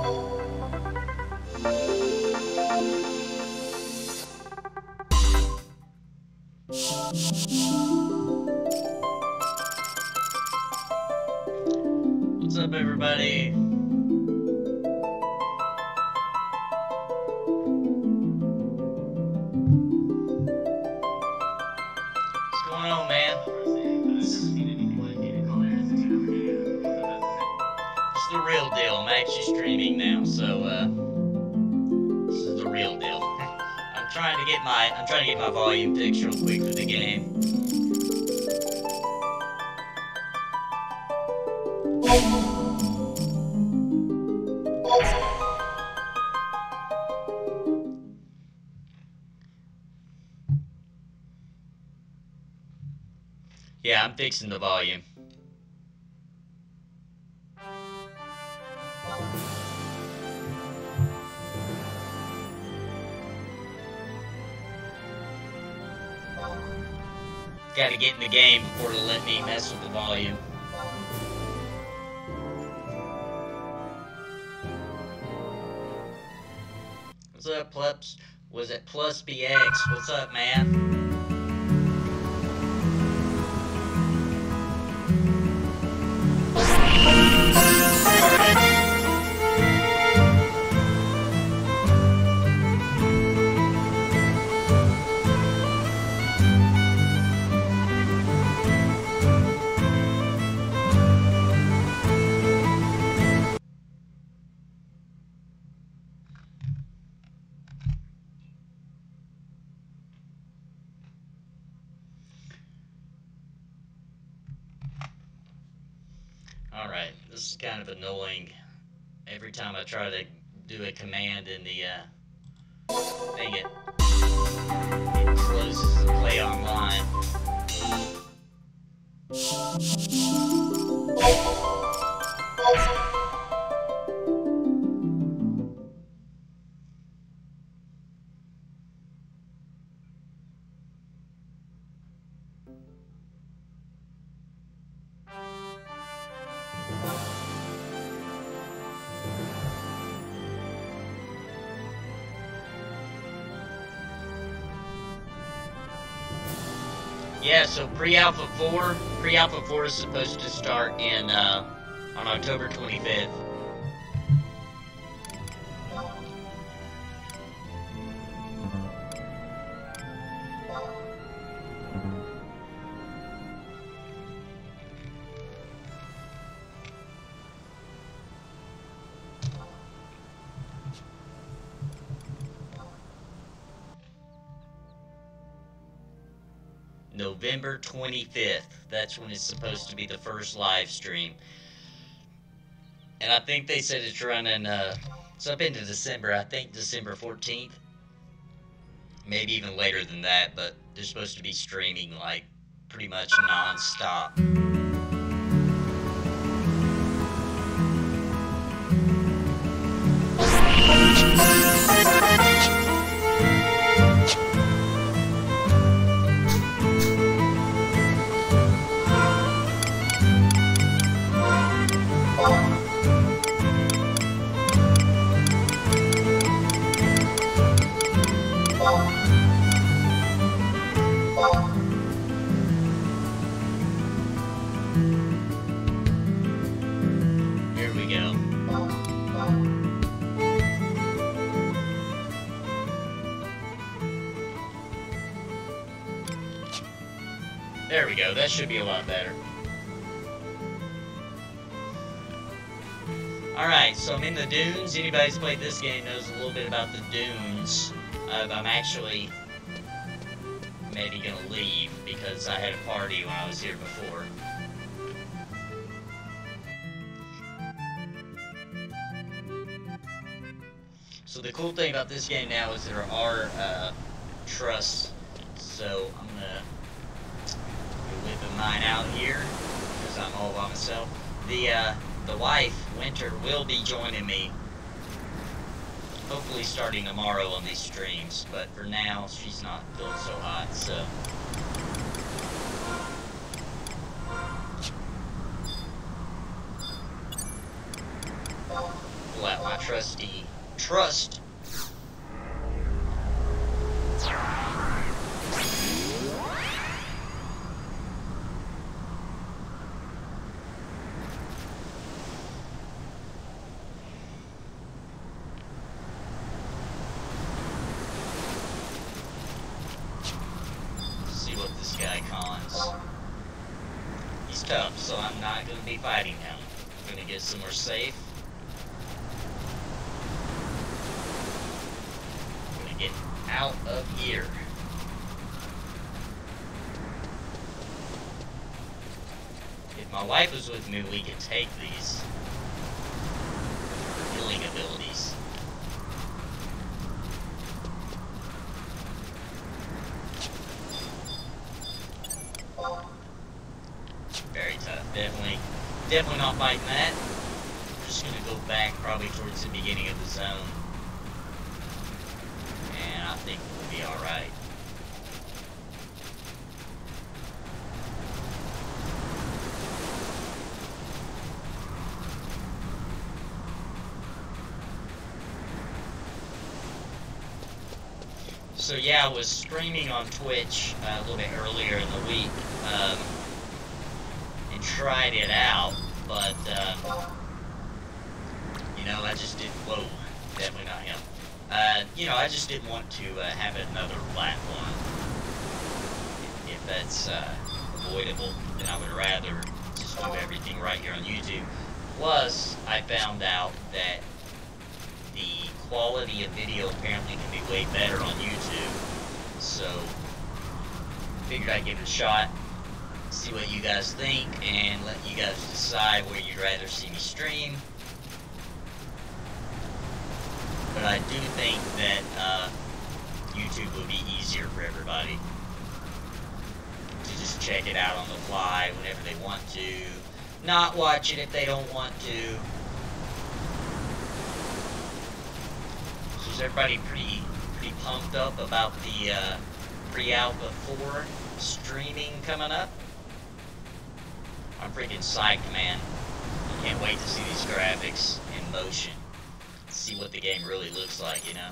What's up, everybody? What's going on, man? It's the real deal. I'm actually streaming now, so this is the real deal. I'm trying to get my volume fixed real quick for the game. Yeah, I'm fixing the volume. Gotta get in the game before it'll let me mess with the volume. What's up, Plups? Was it Plus BX? What's up, man? Alright, this is kind of annoying. Every time I try to do a command in the, dang it closes the play online. Yeah, so pre-alpha 4 is supposed to start in on October 25th. November 25th. That's when it's supposed to be the first live stream. And I think they said it's running, it's up into December. I think December 14th. Maybe even later than that, but they're supposed to be streaming, like, pretty much non-stop. Here we go. There we go. That should be a lot better. Alright, so I'm in the dunes. Anybody who's played this game knows a little bit about the dunes. I'm actually maybe gonna leave because I had a party when I was here before. So the cool thing about this game now is there are trusts. So I'm gonna be whipping mine out here because I'm all by myself. The wife, Winter, will be joining me, hopefully starting tomorrow on these streams, but for now, she's not feeling so hot, so. Pull out my trusty trust. See what this guy cons. He's tough, so I'm not going to be fighting him. I'm going to get somewhere safe. I'm going to get out of here. If my wife was with me, we could take these healing abilities. Very tough, definitely not fighting that. I'm just gonna go back probably towards the beginning of the zone, and I think we'll be alright. So yeah, I was streaming on Twitch a little bit earlier in the week, and tried it out, but, you know, I just didn't, whoa, definitely not him. You know, I just didn't want to have another platform. If that's avoidable, then I would rather just do everything right here on YouTube. Plus, I found out that the quality of video apparently can be way better on YouTube, so figured I'd give it a shot, see what you guys think, and let you guys decide where you'd rather see me stream. But I do think that YouTube will be easier for everybody to just check it out on the fly whenever they want to, not watch it if they don't want to. So is everybody pretty pumped up about the pre-alpha 4 streaming coming up? I'm freaking psyched, man. I can't wait to see these graphics in motion. See what the game really looks like, you know?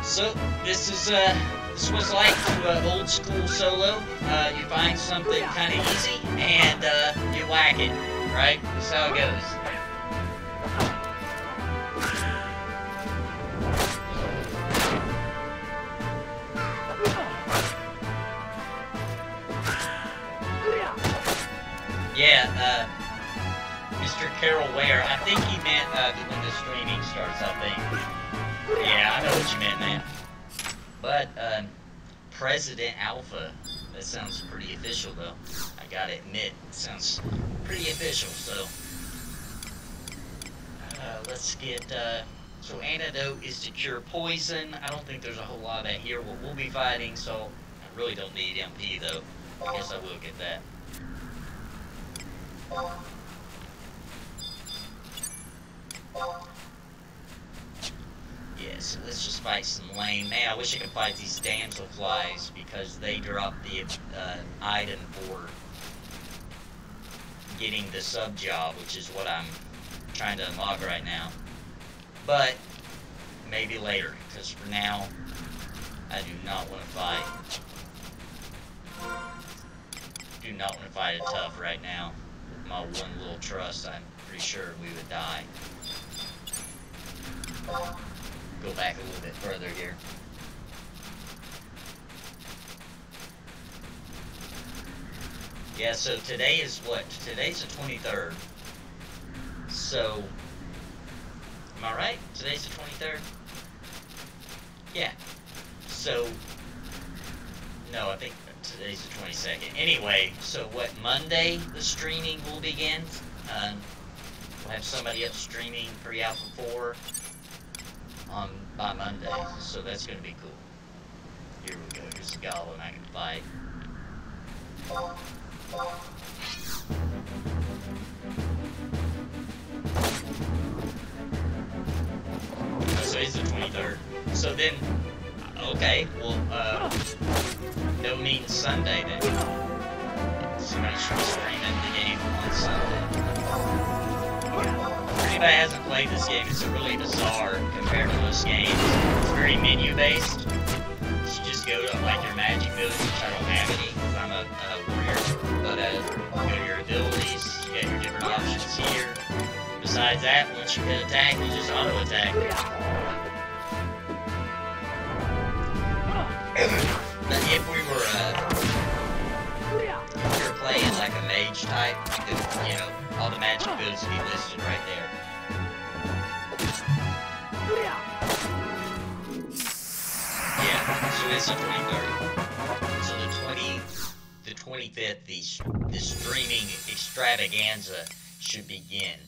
So this was like old school solo. You find something kind of easy and you whack it, right? That's how it goes. Yeah, Mr. Carol Ware. I think he meant when the streaming starts. I think. Yeah, I know what you meant, man. But, President Alpha, that sounds pretty official, though. I gotta admit, it sounds pretty official, so. Let's get, so antidote is to cure poison. I don't think there's a whole lot of that here. We'll be fighting, so I really don't need MP, though. I guess I will get that. Yeah, so let's just fight some lame. Man, I wish I could fight these damselflies because they drop the item for getting the sub job, which is what I'm trying to unlock right now. But maybe later, because for now, I do not want to fight. Do not want to fight a tough right now. With my one little trust, I'm pretty sure we would die. Go back a little bit further here. Yeah, so today is what? Today's the 23rd. So, am I right? Today's the 23rd? Yeah. So, No, I think today's the 22nd. Anyway, so what, Monday the streaming will begin? We'll have somebody up streaming pre-alpha 4 by Monday, so that's going to be cool. Here we go, here's a goblin I can fight. So it's the 23rd. So then, okay, well, no meeting Sunday then. Somebody should be streaming the game on Sunday. If anybody hasn't played this game, it's really bizarre compared to most games. It's very menu-based. You should just go to, like, your magic village, which I don't have any, because I'm a warrior. But, go to your abilities, you got your different options here. Besides that, once you hit attack, you just auto-attack. But if we were playing like a mage type, you know, all the magic builds would be listed right there. Yeah, so it's the 23rd. So the 25th, the streaming extravaganza should begin.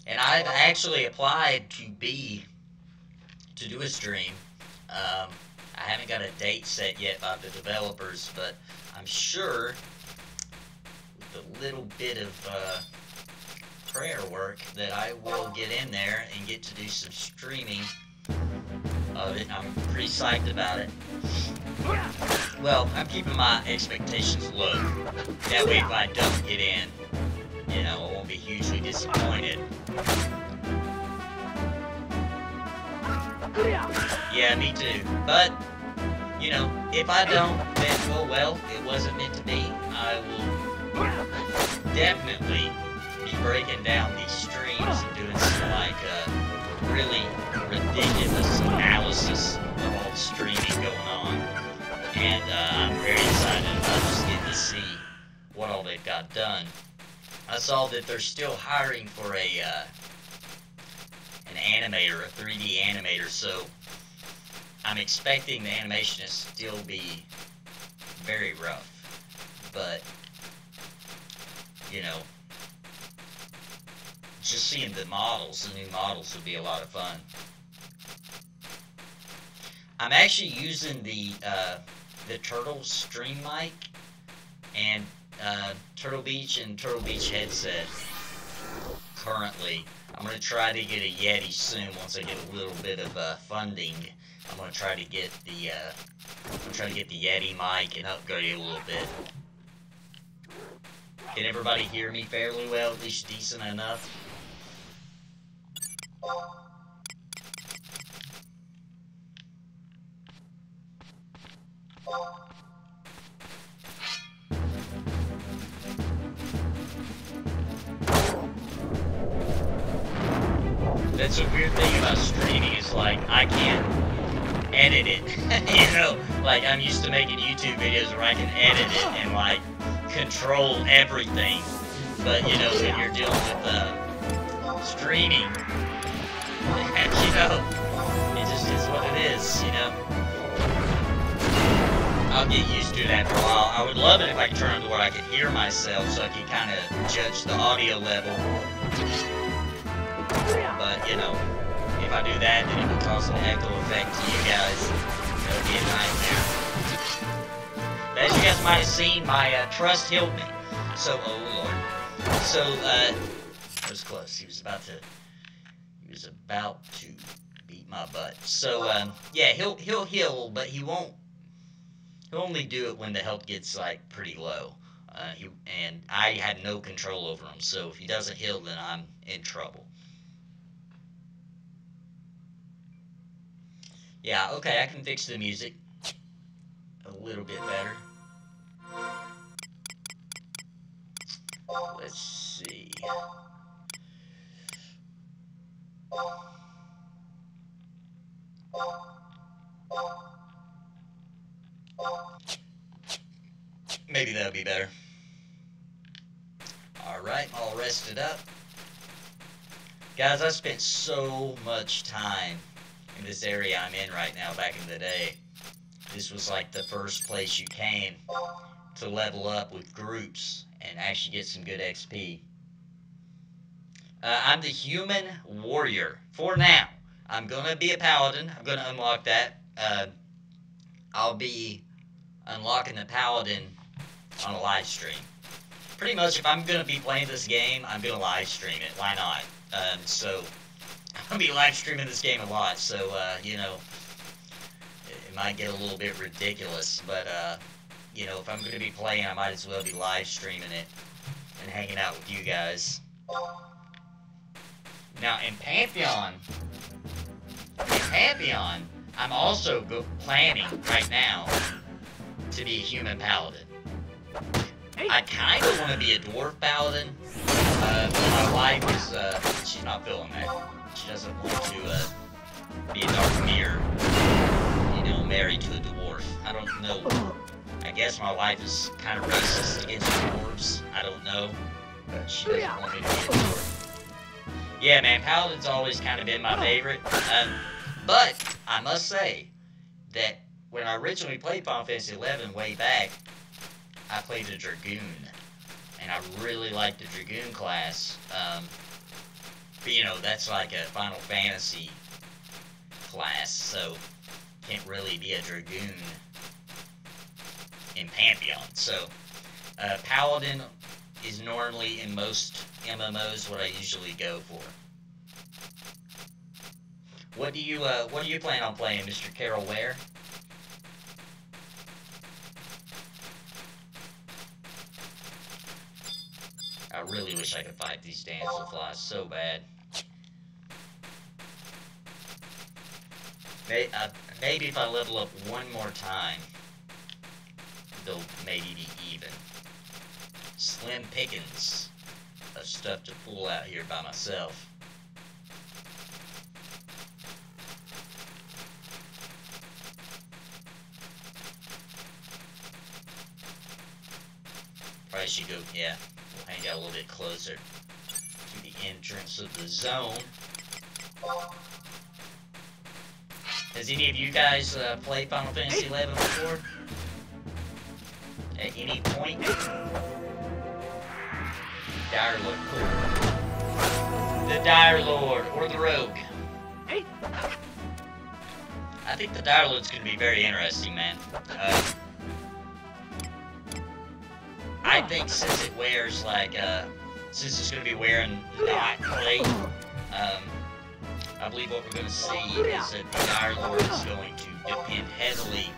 And I've actually applied to do a stream. I haven't got a date set yet by the developers, but I'm sure with a little bit of prayer work that I will get in there and get to do some streaming of it. I'm pretty psyched about it. Well, I'm keeping my expectations low. That way if I don't get in, you know, I won't be hugely disappointed. Yeah, me too. But, you know, if I don't, then, well, it wasn't meant to be. I will definitely be breaking down these streams and doing some, like, really ridiculous analysis of all the streaming going on. And, I'm very excited about just getting to see what all they've got done. I saw that they're still hiring for an animator, a 3D animator, so I'm expecting the animation to still be very rough, but, you know, just seeing the models, the new models would be a lot of fun. I'm actually using the Turtle Stream mic and Turtle Beach and Turtle Beach headset currently. I'm going to try to get a Yeti soon once I get a little bit of funding. I'm going to try to get the Yeti mic and upgrade it a little bit. Can everybody hear me fairly well, at least decent enough? That's a weird thing about streaming, is like, I can't edit it, you know, like, I'm used to making YouTube videos where I can edit it and, like, control everything, but, you know, when you're dealing with, streaming, you know, it just is what it is, you know. I'll get used to it after a while. I would love it if I could turn it to where I could hear myself, so I could kind of judge the audio level. But, you know, if I do that, then it would cause an echo effect to you guys. That would be a nightmare. As you guys might have seen, my trust healed me. So, oh Lord. So, that was close. He was about to beat my butt. So, yeah, he'll heal, but he won't. He'll only do it when the health gets, like, pretty low. And I had no control over him. So if he doesn't heal, then I'm in trouble. Yeah, okay, I can fix the music a little bit better. Let's see. Maybe that'll be better. Alright, all rested up. Guys, I spent so much time in this area I'm in right now back in the day. this was like the first place you came to level up with groups and actually get some good XP. I'm the human warrior for now. I'm gonna be a paladin. I'm gonna unlock that. I'll be unlocking the paladin on a live stream. Pretty much, if I'm gonna be playing this game, I'm gonna live stream it. Why not? So I'm gonna be live streaming this game a lot. So you know, it might get a little bit ridiculous, but you know, if I'm gonna be playing, I might as well be live streaming it and hanging out with you guys. Now in Pantheon, I'm also planning right now to be a human paladin. I kind of want to be a dwarf paladin, but my wife is, she's not feeling that. She doesn't want to be a dark mirror, you know, married to a dwarf. I don't know. I guess my wife is kind of racist against dwarves. I don't know, but she doesn't want me to be a dwarf. Yeah, man, paladin's always kind of been my favorite. But I must say that when I originally played Final Fantasy XI way back, I played a Dragoon, and I really liked the Dragoon class. But you know, that's like a Final Fantasy class, so can't really be a Dragoon in Pantheon. So Paladin is normally in most MMOs what I usually go for. What do you plan on playing, Mr. Carol Ware? I really wish I could fight these damselflies so bad. Maybe if I level up one more time, they'll maybe be even. Slim pickings of stuff to pull out here by myself. Probably should go, yeah, we'll hang out a little bit closer to the entrance of the zone. Has any of you guys played Final Fantasy XI before? At any point? Dire Lord, cool. The Dire Lord, or the Rogue. I think the Dire Lord's gonna be very interesting, man. I think since it wears like, since it's gonna be wearing not plate, I believe what we're gonna see is that the Dire Lord is going to depend heavily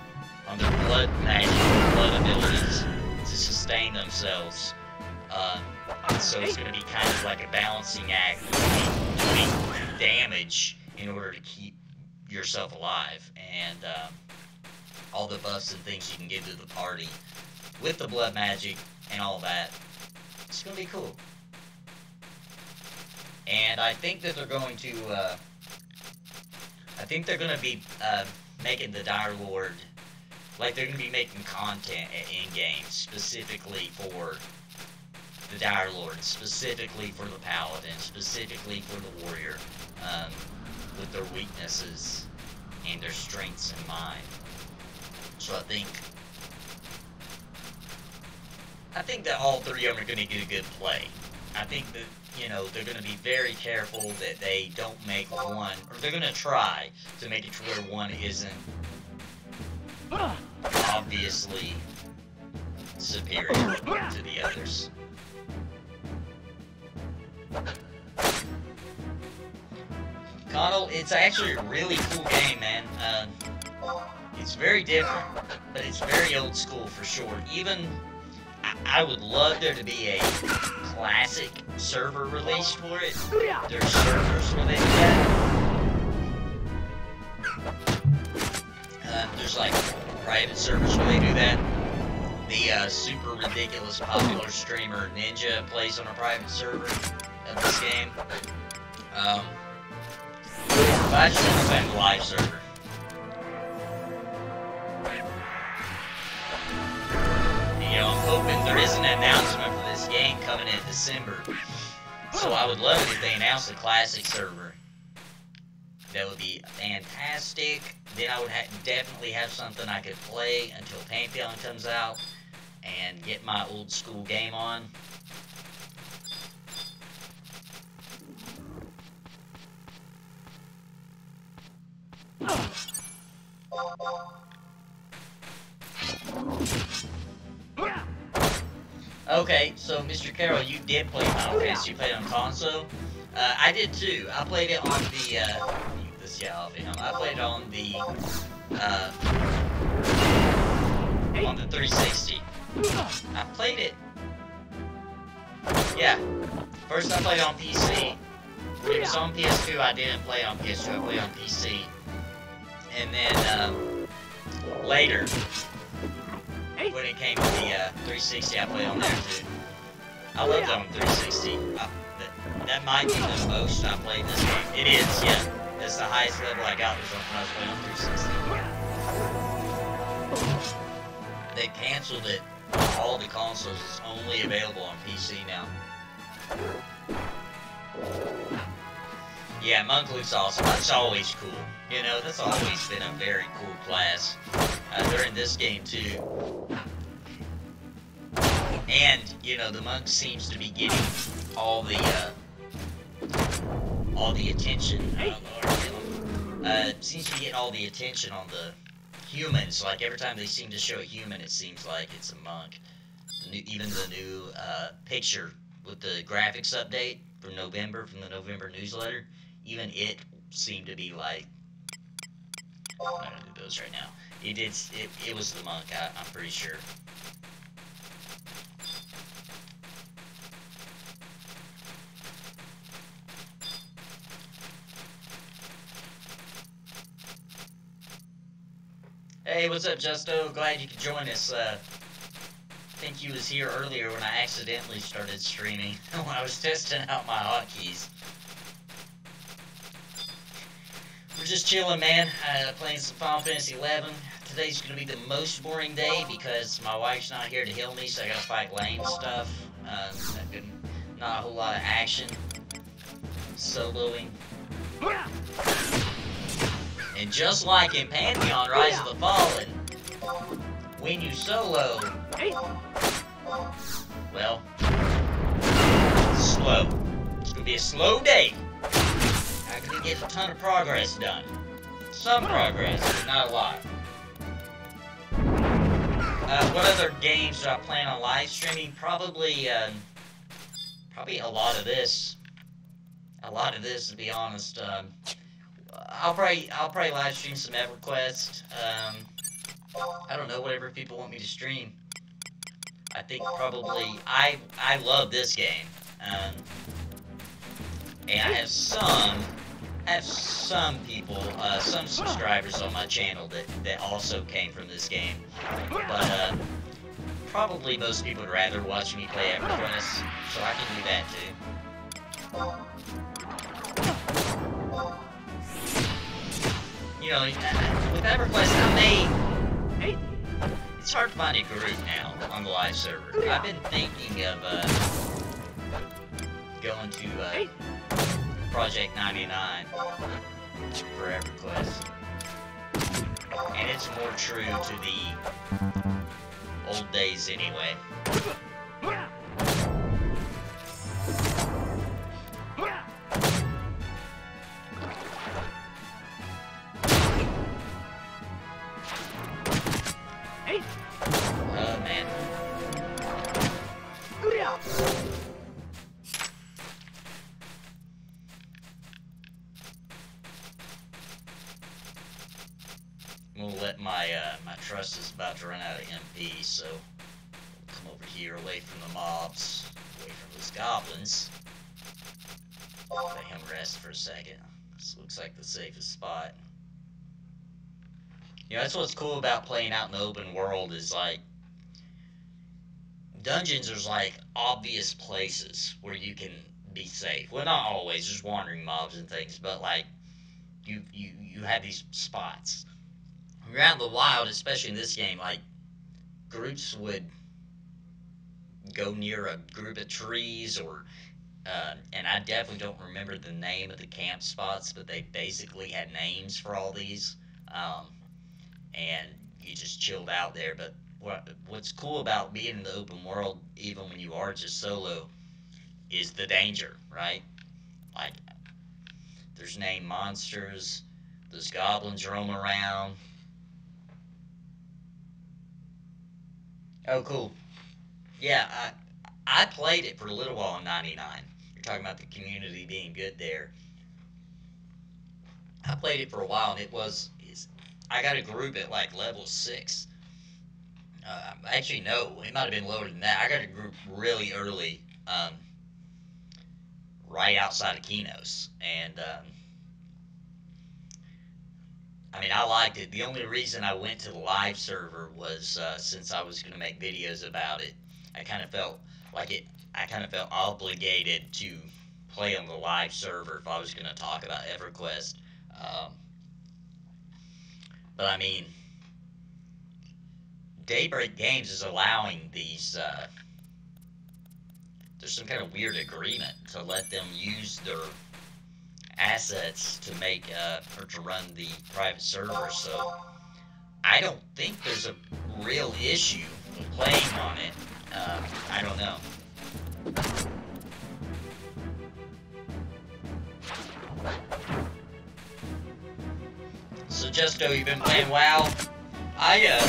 on their blood magic, blood abilities to sustain themselves. So it's going to be kind of like a balancing act between doing damage in order to keep yourself alive, and all the buffs and things you can give to the party with the blood magic and all that. It's going to be cool. And I think that they're going to, be making the Dire Lord, like they're going to be making content in-game specifically for the Dire Lord, specifically for the Paladin, specifically for the Warrior, with their weaknesses and their strengths in mind. So I think that all three of them are going to get a good play. I think that, you know, they're going to be very careful that they don't make one, or they're going to try to make it to where one isn't obviously superior to the others. Connell, it's actually a really cool game, man. It's very different, but it's very old school for sure. Even, I would love there to be a classic server release for it. There's servers where they do that. There's like private servers where they do that. The super ridiculous popular streamer Ninja plays on a private server of this game. But I just want to play the live server. You know, I'm hoping there is an announcement for this game coming in December. So I would love it if they announced a classic server. That would be fantastic. then I would definitely have something I could play until Pantheon comes out and get my old school game on. Okay, so Mr. Carroll, you did play Final Fantasy. You played on console. I did too. I played it on the. This off him. I played it on the 360. I played it. Yeah. First I played on PC. When it was on PS2, I didn't play on PS2. I played on PC. And then later, when it came to the 360, I played on there too. I loved it on 360. That might be the most I played this game. It is, yeah. That's the highest level I got was when I was playing on 360. They canceled it on all the consoles. It's only available on PC now. Yeah, Monk looks awesome. That's always cool. You know, that's always been a very cool class. During this game too. And, you know, the Monk seems to be getting all the attention. Seems to be getting all the attention on the humans. Like, every time they seem to show a human, it seems like it's a Monk. Even the new picture with the graphics update from November, from the November newsletter, even it seemed to be like, I'm not gonna do those right now. It was the Monk, I'm pretty sure. Hey, what's up, Justo? Glad you could join us. I think you was here earlier when I accidentally started streaming, when I was testing out my hotkeys. We're just chilling, man, playing some Final Fantasy 11. Today's gonna be the most boring day because my wife's not here to heal me, so I gotta fight lame stuff. Not a whole lot of action. Soloing. And just like in Pantheon Rise of the Fallen, when you solo, well, slow. It's gonna be a slow day. I'm gonna get a ton of progress done. Some progress, but not a lot. What other games do I plan on live streaming? Probably a lot of this. A lot of this, to be honest. I'll probably live stream some EverQuest. I don't know, whatever people want me to stream. I think probably I love this game. And I have some people, some subscribers on my channel that also came from this game. But probably most people would rather watch me play EverQuest, so I can do that too. You know, with EverQuest, it's hard to find a group now on the live server. I've been thinking of going to Project 99 for EverQuest. And it's more true to the old days anyway. Man. We'll let my trust is about to run out of MP, so we'll come over here away from the mobs, away from those goblins. Let him rest for a second. This looks like the safest spot. You know, that's what's cool about playing out in the open world is, like, dungeons are, like, obvious places where you can be safe. Well, not always, just wandering mobs and things, but, like, you have these spots. When you're out in the wild, especially in this game, like, groups would go near a group of trees or, and I definitely don't remember the name of the camp spots, but they basically had names for all these. and you just chilled out there. But what's cool about being in the open world, even when you are just solo, is the danger, right? Like, there's named monsters, those goblins roam around. Oh, cool. Yeah, I played it for a little while in 99. You're talking about the community being good there. I played it for a while, and I got a group at like level 6. Actually, no, it might have been lower than that. I got a group really early, right outside of Kinos, and I mean, I liked it. The only reason I went to the live server was since I was going to make videos about it. I kind of felt obligated to play on the live server if I was going to talk about EverQuest. But I mean, Daybreak Games is allowing these. There's some kind of weird agreement to let them use their assets to make or to run the private server. So I don't think there's a real issue with playing on it. I don't know. So Justo, you've been playing WoW? I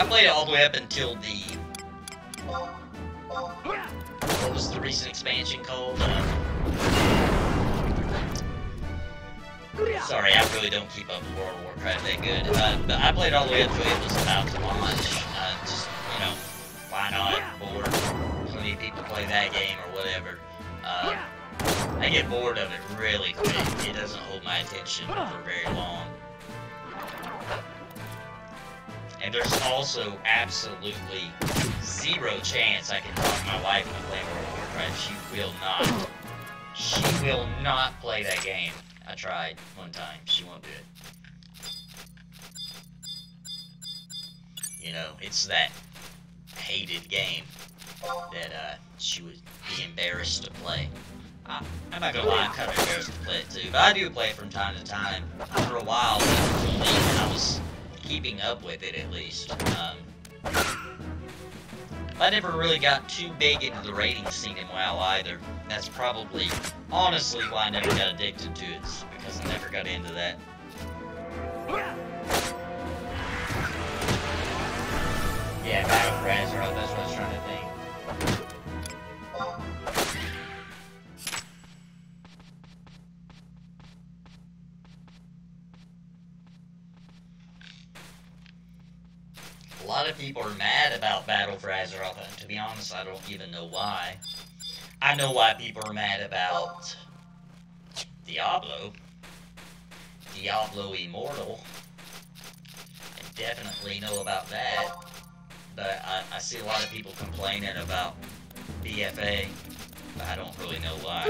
played it all the way up until what was the recent expansion called? Sorry, I really don't keep up with World of Warcraft that good. But I played all the way up until it was about to launch. Just, why not? Bored. Plenty of people play that game or whatever. I get bored of it really quick. It doesn't hold my attention for very long. And there's also absolutely zero chance I can talk my wife into playing World of Warcraft. She will not play that game. I tried one time. She won't do it. It's that hated game that she would be embarrassed to play. I'm not gonna lie, I'm kind of embarrassed to play it too, but I do play it from time to time. For a while, I was keeping up with it at least. I never really got too big into the raiding scene in WoW either. That's probably, honestly, why I never got addicted to it, because I never got into that. Yeah, Battle for Azeroth, that's what I was trying to think. A lot of people are mad about Battle for Azeroth, and to be honest, I don't even know why. I know why people are mad about Diablo Immortal. I definitely know about that, but I see a lot of people complaining about BFA, but I don't really know why.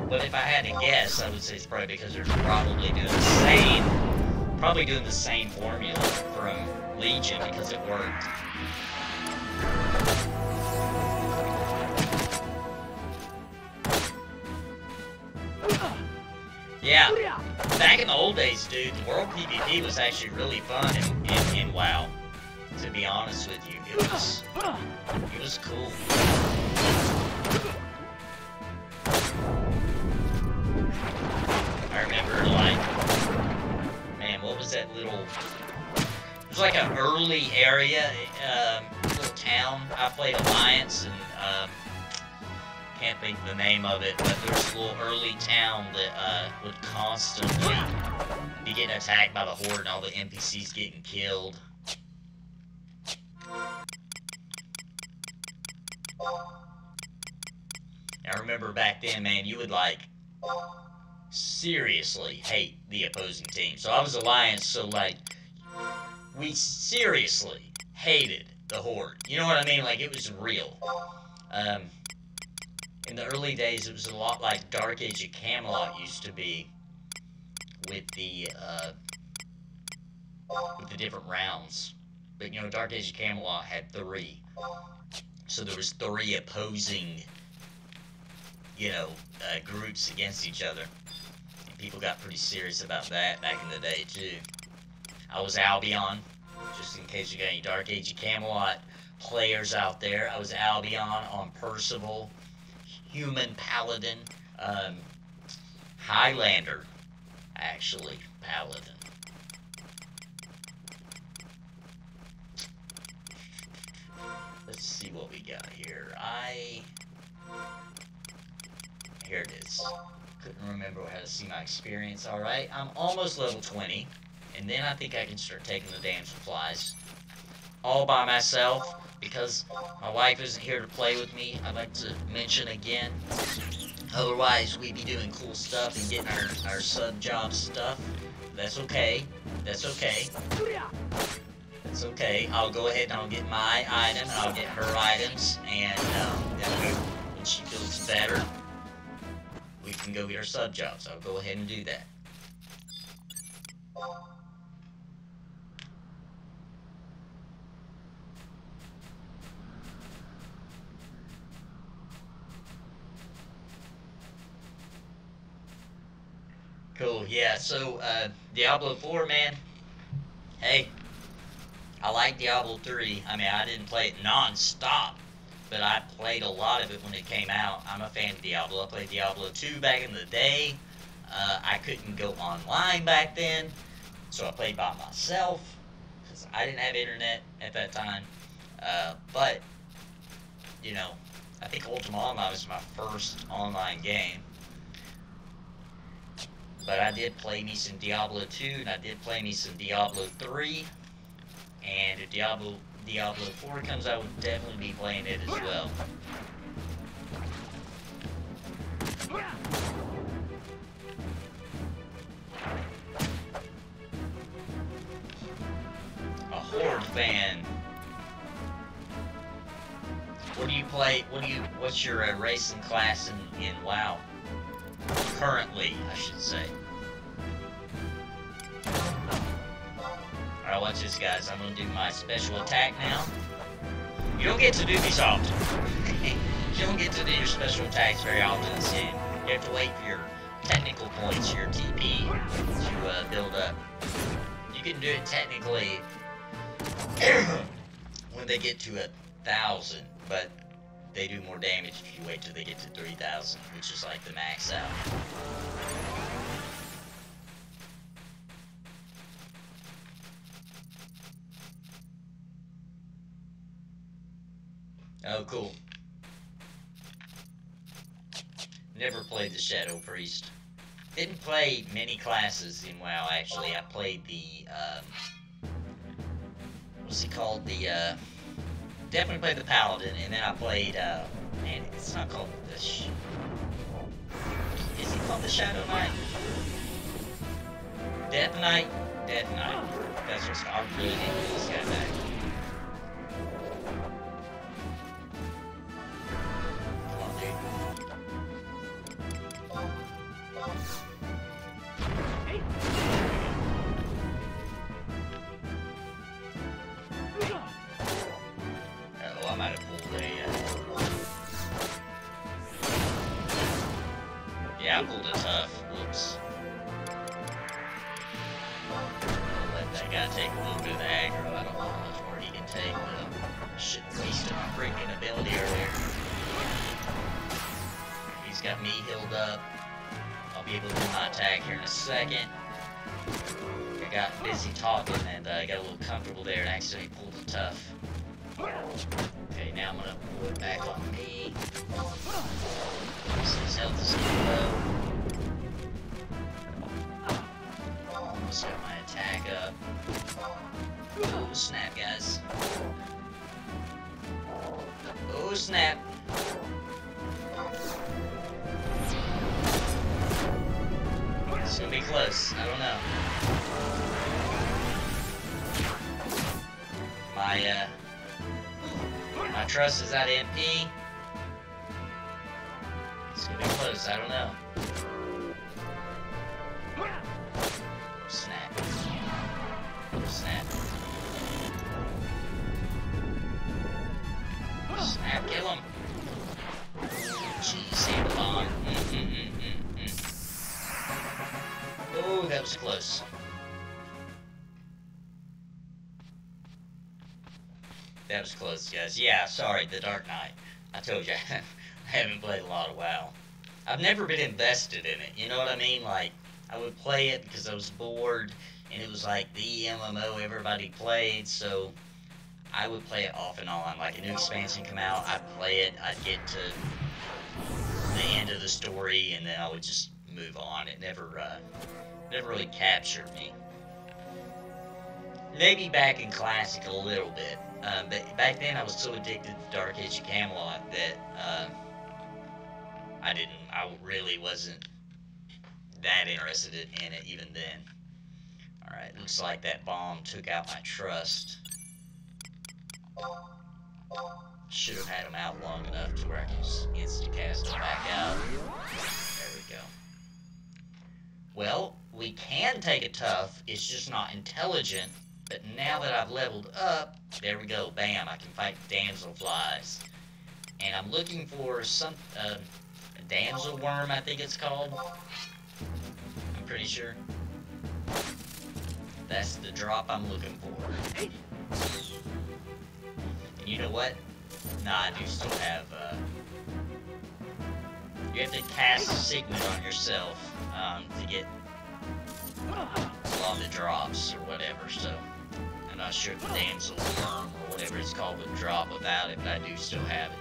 But if I had to guess, I would say it's probably because they're probably doing the same formula from Legion because it worked. Yeah, back in the old days, dude, the World PvP was actually really fun in WoW. To be honest with you, it was cool. I remember, like, man, what was that little? It was like an early area, little town. I played Alliance and can't think of the name of it, but there was a little early town that would constantly be getting attacked by the Horde and all the NPCs getting killed. I remember back then, man, you would like seriously hate the opposing team. So I was Alliance, so like we seriously hated the Horde. You know what I mean? Like it was real. In the early days, it was a lot like Dark Age of Camelot used to be, with the different rounds. But Dark Age of Camelot had 3, so there was 3 opposing, groups against each other. And people got pretty serious about that back in the day, too. I was Albion, just in case you got any Dark Age of Camelot players out there. I was Albion on Percival, Human Paladin, Highlander, actually, Paladin. Let's see what we got here. Here it is. Couldn't remember how to see my experience. Alright, I'm almost level 20. And then I think I can start taking the damn supplies. All by myself. Because my wife isn't here to play with me. I'd like to mention again. Otherwise, we'd be doing cool stuff and getting our sub-job stuff. That's okay. That's okay. It's okay. I'll go ahead and I'll get my item, and I'll get her items, and then when she feels better, we can go get our sub jobs. I'll go ahead and do that. Cool. Yeah. So Diablo 4, man. Hey. I like Diablo 3. I mean, I didn't play it non-stop, but I played a lot of it when it came out. I'm a fan of Diablo. I played Diablo 2 back in the day. I couldn't go online back then, so I played by myself, because I didn't have internet at that time. But, I think Ultima Online was my first online game. But I did play me some Diablo 2, and I did play me some Diablo 3. And if Diablo 4 comes out, we'll definitely be playing it as well. A Horde fan. What do you play? What's your race and class in WoW? Currently, I should say. Alright, watch this, guys. I'm gonna do my special attack now. You don't get to do these often. You don't get to do your special attacks very often in this game. You have to wait for your technical points, your TP, to build up. You can do it technically when they get to 1,000, but they do more damage if you wait till they get to 3,000, which is like the max out. Oh, cool. Never played the Shadow Priest. Didn't play many classes in WoW, actually. I played the, what's he called? Definitely played the Paladin, and then I played, man, it's not called the is he called the Shadow Knight? Death Knight? Death Knight. That's what's called. I really didn't know this guy back. I might have pulled a, yeah, I pulled a tough. Whoops. I'll let that guy take a little bit of the aggro. I don't know how much more he can take, but I shouldn't waste my freaking ability earlier. He's got me healed up. I'll be able to do my attack here in a second. I got busy talking and I got a little comfortable there and accidentally pulled a tough. Okay, now I'm gonna pull it back on me. His health is getting low. Almost got my attack up. Oh, snap, guys. Oh, snap. It's gonna be close. I don't know. My trust is at MP. It's gonna be close, I don't know. Snap. Snap. Snap, kill him. Jeez, save the bomb. that was close. That was close, guys. Yeah, sorry, the Dark Knight. I told you, I haven't played a lot of WoW. I've never been invested in it, you know what I mean? Like, I would play it because I was bored, and it was like the MMO everybody played, so I would play it off and on. Like, a new expansion come out, I'd play it, I'd get to the end of the story, and then I would just move on. It never really captured me. Maybe back in Classic a little bit. But back then I was so addicted to Dark Age of Camelot that I really wasn't that interested in it even then. Alright, looks like that bomb took out my trust. Should have had him out long enough to where I can just insta-cast him back out. There we go. Well, we can take a tough, it's just not intelligent. But now that I've leveled up, there we go, bam, I can fight damselflies. And I'm looking for some, a damsel worm, I think it's called. I'm pretty sure. That's the drop I'm looking for. And you know what? Nah, I do still have, you have to cast a signet on yourself, to get a lot of the drops or whatever, so I'm not sure if the damsel worm or whatever it's called would drop without it, but I do still have it.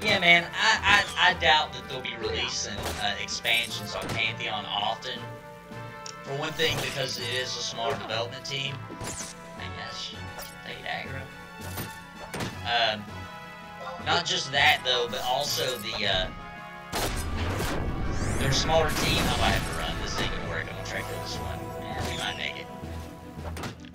Yeah, man, I doubt that they'll be releasing expansions on Pantheon often. For one thing, because it is a small development team. I guess, take aggro. Not just that, though, but also their smaller team. I might have to run. This ain't gonna work. I'm gonna try to kill this one. Yeah, we might make it.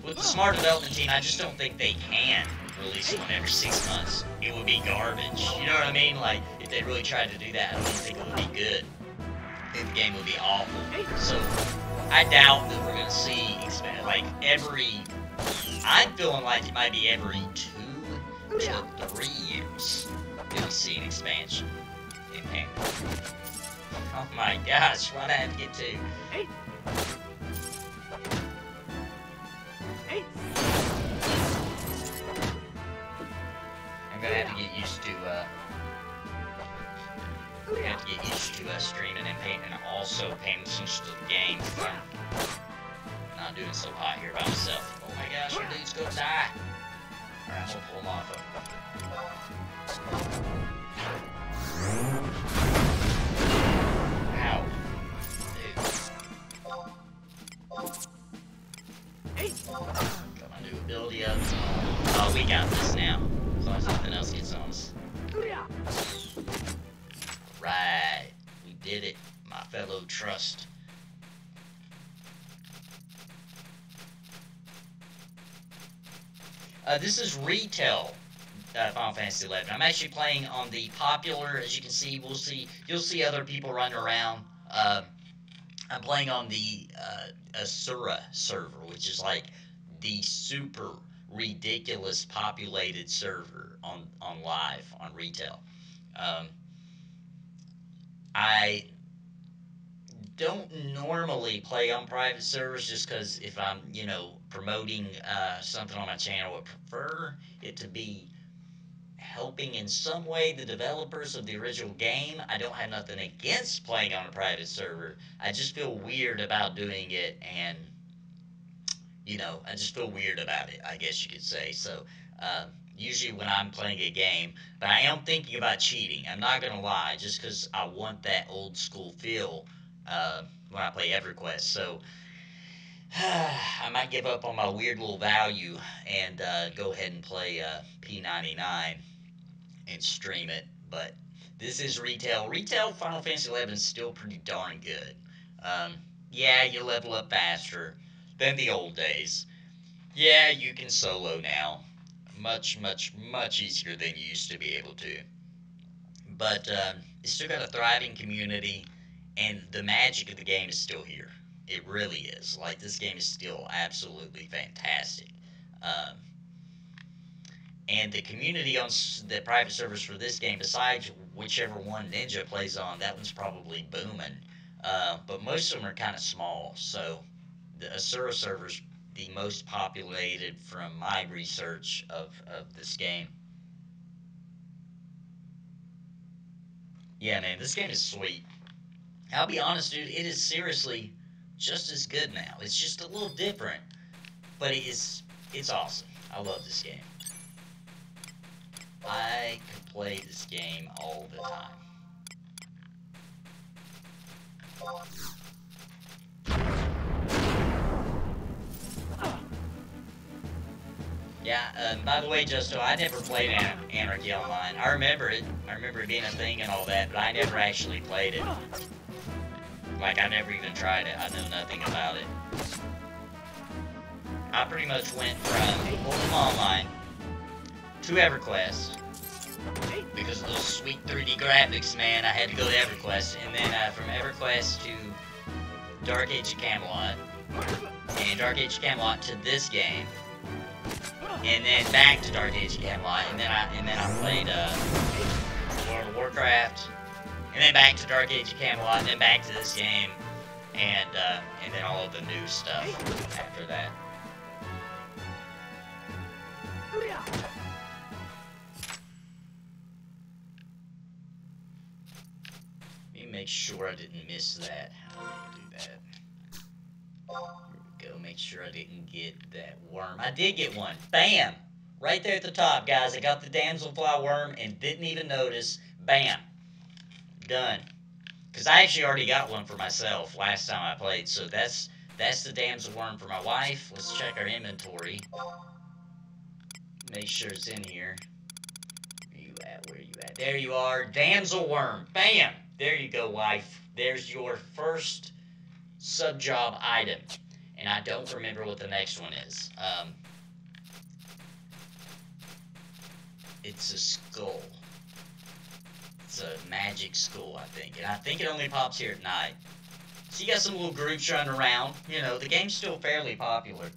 With the smart development team, I just don't think they can release one every 6 months. It would be garbage. You know what I mean? Like, if they really tried to do that, I don't think it would be good. I think the game would be awful. So, I doubt that we're gonna see like I'm feeling like it might be every 2 to 3 years that we see an expansion in Pantheon. Oh my gosh, why'd I have to get 2? I'm gonna have to get used to streaming and painting, and also paying attention to the game. I'm not doing so hot here by myself. Oh my gosh, our dude's gonna die. Alright, I'm gonna pull him off of him. Ow. Dude. Got my new ability up. Oh, we got this now. As long as nothing else gets on us. Right. We did it, my fellow trust. This is retail Final Fantasy XI. I'm actually playing on the popular, as you can see, you'll see other people running around. I'm playing on the Asura server, which is like the super ridiculous populated server on live, on retail. I don't normally play on private servers just because if I'm, promoting something on my channel, I would prefer it to be helping in some way the developers of the original game. I don't have nothing against playing on a private server. I just feel weird about doing it, and, I just feel weird about it, I guess you could say. So, usually when I'm playing a game, but I am thinking about cheating. I'm not going to lie, just because I want that old school feel when I play EverQuest. So, I might give up on my weird little value and go ahead and play P99 and stream it. But this is retail. Retail Final Fantasy XI is still pretty darn good. Yeah, you level up faster than the old days. Yeah, you can solo now. Much, much, much easier than you used to be able to. But it's still got a thriving community, and the magic of the game is still here. It really is. Like, this game is still absolutely fantastic. And the community on the private servers for this game, besides whichever one Ninja plays on, that one's probably booming. But most of them are kind of small, so the Asura server's the most populated from my research of this game. Yeah, man, this game is sweet. I'll be honest, dude, it is seriously just as good now. It's just a little different, but it's awesome. I love this game. I could play this game all the time. Yeah, by the way, Justo, I never played Anarchy Online. I remember it. I remember it being a thing and all that, but I never actually played it. Like, I never even tried it. I know nothing about it. I pretty much went from Ultima Online to EverQuest. Because of those sweet 3D graphics, man, I had to go to EverQuest. And then from EverQuest to Dark Age of Camelot. And Dark Age of Camelot to this game. And then back to Dark Age of Camelot, and then I played World of Warcraft, and then back to Dark Age of Camelot, and then back to this game, and then all of the new stuff after that. Let me make sure I didn't miss that. How do I do that? Go make sure I didn't get that worm. I did get one. Bam! Right there at the top, guys. I got the damselfly worm and didn't even notice. Bam! Done. Because I actually already got one for myself last time I played. So that's the damsel worm for my wife. Let's check our inventory. Make sure it's in here. Where you at? Where you at? There you are. Damsel worm. Bam! There you go, wife. There's your first sub-job item. And I don't remember what the next one is. It's a skull. It's a magic skull, I think. And I think it only pops here at night. So you got some little groups running around. You know, the game's still fairly popular.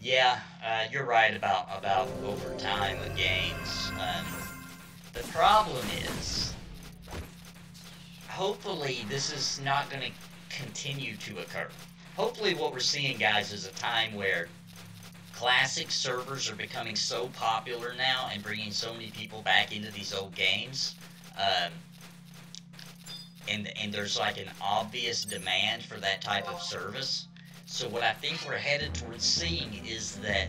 Yeah, you're right about over time with games. The problem is, hopefully this is not going to continue to occur. Hopefully what we're seeing, guys, is a time where classic servers are becoming so popular now and bringing so many people back into these old games. And there's like an obvious demand for that type of service. So what I think we're headed towards seeing is that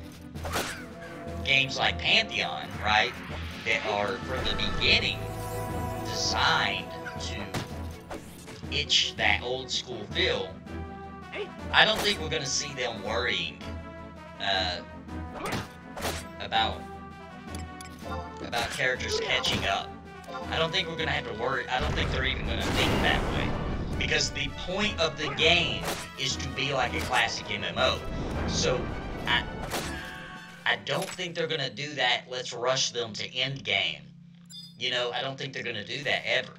games like Pantheon, right, that are from the beginning designed to itch that old school feel, I don't think we're going to see them worrying about characters catching up. I don't think we're going to have to worry. I don't think they're even going to think that way. Because the point of the game is to be like a classic MMO. So, I don't think they're going to do that, let's rush them to end game. You know, I don't think they're going to do that ever.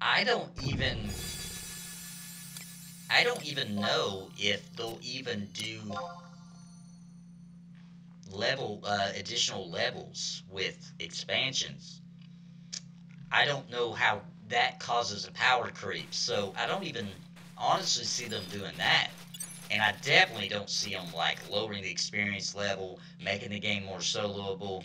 I don't even know if they'll even do additional levels with expansions. I don't know how that causes a power creep, so I don't even honestly see them doing that. And I definitely don't see them, like, lowering the experience level, making the game more soloable.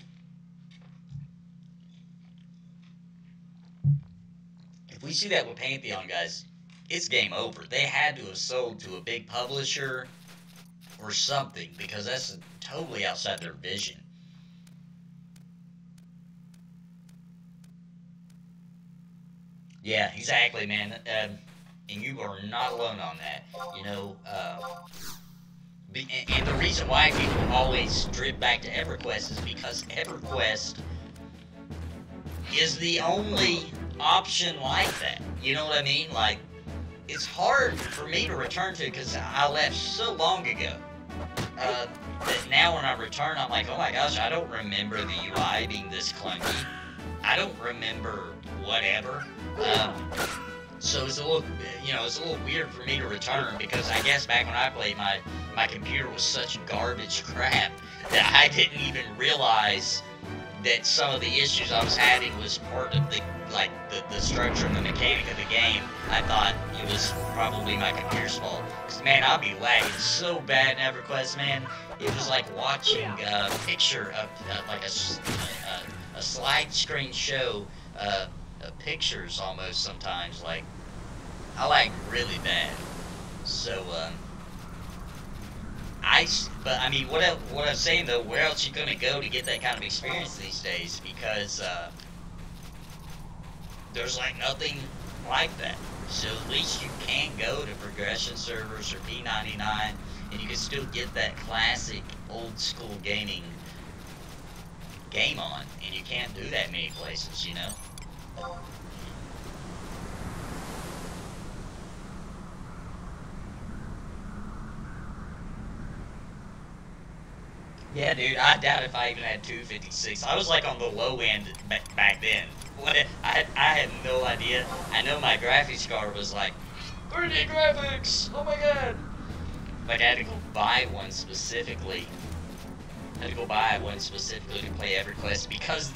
If we see that with Pantheon, guys, it's game over. They had to have sold to a big publisher or something, because that's totally outside their vision. Yeah, exactly, man. And you are not alone on that. You know, and the reason why people always drift back to EverQuest is because EverQuest is the only option like that. You know what I mean? Like, it's hard for me to return to because I left so long ago. that now when I return, I'm like, oh my gosh, I don't remember the UI being this clunky. I don't remember whatever. So it's a little, it's a little weird for me to return, because I guess back when I played, my computer was such garbage crap that I didn't even realize that some of the issues I was having was part of the structure and the mechanic of the game. I thought it was probably my computer's fault. Cause man, I'll be lagging so bad in EverQuest, man. It was like watching a picture of like a slide screen show of pictures almost sometimes. Like I lag really bad. So but I mean, what I'm saying though, where else you gonna go to get that kind of experience these days? Because there's like nothing like that. So at least you can go to progression servers or P99, and you can still get that classic old school gaming game on, and you can't do that many places, you know. Yeah, dude, I doubt if I even had 256. I was like on the low end back then. I had no idea. I know my graphics card was like 3D graphics. Oh my god! Like I had to go buy one specifically. I had to go buy one specifically to play EverQuest because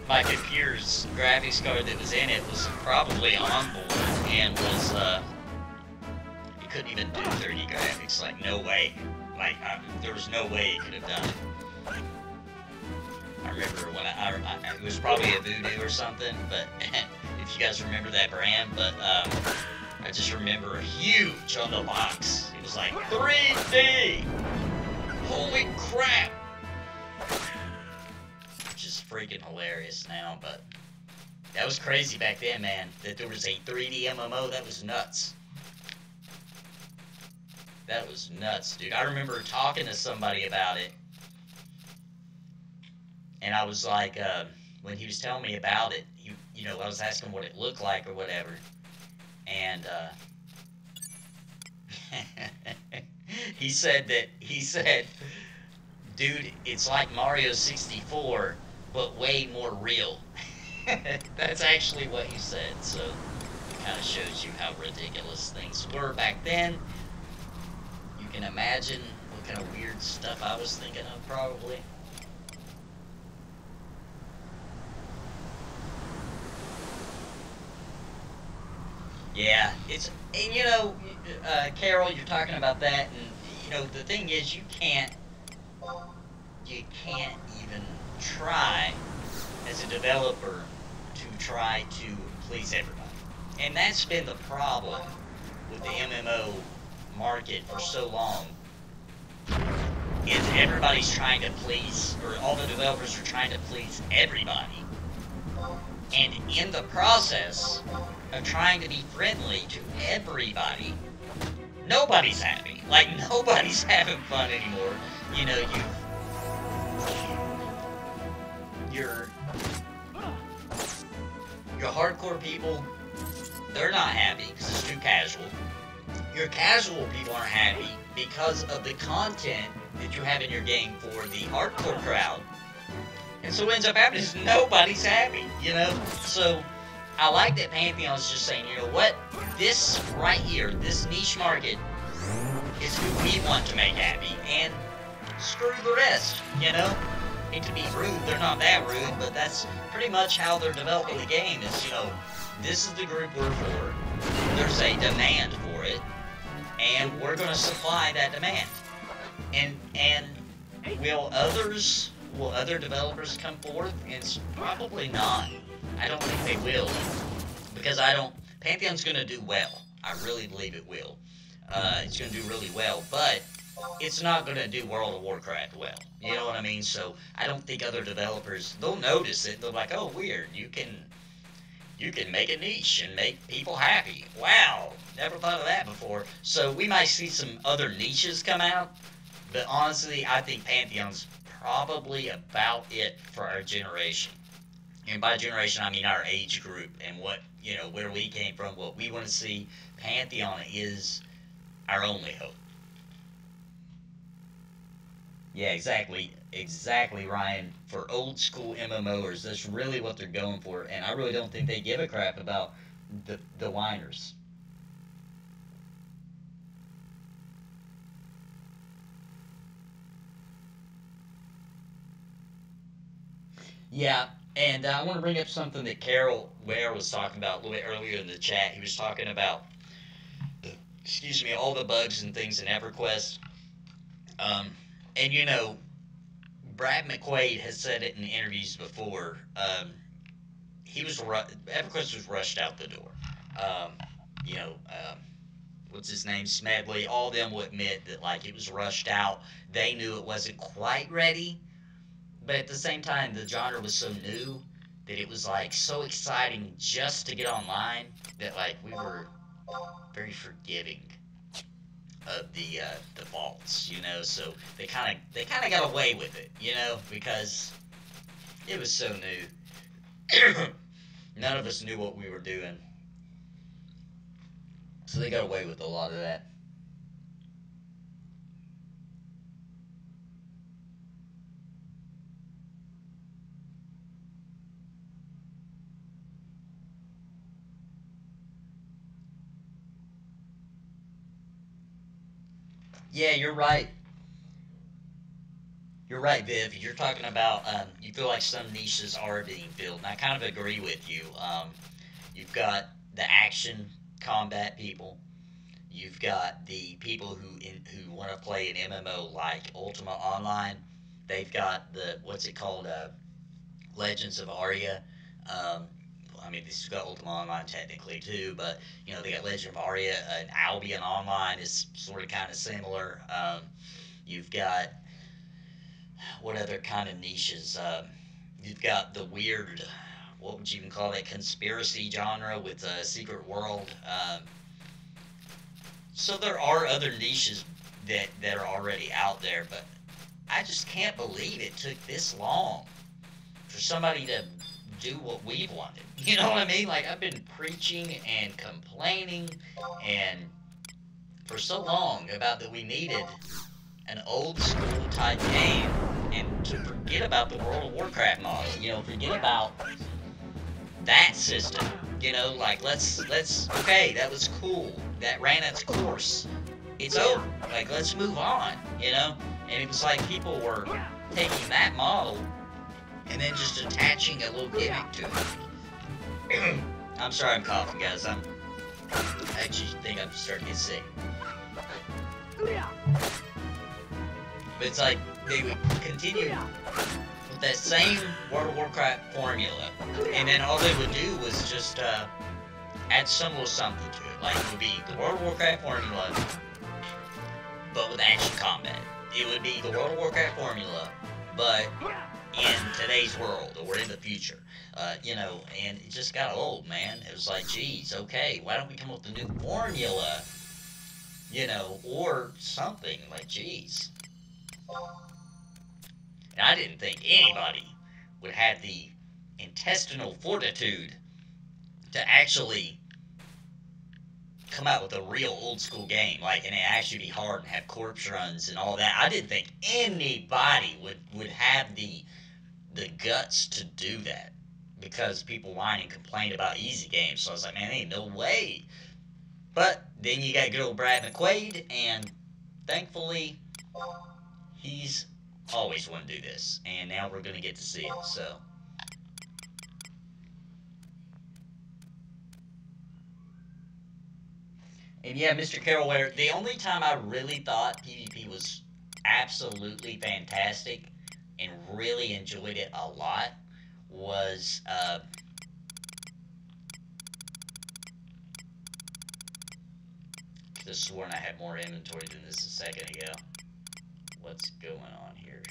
my computer's graphics card that was in it was probably on board and was it couldn't even do 3D graphics. Like no way. Like, there was no way it could have done it. I remember when it was probably a Voodoo or something, but if you guys remember that brand, but I just remember huge on the box. It was like 3D! Holy crap! Which is freaking hilarious now, but that was crazy back then, man. That there was a 3D MMO, that was nuts. That was nuts, dude. I remember talking to somebody about it, and I was like, when he was telling me about it, I was asking what it looked like or whatever, and he said, dude, it's like Mario 64, but way more real. That's actually what he said, so it kind of shows you how ridiculous things were back then. You can imagine what kind of weird stuff I was thinking of, probably. Yeah, and Carol, you're talking about that, and the thing is, you can't even try as a developer to try to please everybody, and that's been the problem with the MMO market for so long. Is everybody's trying to please, or all the developers are trying to please everybody, and in the process of trying to be friendly to everybody, nobody's happy. Like, nobody's having fun anymore. Your hardcore people, they're not happy because it's too casual. Your casual people aren't happy because of the content that you have in your game for the hardcore crowd. And so what ends up happening is nobody's happy, So I like that Pantheon's just saying, you know what? This right here, this niche market is who we want to make happy, and screw the rest, Hate to be rude, they're not that rude, but that's pretty much how they're developing the game is, this is the group we're for, there's a demand for it, and we're going to supply that demand. And will other developers come forth? It's probably not. I don't think they will, because Pantheon's going to do well. I really believe it will. It's going to do really well, but it's not going to do World of Warcraft well. You know what I mean? So I don't think other developers, they'll notice it. They're like, oh, weird. You can make a niche and make people happy. Wow, never thought of that before. So we might see some other niches come out, but honestly, I think Pantheon's probably about it for our generation. And by generation, I mean our age group and where we came from, what we want to see. Pantheon is our only hope. Yeah, exactly, Ryan. For old school MMOers, that's really what they're going for, and I really don't think they give a crap about the whiners. Yeah, and I want to bring up something that Carol Ware was talking about a little bit earlier in the chat. He was talking about, excuse me, all the bugs and things in EverQuest. Um, and you know, Brad McQuaid has said it in interviews before. EverQuest was rushed out the door. Um, you know, what's his name, Smedley, all of them will admit that like it was rushed out. They knew it wasn't quite ready, but at the same time, the genre was so new that it was like so exciting just to get online that like we were very forgiving of the faults, you know. So they kind of got away with it, you know, because it was so new. None of us knew what we were doing, so they got away with a lot of that. Yeah, you're right. You're right, Viv. You're talking about you feel like some niches are being filled, and I kind of agree with you. You've got the action combat people. You've got the people who want to play an MMO like Ultima Online. They've got the what's it called, Legends of Aria. Um, I mean, this has got Ultima Online technically too, but you know they got Legend of Aria and Albion Online is sort of kind of similar. You've got what other kind of niches? You've got the weird, what would you even call that, conspiracy genre with Secret World. So there are other niches that are already out there, but I just can't believe it took this long for somebody to do what we've wanted. You know what I mean? Like I've been preaching and complaining and for so long about that we needed an old school type game and to forget about the World of Warcraft model. You know, forget about that system. You know, like let's okay, that was cool. That ran its course. It's over. Like let's move on, you know? And it was like people were taking that model and then just attaching a little gimmick to it. I'm sorry I'm coughing, guys. I actually think I'm starting to get sick. But it's like they would continue with that same World of Warcraft formula, and then all they would do was just add some little something to it. Like it would be the World of Warcraft formula, but with action combat. It would be the World of Warcraft formula, but in today's world or in the future. You know, and it just got old, man. It was like, geez, okay, why don't we come up with a new formula? You know, or something like, geez. And I didn't think anybody would have the intestinal fortitude to actually come out with a real old school game, like, and it actually be hard and have corpse runs and all that. I didn't think anybody would have the guts to do that because people whine and complain about easy games. So I was like, man, ain't no way. But then you got good old Brad McQuaid, and thankfully he's always wanted to do this, and now we're gonna get to see it. So. And yeah, Mr. Carroll Ware, the only time I really thought PvP was absolutely fantastic and really enjoyed it a lot was, could have sworn I had more inventory than this a second ago. What's going on here?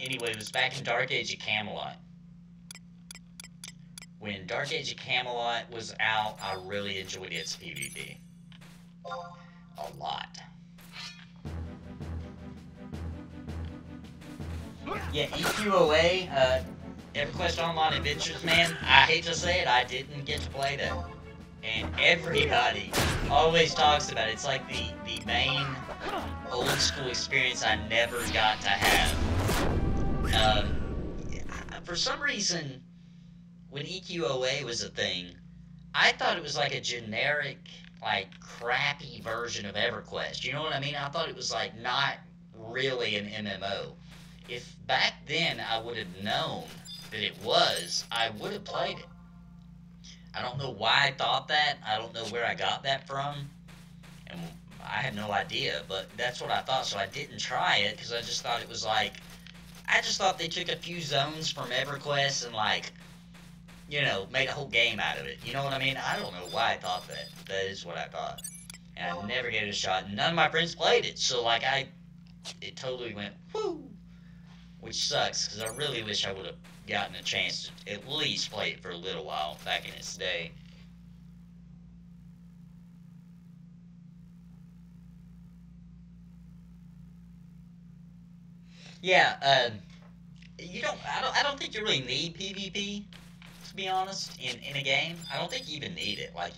Anyway, it was back in Dark Age of Camelot. When Dark Age of Camelot was out, I really enjoyed its PvP. A lot. Yeah, EQOA, EverQuest Online Adventures, man, I hate to say it, I didn't get to play that. and everybody always talks about it. It's like the main old school experience I never got to have. For some reason, when EQOA was a thing, I thought it was like a generic, like crappy version of EverQuest. You know what I mean? I thought it was like not really an MMO. If back then I would have known that it was, I would have played it. I don't know why I thought that. I don't know where I got that from. And I have no idea, but that's what I thought, so I didn't try it, because I just thought it was like, I just thought they took a few zones from EverQuest and like, you know, made a whole game out of it. You know what I mean? I don't know why I thought that. That is what I thought. And I never gave it a shot. None of my friends played it, so like it totally went, whoo! Which sucks, because I really wish I would have gotten a chance to at least play it for a little while back in its day. Yeah, I don't think you really need PvP, to be honest, in a game. I don't think you even need it. Like,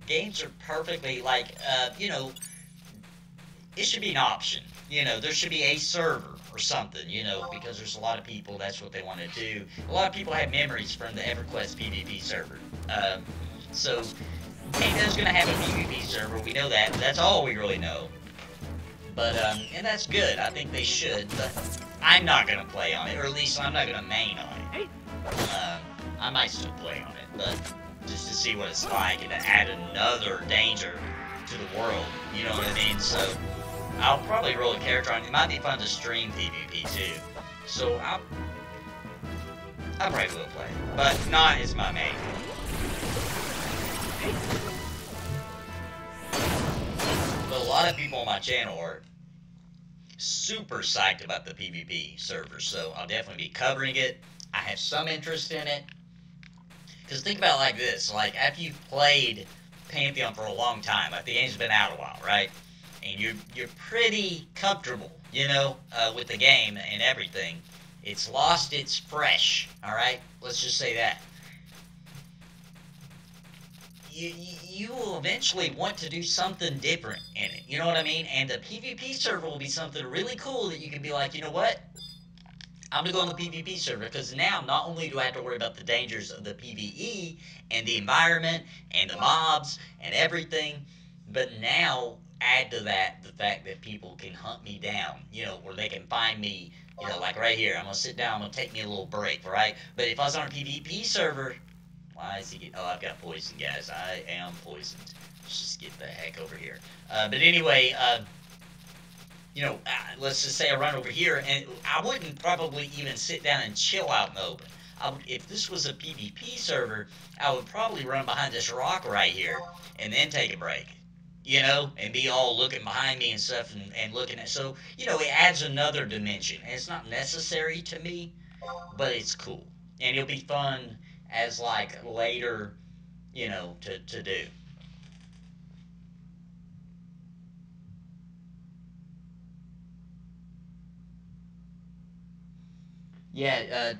games are perfectly, like, it should be an option. You know, there should be a server or something, you know, because there's a lot of people, that's what they want to do. A lot of people have memories from the EverQuest PvP server. So, Kingdom's going to have a PvP server, we know that. That's all we really know. But, and that's good. I think they should, but I'm not going to play on it, or at least I'm not going to main on it. I might still play on it, but just to see what it's like and to add another danger to the world, you know what I mean? So, I'll probably roll a character on it. It might be fun to stream PvP too. So, I probably will play, but not as my main. But a lot of people on my channel are super psyched about the PvP server, so I'll definitely be covering it. I have some interest in it. Because think about it like this, like after you've played Pantheon for a long time, like the game's been out a while, right? And you're pretty comfortable, you know, with the game and everything. It's lost its fresh, alright? Let's just say that. You will eventually want to do something different in it. You know what I mean? And the PvP server will be something really cool that you can be like, you know what? I'm going to go on the PvP server, because now not only do I have to worry about the dangers of the PvE and the environment and the mobs and everything, but now add to that the fact that people can hunt me down, you know, or they can find me, you know, like right here. I'm going to sit down, I'm going to take me a little break, right? But if I was on a PvP server, why is he getting... Oh, I've got poison, guys. I am poisoned. Let's just get the heck over here. But anyway, you know, let's just say I run over here, and I wouldn't probably even sit down and chill out in the open. If this was a PvP server, I would probably run behind this rock right here, and then take a break. You know, and be all looking behind me and stuff, and looking at... So, you know, it adds another dimension. And it's not necessary to me, but it's cool. And it'll be fun as, like, later, you know, to do. Yeah,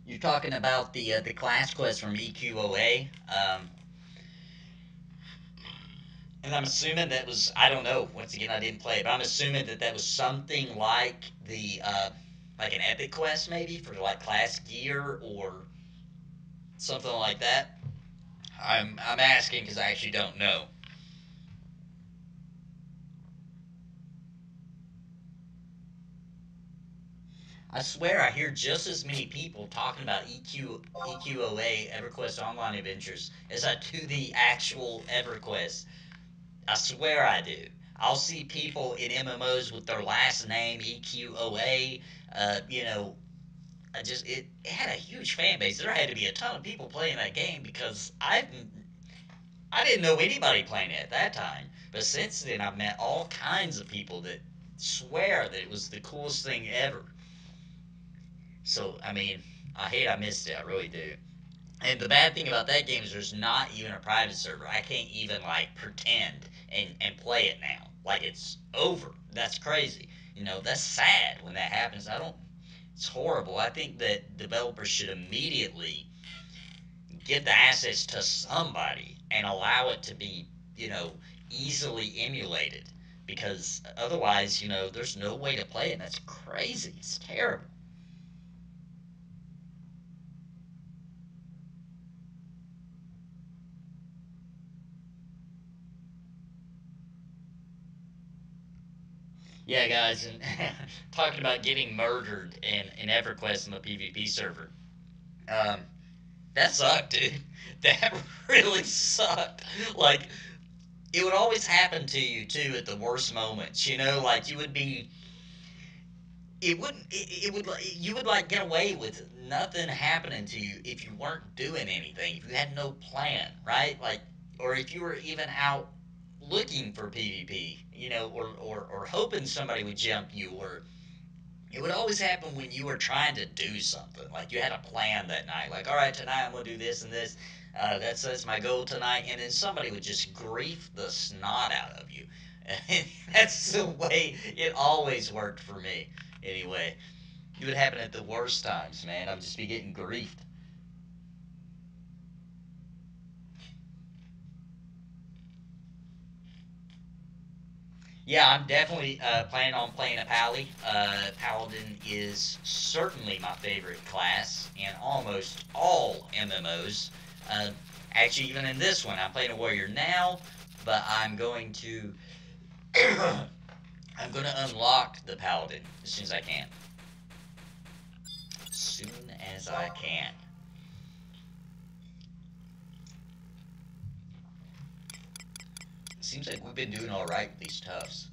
you're talking about the class quest from EQOA, and I'm assuming that was, I don't know, once again, I didn't play it, but I'm assuming that that was something like like an epic quest maybe, for like class gear or something like that. I'm asking because I actually don't know. I swear I hear just as many people talking about EQOA, EverQuest Online Adventures, as I do the actual EverQuest. I swear I do. I'll see people in MMOs with their last name, EQOA, you know, it had a huge fan base. There had to be a ton of people playing that game, because I didn't know anybody playing it at that time. But since then, I've met all kinds of people that swear that it was the coolest thing ever. So, I mean, I hate I missed it. I really do. And the bad thing about that game is there's not even a private server. I can't even, like, pretend and play it now. Like, it's over. That's crazy. You know, that's sad when that happens. It's horrible. I think that developers should immediately give the assets to somebody and allow it to be, easily emulated. Because otherwise, there's no way to play it. And that's crazy. It's terrible. Yeah, guys, and talking about getting murdered in EverQuest on the PvP server. Um, that sucked, dude. That really sucked. Like, it would always happen to you, too, at the worst moments. Like, you would be. It wouldn't. It would. You would, like, get away with nothing happening to you if you weren't doing anything. If you had no plan, right? Like, or if you were even out looking for PvP, or hoping somebody would jump you, or it would always happen when you were trying to do something. Like you had a plan that night. Like, all right, tonight I'm gonna do this and this. That's my goal tonight. And then somebody would just grief the snot out of you. And that's the way it always worked for me. Anyway, it would happen at the worst times, man. I'd just be getting griefed. Yeah, I'm definitely planning on playing a Pally. Paladin is certainly my favorite class in almost all MMOs. Uh, Actually, even in this one, I'm playing a warrior now, but I'm going to I'm going to unlock the Paladin as soon as I can. As soon as I can. Seems like we've been doing all right with these toughs.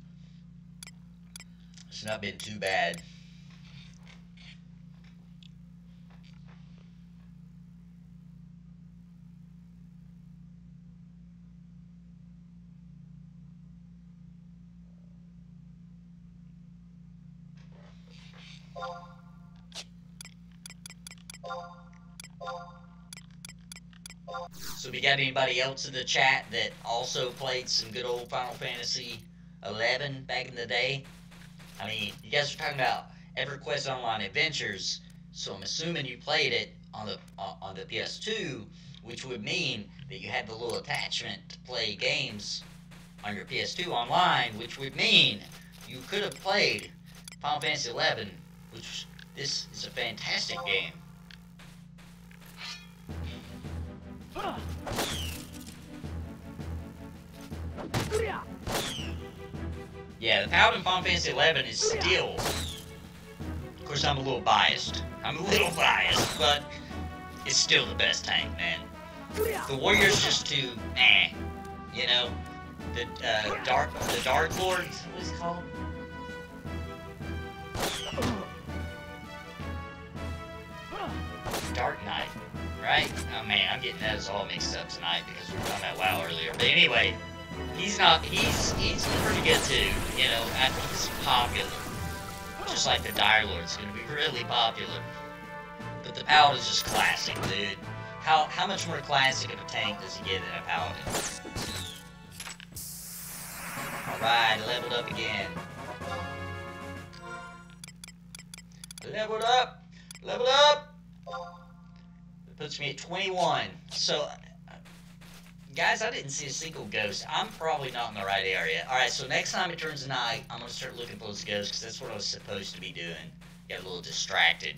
It's not been too bad. So we got anybody else in the chat that also played some good old Final Fantasy 11 back in the day? I mean, you guys are talking about EverQuest Online Adventures, so I'm assuming you played it on the PS2, which would mean that you had the little attachment to play games on your PS2 online, which would mean you could have played Final Fantasy 11, which this is a fantastic game. Yeah, the Paladin Final Fantasy 11 is still, of course I'm a little biased, but it's still the best tank, man. The Warrior's just too, you know, the Dark Lord, what is it called? Dark Knight, right? Oh man, I'm getting those all mixed up tonight because we were talking about WoW earlier. But anyway, he's pretty good too. You know, I think he's popular. Just like the Dire Lord's gonna be really popular. But the Paladin's just classic, dude. How much more classic of a tank does he get than a Paladin? Alright, leveled up again. Leveled up! Leveled up! It puts me at 21. So, guys, I didn't see a single ghost. I'm probably not in the right area. Alright, so next time it turns night, I'm going to start looking for those ghosts, because that's what I was supposed to be doing. Got a little distracted.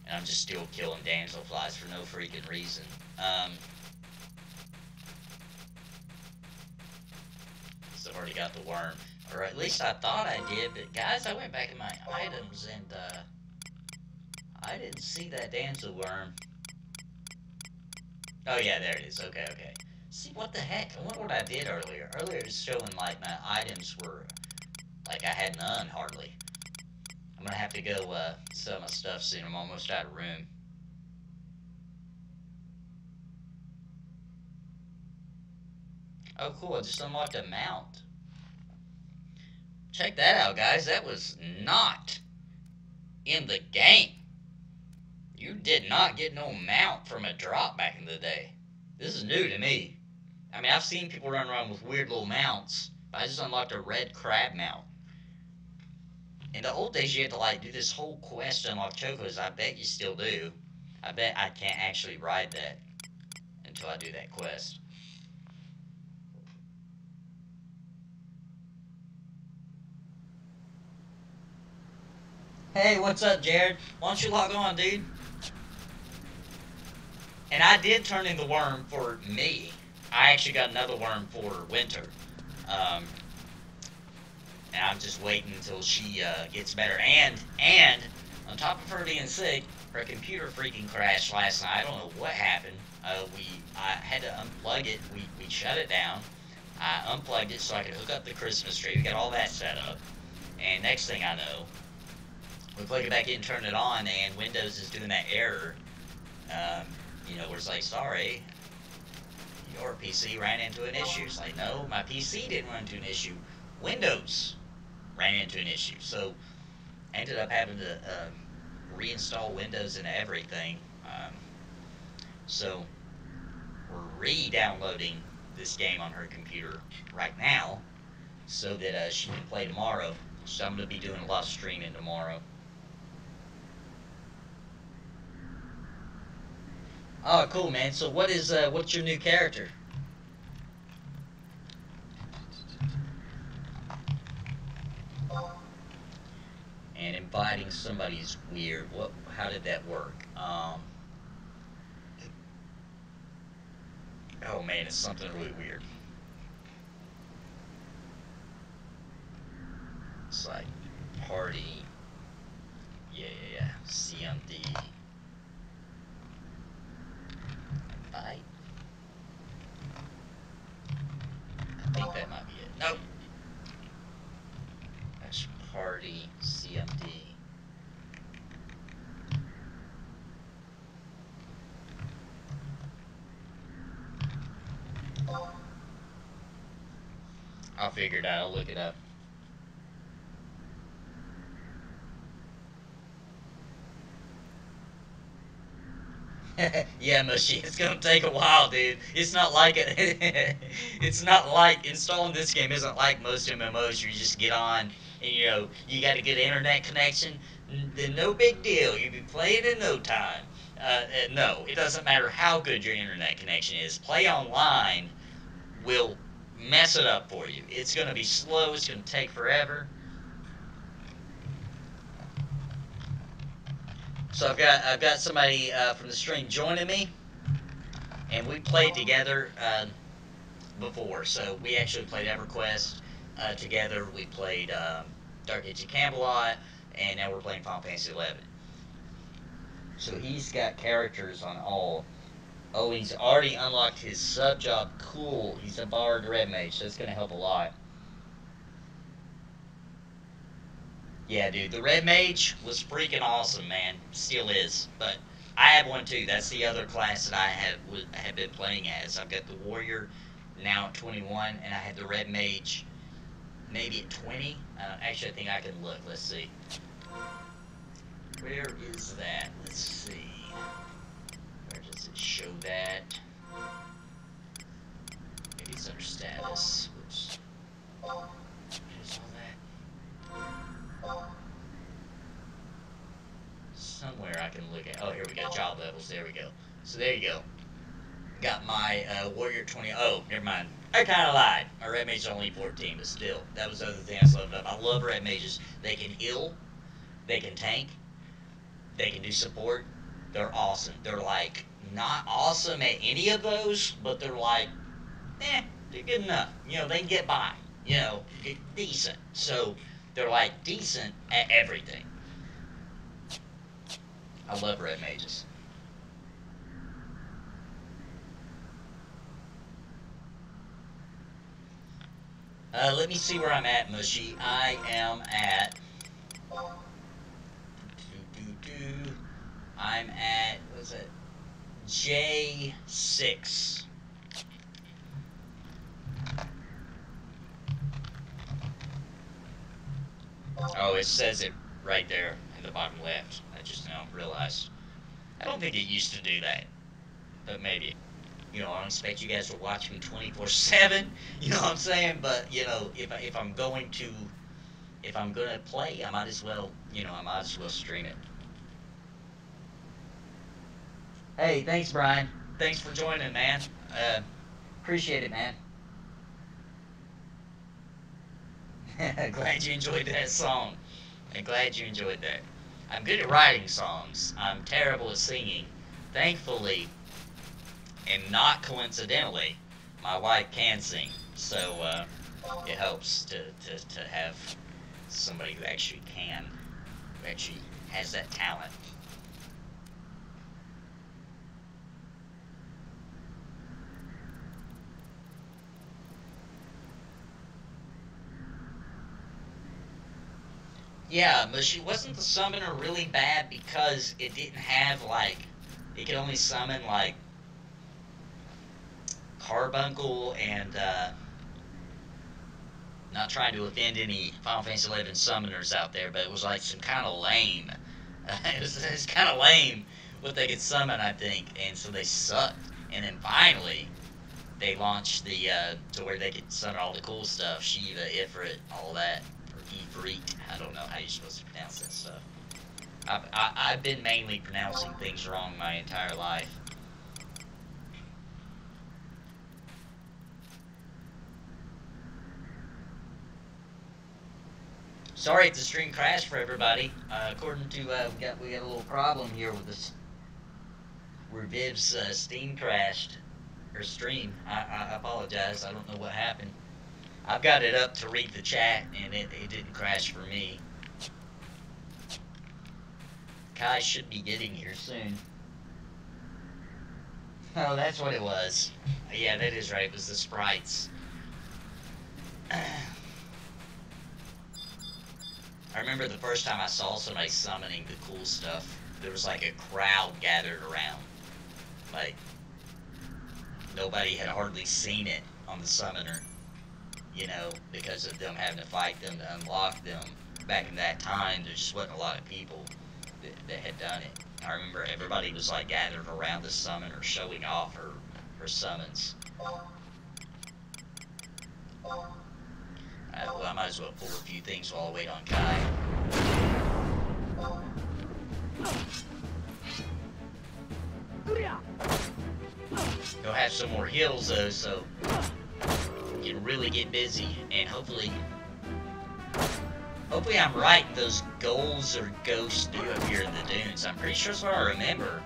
And I'm just still killing damselflies for no freaking reason. So I've already got the worm. Or at least I thought I did, but guys, I went back in my items and, I didn't see that damsel worm. Oh yeah, there it is. Okay, okay. See, what the heck? I wonder what I did earlier. Earlier it was showing like my items were, like I had none, hardly. I'm gonna have to go, sell my stuff soon. I'm almost out of room. Oh cool, I just unlocked a mount. Check that out, guys. That was not in the game. You did not get no mount from a drop back in the day. This is new to me. I mean, I've seen people run around with weird little mounts, but I just unlocked a red crab mount. In the old days, you had to, like, do this whole quest to unlock chocos. I bet you still do. I bet I can't actually ride that until I do that quest. Hey, what's up, Jared? Why don't you log on, dude? And I did turn in the worm for me. I actually got another worm for Winter. Um, and I'm just waiting until she gets better. And on top of her being sick, her computer freaking crashed last night. I don't know what happened. I had to unplug it. We shut it down. I unplugged it so I could hook up the Christmas tree. We got all that set up. And next thing I know, we plug it back in, turn it on, and Windows is doing that error. Where it's like, sorry, your PC ran into an issue. It's like, no, my PC didn't run into an issue. Windows ran into an issue. So I ended up having to reinstall Windows and everything. So we're re-downloading this game on her computer right now so that she can play tomorrow. So I'm going to be doing a lot of streaming tomorrow. Oh, cool, man. So what's your new character? And inviting somebody is weird. How did that work? Oh man, it's something really weird. It's like party. Yeah. CMD. Invite. I think that might be it. Nope. That's party CMD. I'll figure it out. I'll look it up. Yeah, Mushy, it's gonna take a while, dude. It's not like it's not like installing this game isn't like most MMOs. You just get on and you got a good internet connection. Then no big deal. You be playing in no time. No, it doesn't matter how good your internet connection is. Play online will mess it up for you. It's gonna be slow. It's gonna take forever. So I've got somebody from the stream joining me, and we played together before. So we actually played EverQuest together. We played Dark Age of Camelot, and now we're playing Final Fantasy XI. So he's got characters on all. Oh, he's already unlocked his sub job. Cool. He's a Bard Red Mage, so it's gonna help a lot. Yeah, dude, the Red Mage was freaking awesome, man. Still is. But I have one too. That's the other class that I have been playing as. I've got the Warrior now at 21, and I had the Red Mage maybe at 20. Actually, I think I can look. Let's see. Where is that? Let's see. Where does it show that? Maybe it's under status. Whoops. There's all that. Somewhere I can look at. Oh, here we go. Job levels. There we go. So there you go. Got my Warrior 20. Oh, never mind. I kind of lied. My Red Mage is only 14, but still. That was the other thing I loved up. I love Red Mages. They can heal. They can tank. They can do support. They're awesome. They're like not awesome at any of those, but they're like, they're good enough. They can get by. Decent. So they're like decent at everything. I love Red Mages. Let me see where I'm at, Mushy. I am at... I'm at, what's it? J6. Oh, it says it right there in the bottom left. I just now realized. I don't think it used to do that. But maybe. I don't expect you guys to watch me 24/7. You know what I'm saying? But, if I'm going to play, I might as well stream it. Hey, thanks, Brian. Thanks for joining, man. Appreciate it, man. Glad you enjoyed that song. I'm glad you enjoyed that. I'm good at writing songs. I'm terrible at singing. Thankfully, and not coincidentally, my wife can sing. So it helps to have somebody who actually can, who actually has that talent. Yeah, but she wasn't the summoner really bad because it didn't have like it could only summon like Carbuncle and not trying to offend any Final Fantasy XI summoners out there, but it was like some kind of lame. It was kind of lame what they could summon, I think, and so they sucked. And then finally, they launched the to where they could summon all the cool stuff, Shiva, Ifrit, all that, or Ifrit. I don't know how you're supposed to pronounce that stuff. I've been mainly pronouncing things wrong my entire life. Sorry if the stream crashed for everybody. According to we got a little problem here with this. Where Viv's Steam crashed her stream. I apologize. I don't know what happened. I've got it up to read the chat, and it didn't crash for me. Kai should be getting here soon. Oh, that's what it was. Yeah, that is right. It was the sprites. I remember the first time I saw somebody summoning the cool stuff, there was like a crowd gathered around. Like, nobody had hardly seen it on the summoner, you know, because of them having to fight them to unlock them. Back in that time, there just wasn't a lot of people that had done it. I remember everybody was like gathered around the summoner showing off her summons. Well, I might as well pull a few things while I wait on Kai. He'll have some more heals though, so you can really get busy, and hopefully I'm right. Those goals or ghosts do appear in the dunes. I'm pretty sure that's what I remember.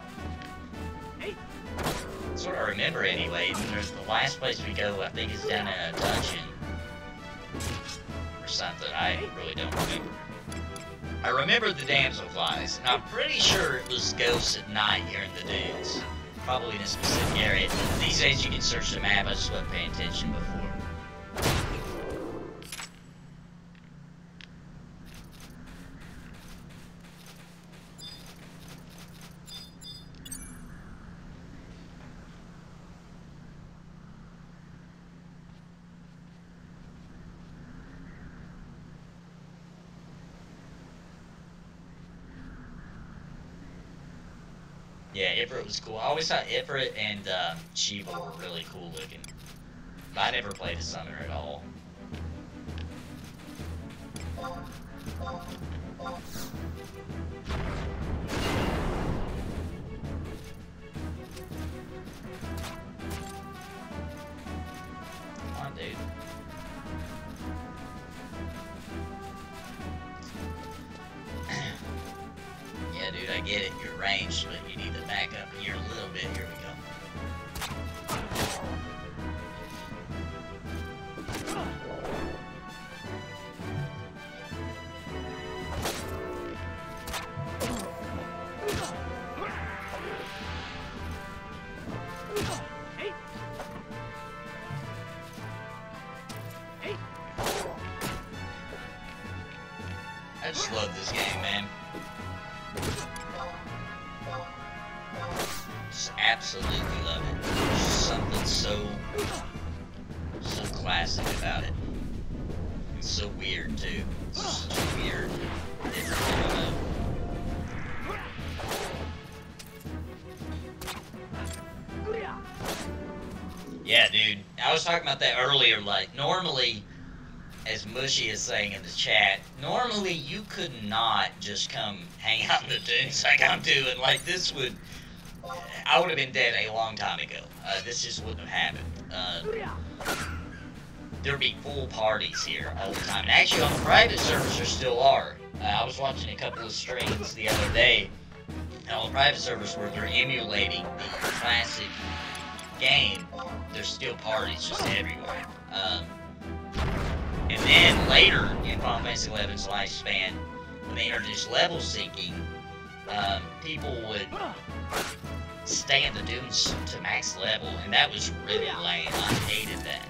That's what I remember anyway. And there's the last place we go, I think, is down in a dungeon. Or something, I really don't remember. I remember the damselflies, and I'm pretty sure it was ghosts at night here in the dunes. Probably in a specific area. These days you can search the map, I just wasn't paying attention before. Yeah, Ifrit was cool. I always thought Ifrit and Shiva were really cool looking. But I never played a summoner at all. Come on, dude. Yeah, dude, I get it. You're ranged, but you need to back up here a little bit. Here we go. I just love this game, man. Just absolutely love it. There's just something so classic about it. It's so weird too. It's just such a weird, different MMO. Yeah, dude. I was talking about that earlier. Like, normally, as Mushy is saying in the chat, normally you could not just come hang out in the dunes like I'm doing. Like, this would I would have been dead a long time ago. This just wouldn't have happened. There'd be full parties here all the time. And actually, on the private servers, there still are. I was watching a couple of streams the other day, and on the private servers where they're emulating the classic game, there's still parties just everywhere. And then later in Final Fantasy XI's lifespan, when they introduced level syncing, people would stay in the dunes to max level, and that was really lame. I hated that.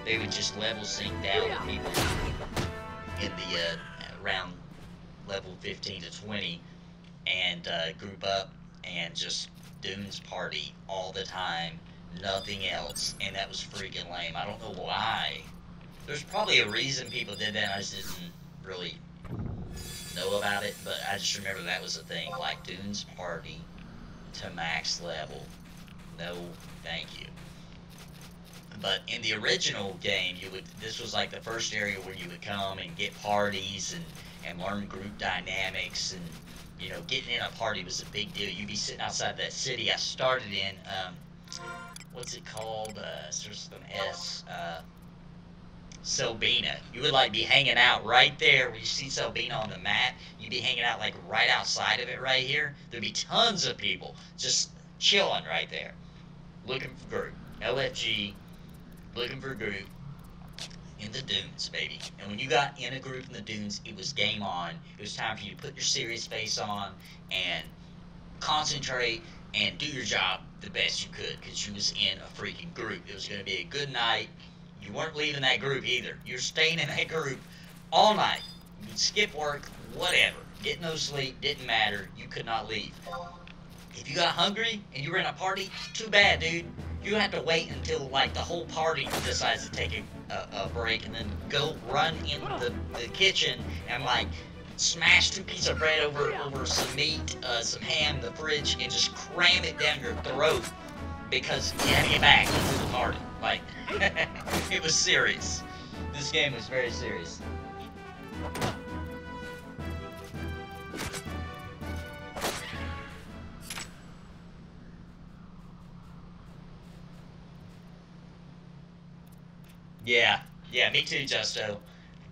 They would just level sync down with people in the around level 15 to 20 and group up and just dunes party all the time, nothing else, and that was freaking lame. I don't know why. There's probably a reason people did that, I just didn't really know about it, but I just remember that was a thing, like dunes party to max level. No, thank you. But in the original game, this was like the first area where you would come and get parties and learn group dynamics, and you know, getting in a party was a big deal. You'd be sitting outside that city I started in, what's it called? Starts with an S. Selbina. You would like be hanging out right there where you see Selbina on the map. You'd be hanging out like right outside of it right here. There'd be tons of people just chilling right there, looking for group. LFG, looking for group in the dunes, baby. And when you got in a group in the dunes, it was game on. It was time for you to put your serious face on and concentrate and do your job the best you could, because you was in a freaking group. It was going to be a good night. You weren't leaving that group either. You're staying in that group all night. You'd skip work, whatever. Get no sleep, didn't matter. You could not leave. If you got hungry and you were in a party, too bad, dude. You have to wait until like the whole party decides to take a break, and then go run in the kitchen and like smash 2 pieces of bread over some meat, some ham in the fridge, and just cram it down your throat because you had to get back into the party. Like, it was serious. This game was very serious. Yeah, me too, Justo.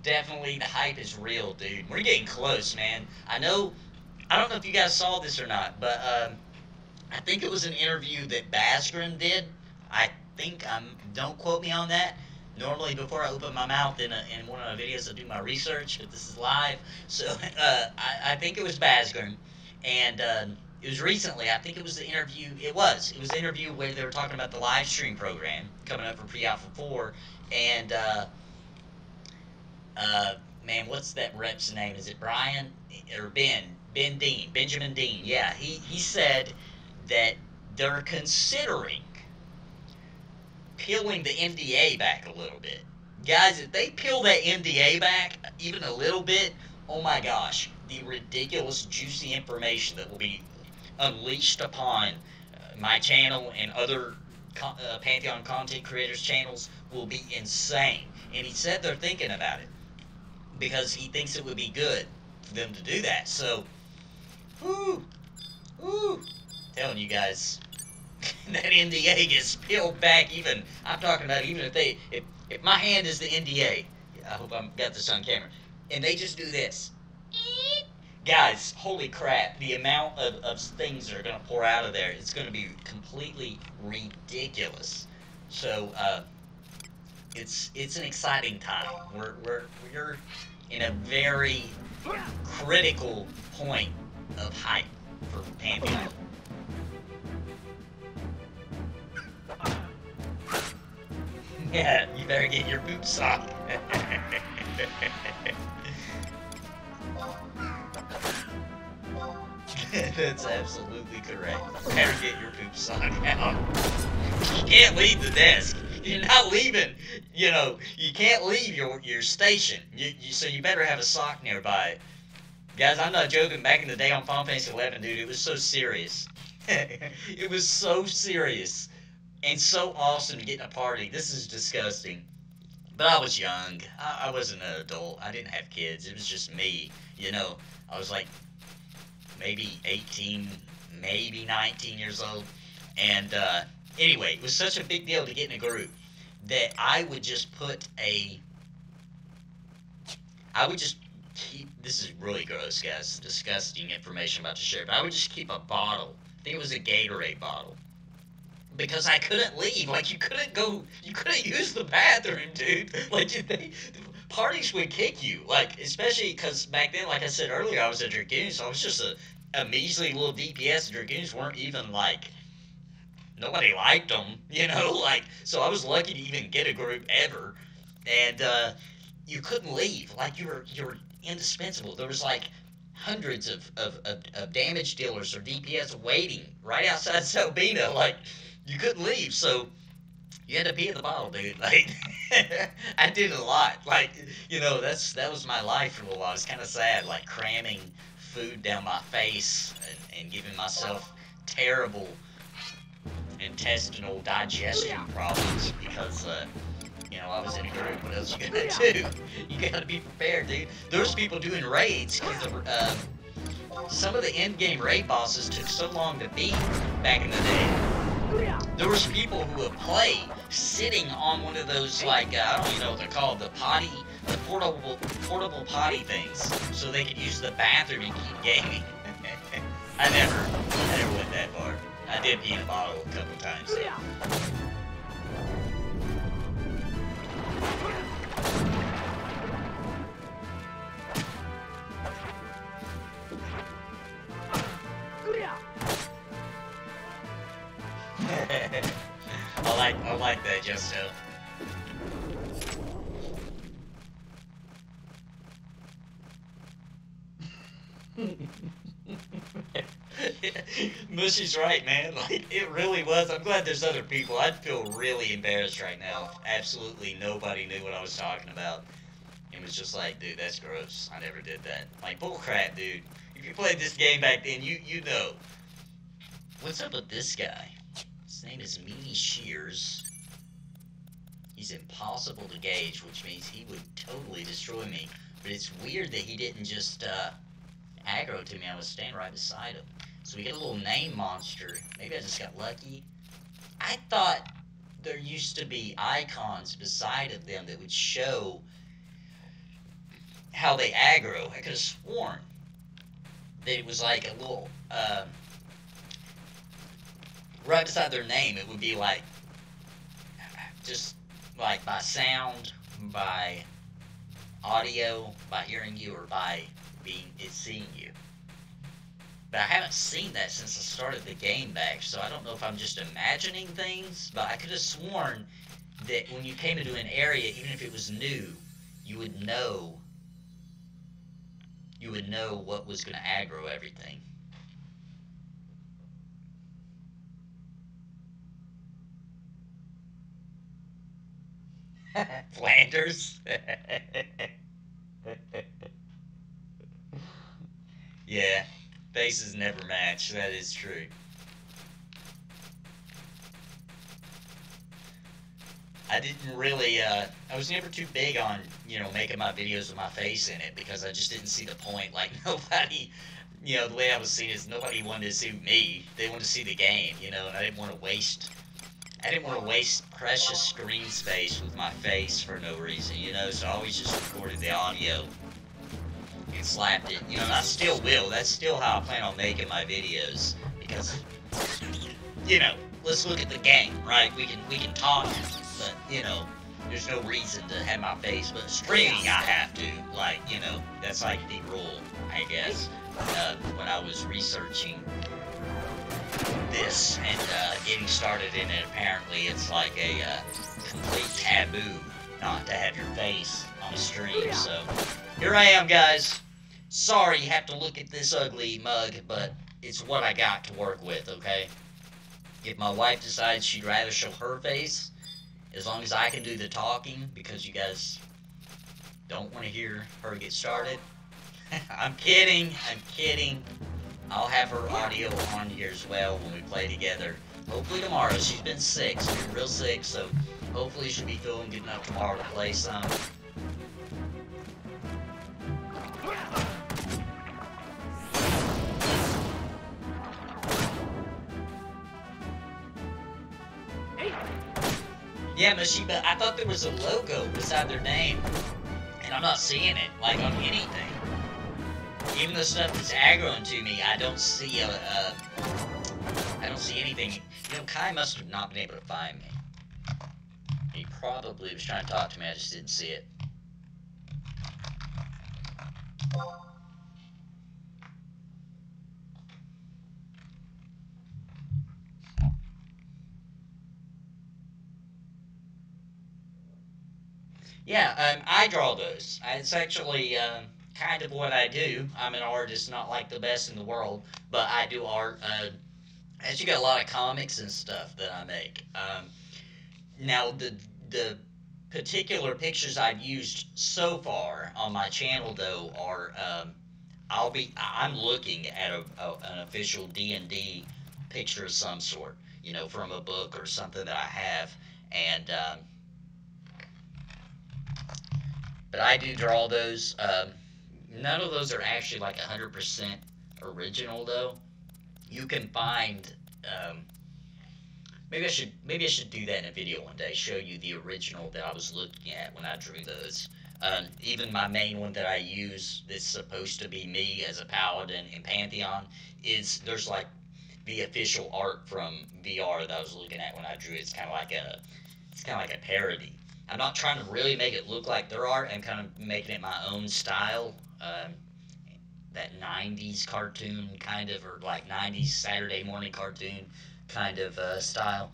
Definitely, the hype is real, dude. We're getting close, man. I don't know if you guys saw this or not, but I think it was an interview that Basgrim did. I think, don't quote me on that. Normally, before I open my mouth in one of my videos, I do my research, but this is live. So, I think it was Basgrim, and it was recently. I think it was the interview. It was the interview where they were talking about the live stream program coming up for Pre-Alpha 4, and man, what's that rep's name? Is it Brian or Ben? Ben Dean, Benjamin Dean. Yeah, he said that they're considering peeling the NDA back a little bit. Guys, if they peel that NDA back even a little bit, oh my gosh, the ridiculous juicy information that will be unleashed upon my channel and other Pantheon content creators channels will be insane. And he said they're thinking about it because he thinks it would be good for them to do that. So, telling you guys, that NDA gets peeled back even. I'm talking about even if my hand is the NDA, I hope I've got this on camera, and they just do this. Guys, holy crap, the amount of things that are going to pour out of there, it's going to be completely ridiculous. So, it's an exciting time. We're in a very critical point of hype for Pantheon. Yeah, you better get your boots on. That's absolutely correct. Better get your boots on now. You can't leave the desk. You're not leaving. You know, you can't leave your station. So you better have a sock nearby. Guys, I'm not joking. Back in the day on Final Fantasy XI, dude, it was so serious. It was so serious. And so awesome to get in a party. This is disgusting. But I was young. I wasn't an adult. I didn't have kids. It was just me. You know, I was like maybe 18, maybe 19 years old. And anyway, it was such a big deal to get in a group that I would just keep, this is really gross, guys, disgusting information I'm about to share, but I would just keep a bottle. I think it was a Gatorade bottle. Because I couldn't leave. Like, you couldn't use the bathroom, dude. Like, parties would kick you. Like, especially because back then, like I said earlier, I was a Dragoon, so I was just a measly little DPS. Dragoons weren't even, like, nobody liked them, you know? Like, so I was lucky to even get a group ever. And, you couldn't leave. Like, you were indispensable. There was, like, hundreds of damage dealers or DPS waiting right outside Selbina. Like, you couldn't leave, so you had to pee in the bottle, dude. Like, I did it a lot. Like, you know, that was my life for a little while. It's kind of sad, like cramming food down my face and giving myself terrible intestinal digestion problems because, you know, I was in a group. What else you gonna do? You gotta be prepared, dude. There was people doing raids because some of the end-game raid bosses took so long to beat back in the day. There was people who would play sitting on one of those, like, I don't even know what they're called, the portable potty things, so they could use the bathroom and keep gaming. I never went that far. I did pee in a bottle a couple times. I like that, Justo. Mushy's right, man. Like, it really was. I'm glad there's other people. I'd feel really embarrassed right now if absolutely nobody knew what I was talking about. It was just like, dude, that's gross. I never did that. Like, bullcrap, dude. If you played this game back then, you know. What's up with this guy? His name is Meaty Shears. He's impossible to gauge, which means he would totally destroy me. But it's weird that he didn't just aggro to me. I was standing right beside him. So we get a little name monster. Maybe I just got lucky. I thought there used to be icons beside of them that would show how they aggro. I could have sworn that it was like a little, right beside their name, it would be like, just like by sound, by audio, by hearing you, or by seeing you. But I haven't seen that since I started the game back, so I don't know if I'm just imagining things, but I could have sworn that when you came into an area, even if it was new, you would know what was going to aggro everything. Flanders? Yeah, faces never match, that is true. I didn't really, I was never too big on, you know, making my videos with my face in it, because I just didn't see the point. Like, nobody, you know, the way I was seeing it is nobody wanted to see me. They wanted to see the game, you know, and I didn't want to waste precious screen space with my face for no reason, you know, so I always just recorded the audio and slapped it, you know, and I still will. That's still how I plan on making my videos, because, you know, let's look at the game, right? We can talk, but, you know, there's no reason to have my face, but streaming I have to, like, you know, that's like the rule, I guess. When I was researching this and getting started in it, apparently it's like a complete taboo not to have your face on a stream. So here I am, guys. Sorry you have to look at this ugly mug, but it's what I got to work with, okay? If my wife decides she'd rather show her face, as long as I can do the talking, because you guys don't want to hear her get started. I'm kidding. I'll have her audio on here as well when we play together. Hopefully tomorrow. She's been sick. She's been real sick, so hopefully she'll be feeling good enough tomorrow to play some. Yeah, Mushy, but I thought there was a logo beside their name, and I'm not seeing it, like, on anything. Even the stuff that's aggroing to me, I don't see I don't see anything. You know, Kai must have not been able to find me. He probably was trying to talk to me, I just didn't see it. Yeah, I draw those. It's actually kind of what I do. I'm an artist, not like the best in the world, but I do art. As you got a lot of comics and stuff that I make. Now the particular pictures I've used so far on my channel though are I'm looking at an official D&D picture of some sort, you know, from a book or something that I have, and but I do draw those. None of those are actually like 100% original though. You can find maybe I should do that in a video one day. Show you the original that I was looking at when I drew those. Even my main one that I use that's supposed to be me as a paladin in Pantheon there's like the official art from VR that I was looking at when I drew it. It's kind of like a parody. I'm not trying to really make it look like their art. I'm kind of making it my own style. That 90s cartoon kind of, or like 90s Saturday morning cartoon kind of style.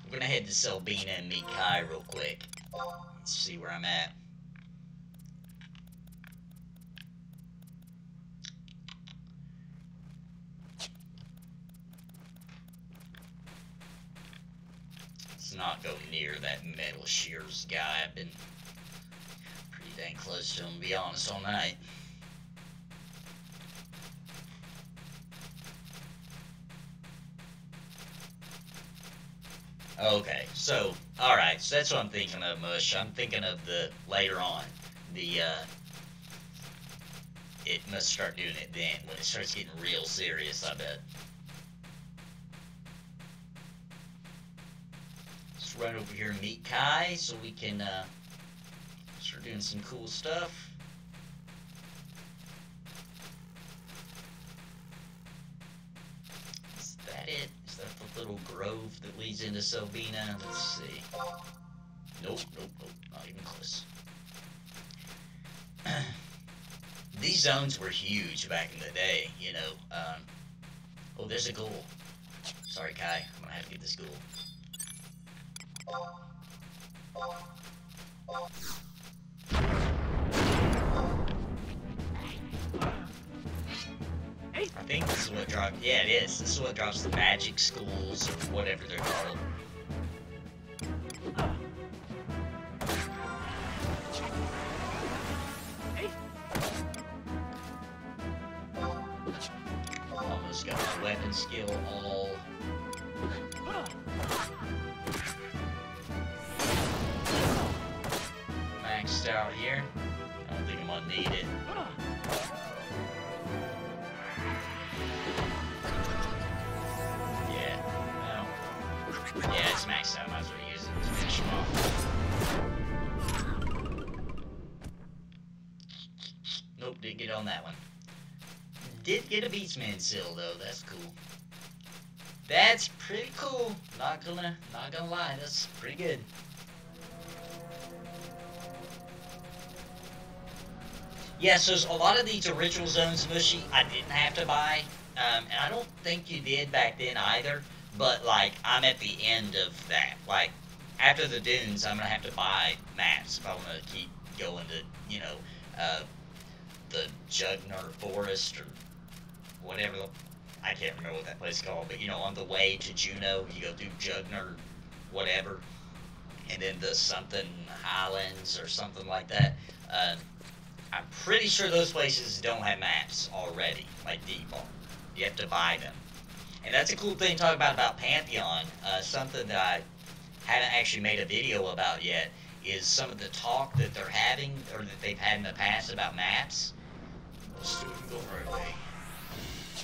We're gonna head to Selbina and meet Kai real quick. Let's see where I'm at. Let's not go near that Metal Shears guy. I've been pretty dang close to him, to be honest, all night. Okay, so, alright, so that's what I'm thinking of, Mush. I'm thinking of the, later on, it must start doing it then, when it starts getting real serious, I bet. Let's run over here and meet Kai, so we can, start doing some cool stuff. Is that it? Is that the little grove that leads into Selbina? Let's see. Nope, not even close. These zones were huge back in the day, you know. Oh, there's a ghoul. Sorry, Kai. I'm gonna have to get this ghoul. I think this is what drops. Yeah, it is. This is what drops the magic schools or whatever they're called. Almost got my weapon skill all. Maxed out here. I don't think I'm gonna need it. Yeah, it's maxed out. Might as well use it to finish him off. Nope, didn't get on that one. Did get a Beastman seal though. That's cool. That's pretty cool. Not gonna lie. That's pretty good. Yeah, so a lot of these original zones, Mushy, I didn't have to buy, and I don't think you did back then either. But, like, I'm at the end of that. Like, after the dunes, I'm going to have to buy maps if I want to keep going to, you know, the Jugner Forest or whatever. I can't remember what that place is called. But, you know, on the way to Juneau, you go through Jugner, whatever. And then the something Highlands or something like that. I'm pretty sure those places don't have maps already, like default. You have to buy them. And that's a cool thing to talk about Pantheon. Something that I haven't actually made a video about yet is some of the talk that they're having, or that they've had in the past about maps. Let's do it and go right away.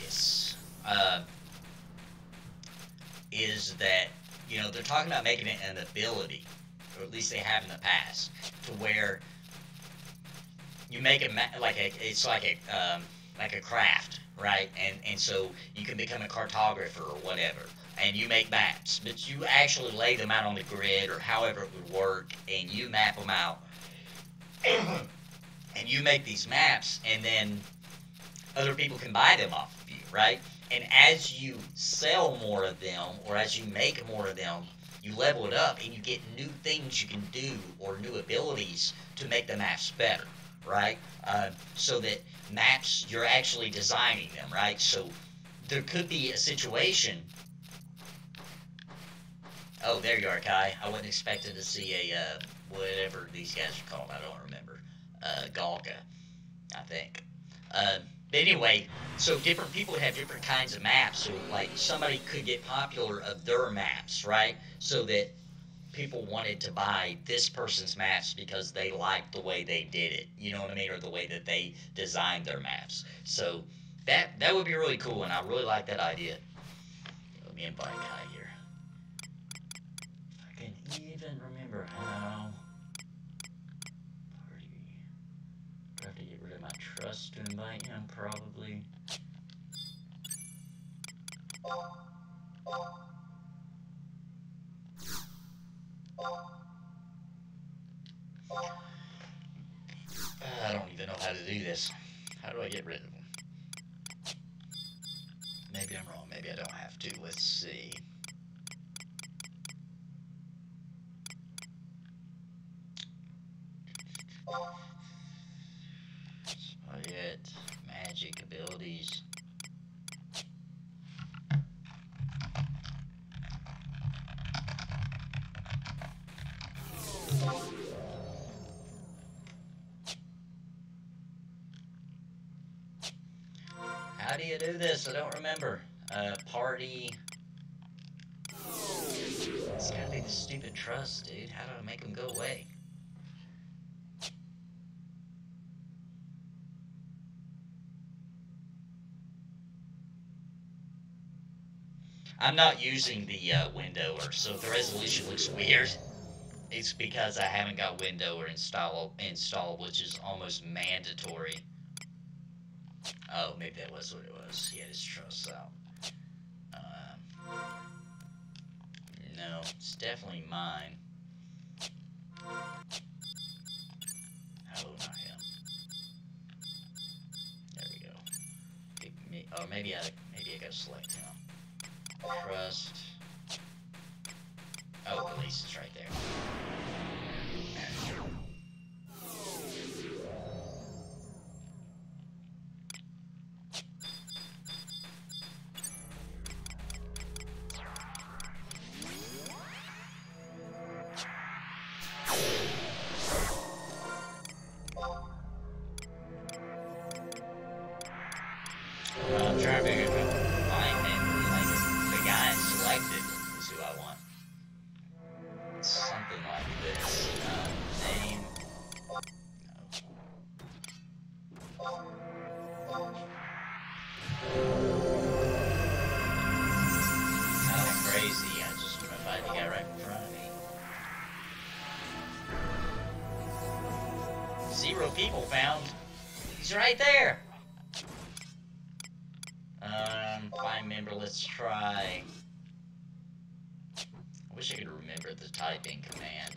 Yes. uh, is that, you know, they're talking about making it an ability, or at least they have in the past, to where you make it it's like a craft, right? And so you can become a cartographer or whatever, and you make maps, but you actually lay them out on the grid or however it would work, and you map them out, and you make these maps, and then other people can buy them off of you, right? And as you sell more of them, or as you make more of them, you level it up, and you get new things you can do, or new abilities to make the maps better, right? So that maps, you're actually designing them, right? So there could be a situation. Oh, there you are, Kai. I wasn't expecting to see a, whatever these guys are called. I don't remember. Galka, I think. But anyway, so different people have different kinds of maps. So, like, somebody could get popular of their maps, right? So that people wanted to buy this person's maps because they liked the way they did it. You know what I mean? Or the way that they designed their maps. So that would be really cool, and I really like that idea. Let me invite Kai here. I can even remember how. Do I have to get rid of my trust to invite him? Probably. I don't even know how to do this. How do I get rid of them? Maybe I'm wrong. Maybe I don't have to. Let's see. Spot magic abilities. How do you do this? I don't remember. Party. It's gotta be the stupid trust, dude. How do I make them go away? I'm not using the windowers, so if the resolution looks weird, it's because I haven't got windowers installed, which is almost mandatory. Oh, maybe that was what it was. Yeah, it's trust out. No, it's definitely mine. Oh, not him. There we go. Oh, maybe I gotta select him. Trust. Oh, release is right there. I'm trying to figure out find him. Like, the guy selected is who I want. Something like this. Name. Kind of crazy. I just want to find the guy right in front of me. 0 people found. He's right there. Find member, let's try. I wish I could remember the typing command.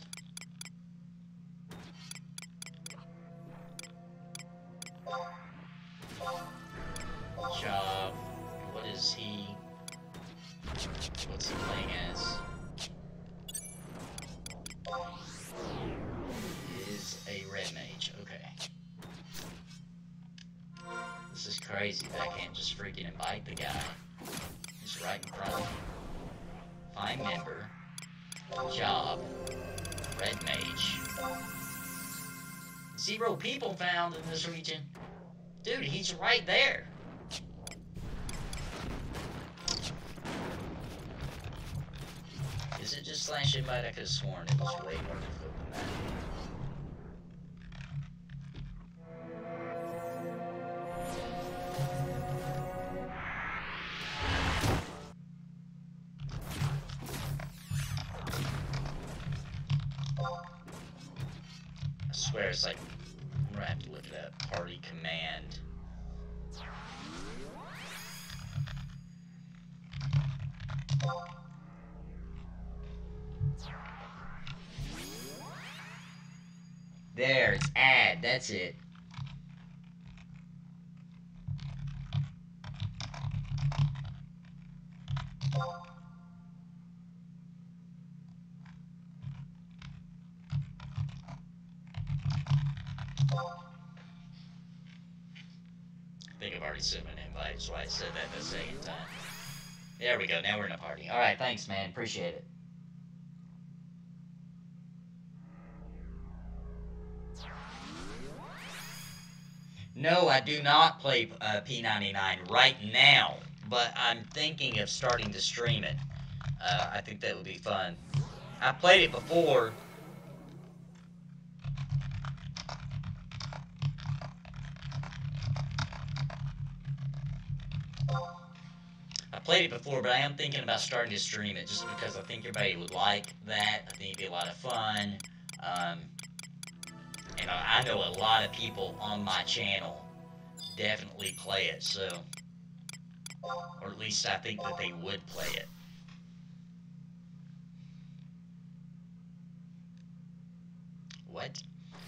Job. What is he? What's he playing as? Is a red mage. Okay. This is crazy that I can't just freaking invite the guy. He's right in front of me. Find member. Job. Red mage. 0 people found in this region. Dude, he's right there. Is it just slash invite? I could have sworn it was way more difficult than that. swear it's like, I'm gonna have to look it up. Party command. There, it's add, that's it. I think I've already sent an invite, so I said that the second time. There we go, now we're in a party. Alright, thanks man, appreciate it. No, I do not play P99 right now, but I'm thinking of starting to stream it. I think that would be fun. I played it before. But I am thinking about starting to stream it just because I think everybody would like that. I think it'd be a lot of fun. And I know a lot of people on my channel definitely play it, so, or at least I think that they would play it. What?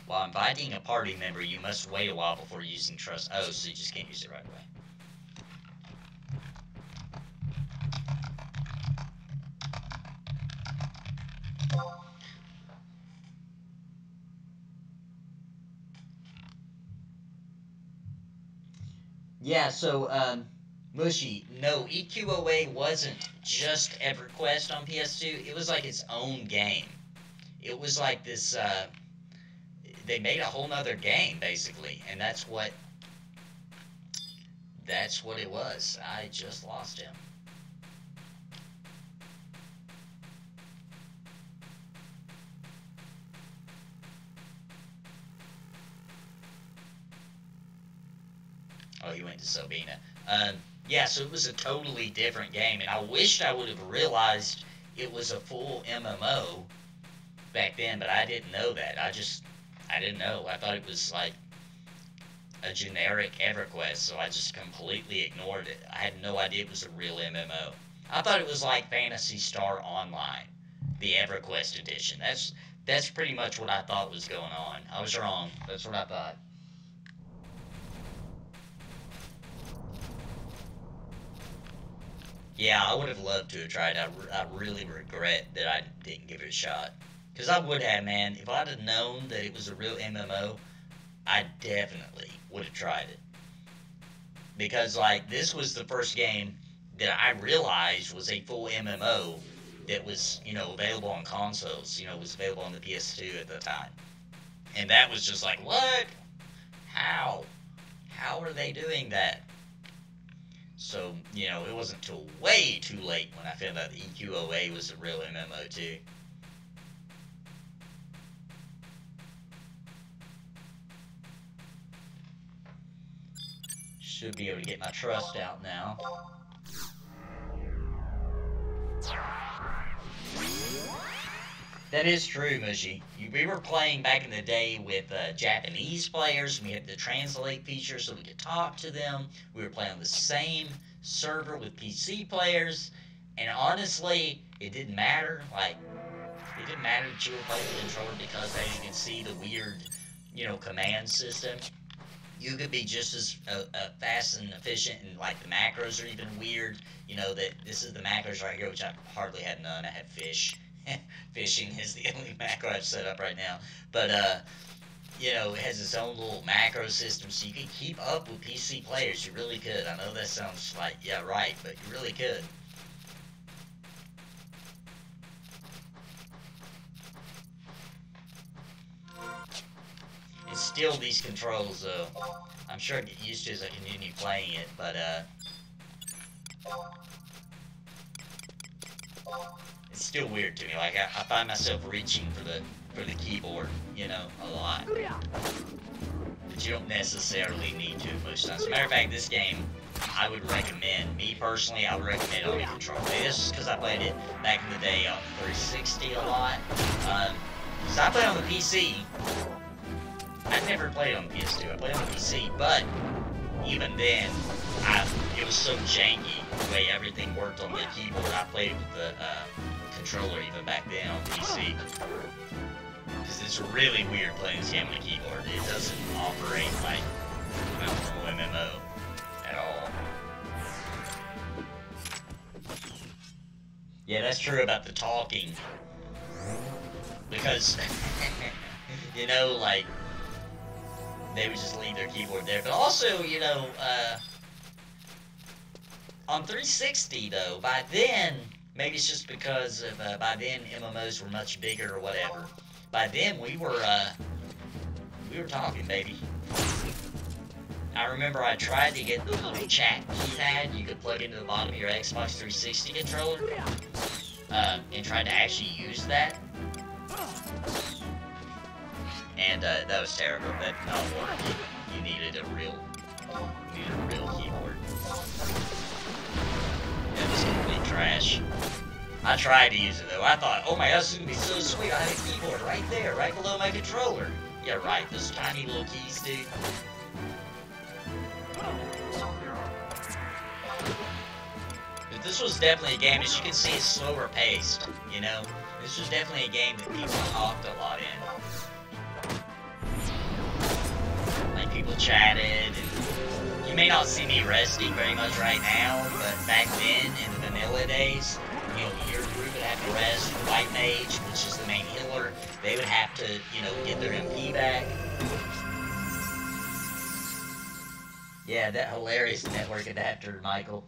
While inviting a party member, you must wait a while before using trust. Oh, so you just can't use it right away. Yeah, so, Mushy, no, EQOA wasn't just EverQuest on PS2. It was like its own game. It was like this, they made a whole nother game, basically, and that's what it was. I just lost him. Oh, you went to Sabina. Yeah, so it was a totally different game, and I wished I would have realized it was a full MMO back then, but I didn't know that. I didn't know. I thought it was like a generic EverQuest, so I just completely ignored it. I had no idea it was a real MMO. I thought it was like Phantasy Star Online, the EverQuest edition. That's pretty much what I thought was going on. I was wrong. That's what I thought. Yeah, I would have loved to have tried. I really regret that I didn't give it a shot. Because I would have, man. If I'd have known that it was a real MMO, I definitely would have tried it. Because, like, this was the first game that I realized was a full MMO that was, you know, available on consoles. You know, was available on the PS2 at the time. And that was just like, what? How? How are they doing that? So, you know, it wasn't till way too late when I found out the EQOA was a real MMO too. Should be able to get my trust out now. That is true, Mushy. We were playing back in the day with Japanese players. We had the translate feature so we could talk to them. We were playing on the same server with PC players. And honestly, it didn't matter. Like, it didn't matter that you were playing with the controller because, as you can see, the weird, you know, command system. You could be just as fast and efficient, and like the macros are even weird. You know, that this is the macros right here, which I hardly had none. I had fish. Fishing is the only macro I've set up right now. But, you know, it has its own little macro system, so you can keep up with PC players. You really could. I know that sounds like, yeah, right, but you really could. And still, these controls, though, I'm sure I get used to as I continue playing it, but, it's still weird to me. Like, I find myself reaching for the keyboard, you know, a lot. But you don't necessarily need to most times. As a matter of fact, this game, I would recommend, me personally, I would recommend on the controller. Maybe this is because I played it back in the day on 360 a lot. Because I played on the PC, I never played on the PS2. I played on the PC, but even then, it was so janky the way everything worked on the keyboard. I played with the controller even back then on PC. Because it's really weird playing this game on a keyboard. It doesn't operate like a normal MMO at all. Yeah, that's true about the talking. Because, you know, like, they would just leave their keyboard there. But also, you know, on 360, though, by then, maybe it's just because of, by then MMOs were much bigger or whatever. By then, we were talking, baby. I remember I tried to get the little chat keypad you could plug into the bottom of your Xbox 360 controller, and tried to actually use that. And that was terrible. That did not work. You needed a real keyboard. That was complete trash. I tried to use it though. I thought, oh my gosh, this is gonna be so sweet. I have a keyboard right there, right below my controller. Yeah, right. Those tiny little keys, dude. But this was definitely a game, as you can see, it's slower paced. You know, this was definitely a game that people talked a lot in. Like people chatted, and you may not see me resting very much right now, but back then in the vanilla days, you know, your group would have to rest. The white mage, which is the main healer, they would have to, you know, get their MP back. Yeah, that hilarious network adapter, Michael.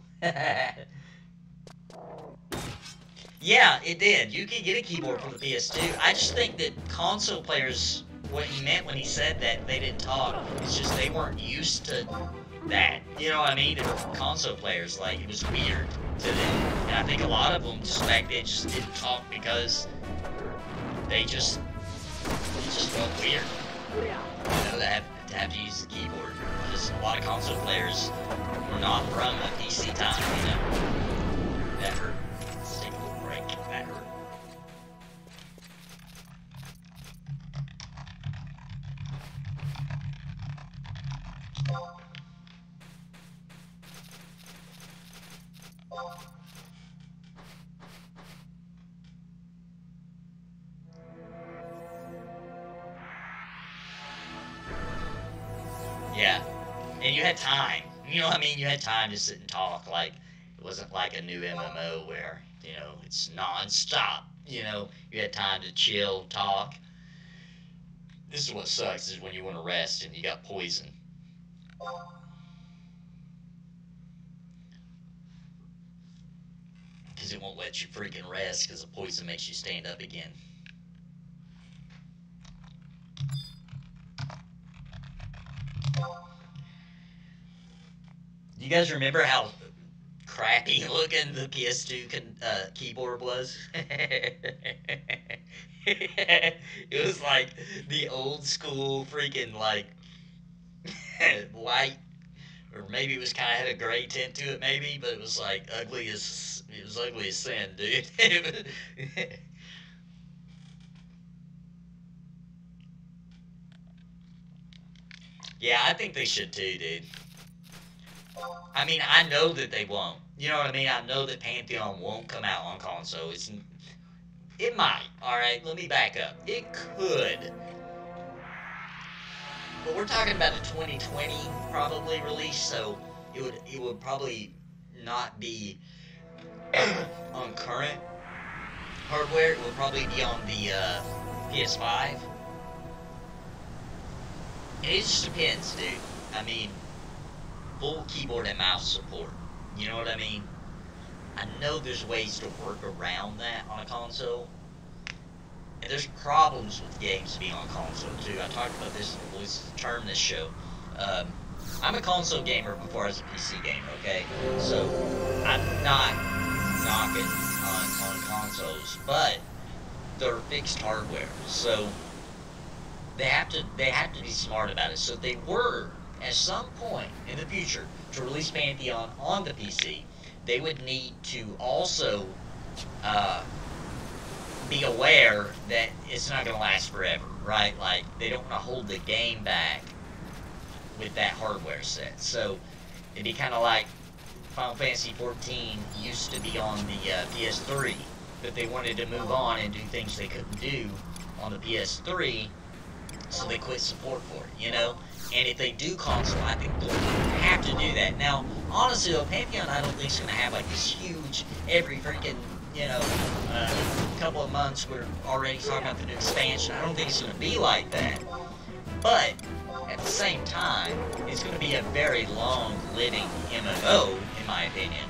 Yeah, it did. You can get a keyboard for the PS2. I just think that console players, what he meant when he said that they didn't talk, it's just they weren't used to that. You know what I mean? They were console players, like, it was weird to them. And I think a lot of them just back then just didn't talk because they just, it just felt weird. You know, to have to use the keyboard. Because a lot of console players were not from a PC time, you know. That hurt. Let's take a little break. That hurt. Yeah, and you had time. You know what I mean? You had time to sit and talk. Like, it wasn't like a new MMO where, you know, it's non-stop. You know, you had time to chill, talk. This is what sucks, is when you want to rest and you got poison. Because it won't let you freaking rest because the poison makes you stand up again. Do you guys remember how crappy looking the PS2 keyboard was? It was like the old school freaking like white, or maybe it was kind of had a gray tint to it maybe, but it was like ugly as sin, dude. Yeah, I think they should too, dude. I mean, I know that they won't. You know what I mean? I know that Pantheon won't come out on console. It might. All right, let me back up. It could. But we're talking about a 2020 probably release, so it would probably not be on current hardware. It would probably be on the PS5. And it just depends, dude. I mean, full keyboard and mouse support. You know what I mean? I know there's ways to work around that on a console. And there's problems with games being on console too. I talked about this in the Voices of Term this show. I'm a console gamer before I was a PC gamer, okay? So I'm not knocking on consoles, but they're fixed hardware. So they have to be smart about it. So if they were at some point in the future to release Pantheon on the PC, they would need to also be aware that it's not going to last forever, right? Like, they don't want to hold the game back with that hardware set. So, it'd be kind of like Final Fantasy XIV used to be on the PS3, but they wanted to move on and do things they couldn't do on the PS3, so they quit support for it, you know? And if they do console, I think they'll have to do that. Now, honestly though, Pantheon I don't think is going to have like this huge, every freaking, you know, couple of months we're already talking about the new expansion. I don't think it's going to be like that. But, at the same time, it's going to be a very long-living MMO, in my opinion.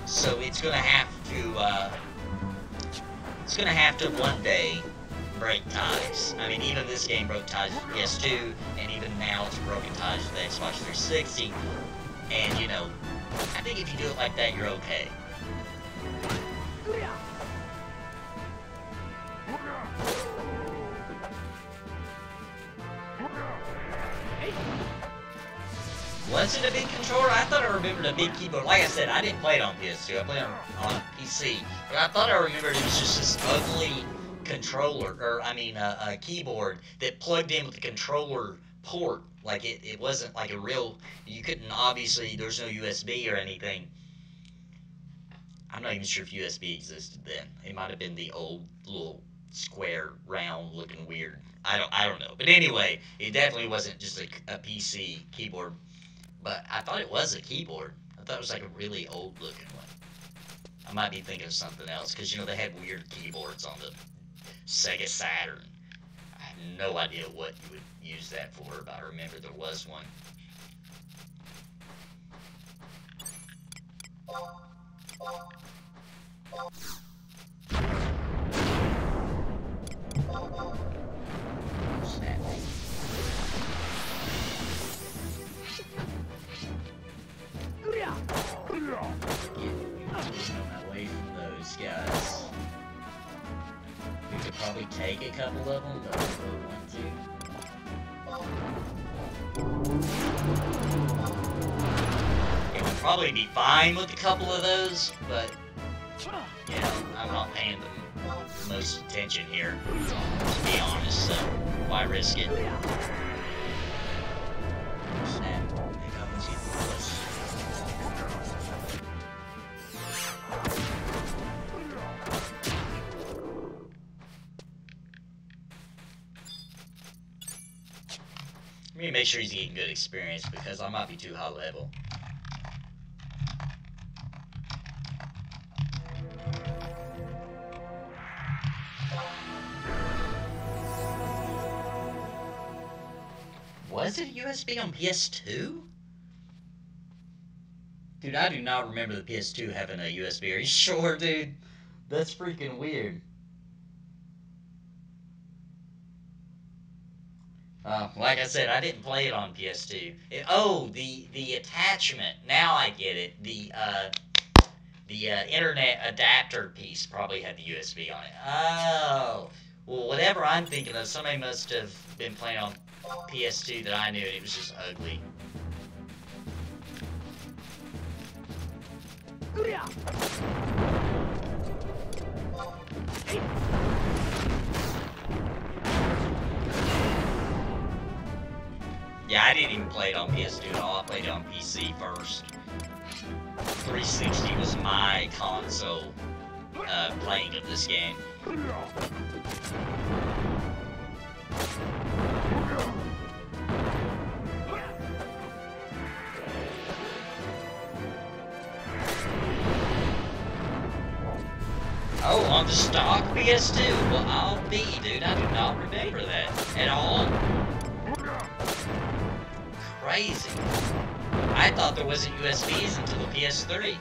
So it's going to have to, one day break ties. I mean, even this game broke ties with PS2, and even now it's broken ties with Xbox 360. And, you know, I think if you do it like that, you're okay. Was it a big controller? I thought I remembered a big keyboard. Like I said, I didn't play it on PS2. I played it on PC. But I thought I remembered it was just this ugly controller, or I mean a keyboard that plugged in with the controller port. Like it wasn't like a real, you couldn't, obviously there's no USB or anything. I'm not even sure if USB existed then. It might have been the old little square, round looking weird. I don't know. But anyway, it definitely wasn't just a PC keyboard. But I thought it was a keyboard. I thought it was like a really old looking one. I might be thinking of something else, because, you know, they had weird keyboards on the Sega Saturn. I have no idea what you would use that for, but I remember there was one. Snap. Get away from those guys. We could probably take a couple of them, but we don't want to. It would probably be fine with a couple of those, but, you know, I'm not paying them the most attention here, to be honest, so why risk it? Snap. Let me make sure he's getting good experience, because I might be too high level. Was it USB on PS2? Dude, I do not remember the PS2 having a USB. Are you sure, dude? That's freaking weird. Like I said, I didn't play it on PS2. The attachment. Now I get it. The internet adapter piece probably had the USB on it. Oh. Well, whatever I'm thinking of, somebody must have been playing on PS2 that I knew, and it was just ugly. Yeah, I didn't even play it on PS2 at all. I played it on PC first. 360 was my console playing of this game. Oh, on the stock PS2? Well, I'll be, dude. I do not remember that at all. Crazy. I thought there wasn't USBs until the PS3.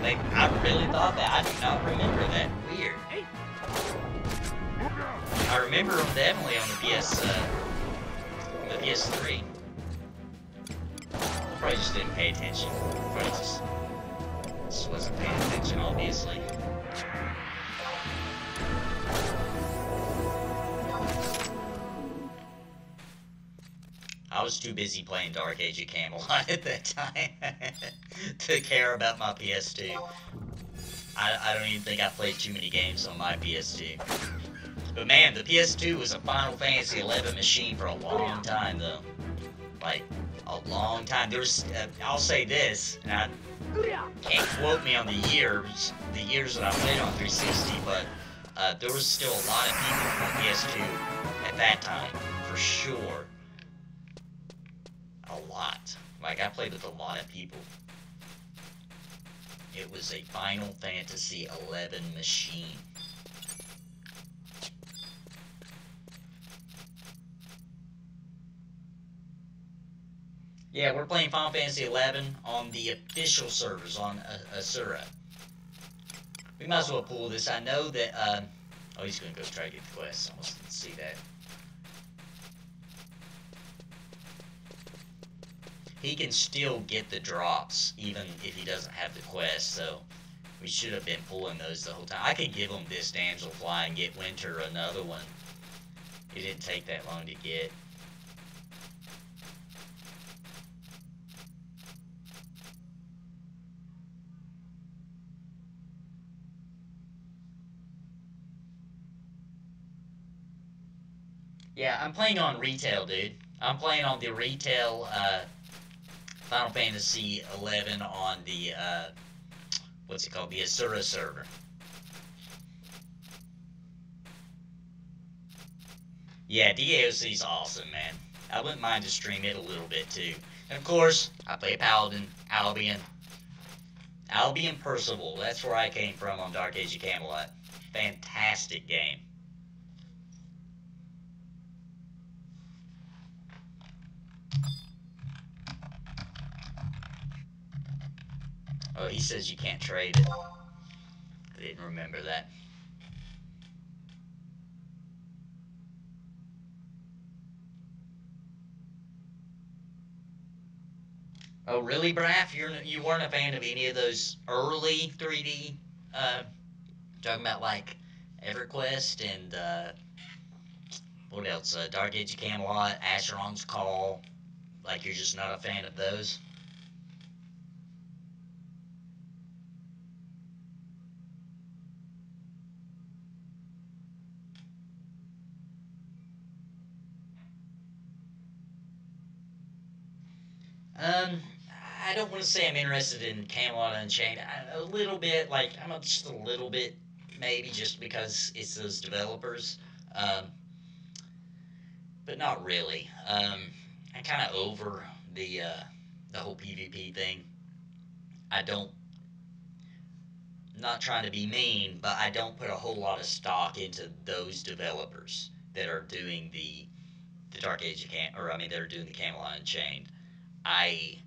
Like, I really thought that. I do not remember that. Weird. I remember them definitely on the PS3. Probably just didn't pay attention. Probably just wasn't paying attention, obviously. I was too busy playing Dark Age of Camelot at that time to care about my PS2. I don't even think I played too many games on my PS2. But man, the PS2 was a Final Fantasy 11 machine for a long time, though. Like, a long time. There's, I'll say this, and I can't quote me on the years that I played on 360, but there was still a lot of people on PS2 at that time, for sure. A lot. Like, I played with a lot of people. It was a Final Fantasy 11 machine. Yeah, we're playing Final Fantasy 11 on the official servers on Asura. We might as well pull this. I know that, oh, he's going to go try to get the quest. I almost didn't see that. He can still get the drops, even if he doesn't have the quest, so we should have been pulling those the whole time. I could give him this Damselfly and get Winter another one. It didn't take that long to get. Yeah, I'm playing on retail, dude. I'm playing on the retail Final Fantasy 11 on the, what's it called? The Asura server. Yeah, DAOC's awesome, man. I wouldn't mind to stream it a little bit, too. And of course, I play Paladin, Albion Percival. That's where I came from on Dark Age of Camelot. Fantastic game. Oh, he says you can't trade it. I didn't remember that. Oh, really, Braff? You weren't a fan of any of those early 3D, talking about, like, EverQuest and, what else? Dark Age of Camelot, Asheron's Call. Like, you're just not a fan of those? I don't want to say I'm interested in Camelot Unchained. A little bit, like, I'm just a little bit, maybe, just because it's those developers. But not really. I'm kind of over the whole PvP thing. I don't, not trying to be mean, but I don't put a whole lot of stock into those developers that are doing the Dark Age of that are doing the Camelot Unchained. I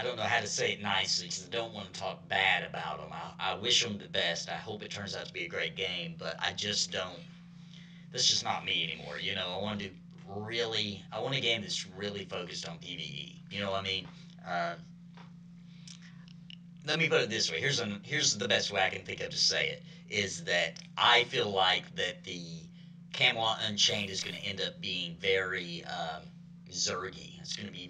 don't know how to say it nicely because I don't want to talk bad about them. I wish them the best. I hope it turns out to be a great game, but I just don't. That's just not me anymore. You know, I want a game that's really focused on PvE. You know what I mean? Let me put it this way. Here's the best way I can think of to say it is that I feel like that the Camelot Unchained is going to end up being very Zergy. It's going to be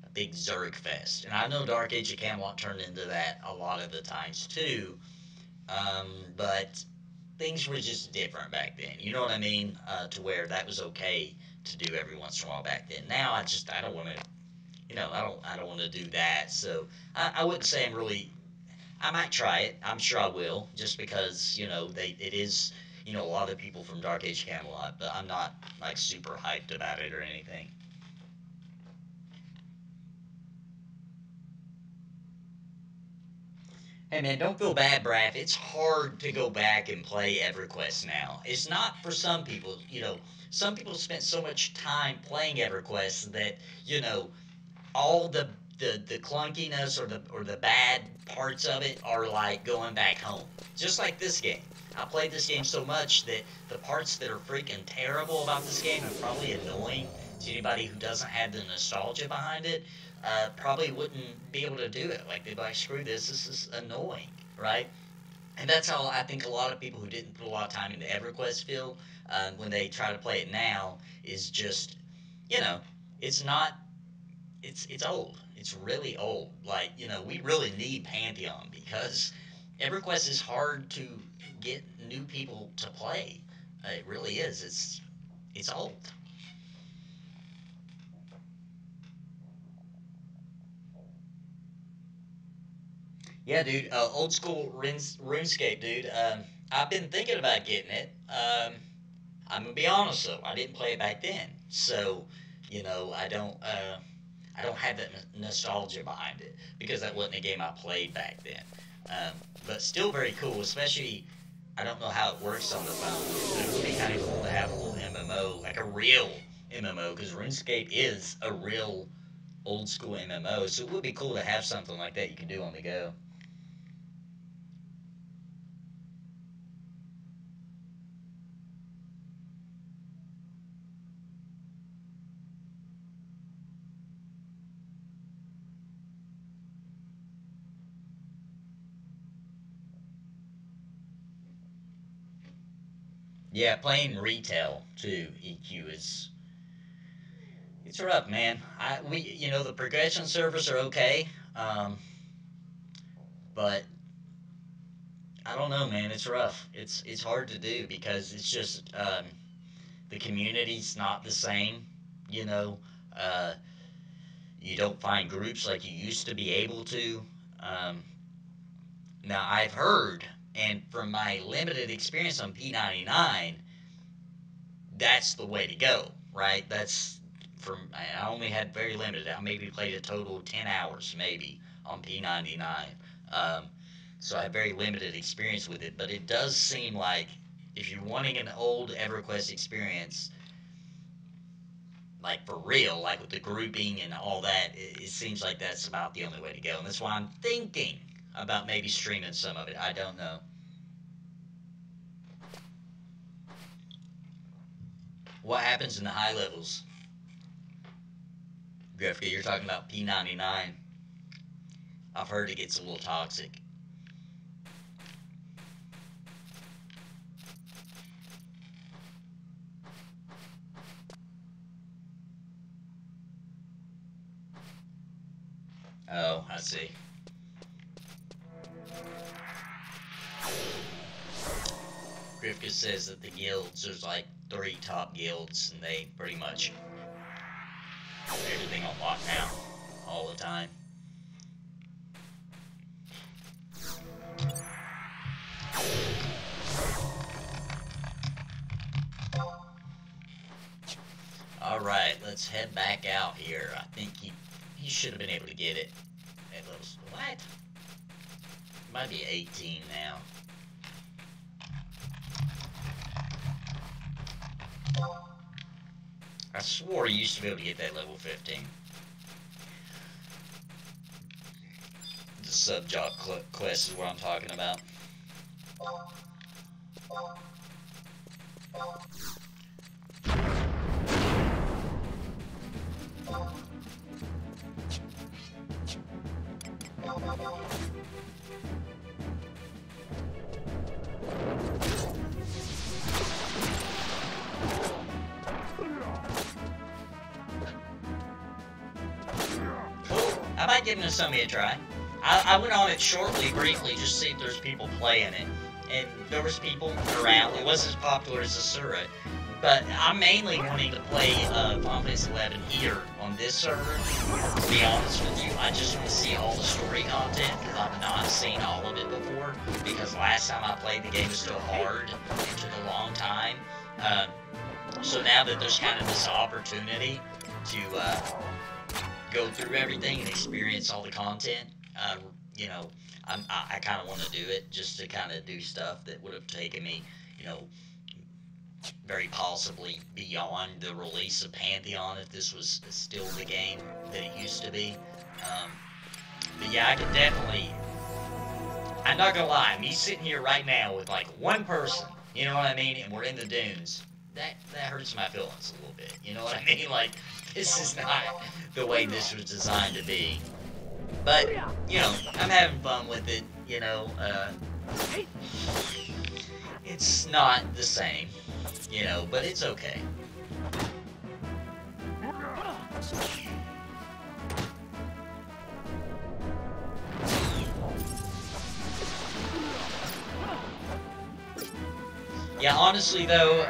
a big Zerg fest. And I know Dark Age of Camelot turned into that a lot of the times too. But things were just different back then. You know what I mean? To where that was okay to do every once in a while back then. Now I don't want to. I don't want to do that. So I wouldn't say I'm really. I might try it. I'm sure I will, just because it is a lot of people from Dark Age Camelot, but I'm not like super hyped about it or anything. Hey man, don't feel bad, Braff. It's hard to go back and play EverQuest now. It's not for some people. Some people spent so much time playing EverQuest that all the clunkiness or the bad parts of it are like going back home. Just like this game. I played this game so much that the parts that are freaking terrible about this game and probably annoying to anybody who doesn't have the nostalgia behind it, probably wouldn't be able to do it. Like, they'd be like, screw this is annoying, right? And that's how I think a lot of people who didn't put a lot of time into EverQuest feel when they try to play it now is just, it's not, it's old. It's really old. Like, we really need Pantheon because EverQuest is hard to get new people to play. It really is. It's old. Yeah, dude. Old school RuneScape, dude. I've been thinking about getting it. I'm gonna be honest though, I didn't play it back then, so I don't have that nostalgia behind it because that wasn't a game I played back then. But still very cool, especially I don't know how it works on the phone. It would be kind of cool to have a little MMO, like a real MMO, because RuneScape is a real old school MMO. So it would be cool to have something like that you can do on the go. Yeah, playing retail too, EQ is it's rough, man. The progression servers are okay, but I don't know, man. It's rough. It's hard to do because it's just the community's not the same. You know, uh, you don't find groups like you used to be able to. Um, Now I've heard, and from my limited experience on P99, that's the way to go, right? That's from I only had very limited. I maybe played a total of 10 hours, maybe on P99. Um, so I have very limited experience with it, but it does seem like if you're wanting an old EverQuest experience, like for real, like with the grouping and all that, it seems like that's about the only way to go. And that's why I'm thinking about maybe streaming some of it. I don't know. What happens in the high levels? Grifka, you're talking about P99. I've heard it gets a little toxic. Oh, I see. Grifka says that the guilds, there's like 3 top guilds, and they pretty much have everything on lockdown all the time. Alright, let's head back out here. I think he should have been able to get it. At levels, what? It might be 18 now. I swore he used to be able to get that level 15. The sub-job quest is what I'm talking about. I might give Nasumi a try. I went on it shortly, briefly, just to see if there's people playing it. And there was people around. It wasn't as popular as Asura. But I'm mainly wanting to play Final Fantasy 11 here on this server. To be honest with you, I just want to see all the story content because I've not seen all of it before. Because last time I played the game was still hard. It took a long time. So now that there's kind of this opportunity to go through everything and experience all the content, I kind of want to do it just to kind of do stuff that would have taken me, very possibly beyond the release of Pantheon if this was still the game that it used to be. But yeah, I could definitely. I'm not gonna lie, me sitting here right now with like one person, you know what I mean, and we're in the dunes. That hurts my feelings a little bit. You know what I mean? Like, this is not the way this was designed to be. But, I'm having fun with it, it's not the same, but it's okay. Yeah, honestly though,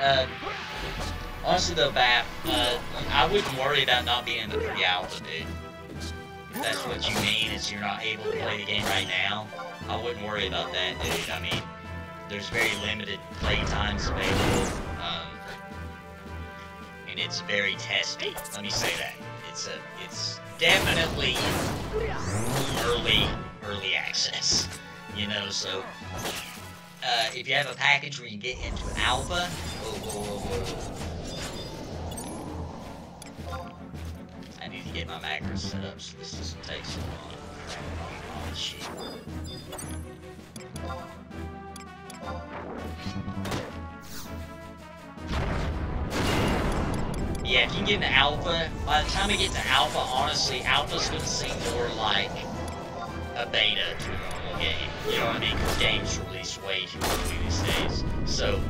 Bap, I wouldn't worry about not being in the pre-alpha, dude. If that's what you mean, is you're not able to play the game right now, I wouldn't worry about that, dude. I mean, there's very limited play times available, and it's very testy. Let me say that. It's definitely early access, you know, so, if you have a package where you get into alpha, I need to get my macros set up so this doesn't take so long. Oh, shit. Yeah, if you can get into alpha, by the time we get to alpha, honestly, alpha's gonna seem more like a beta to a normal game. You know what I mean? Because games release way too quickly these days. So,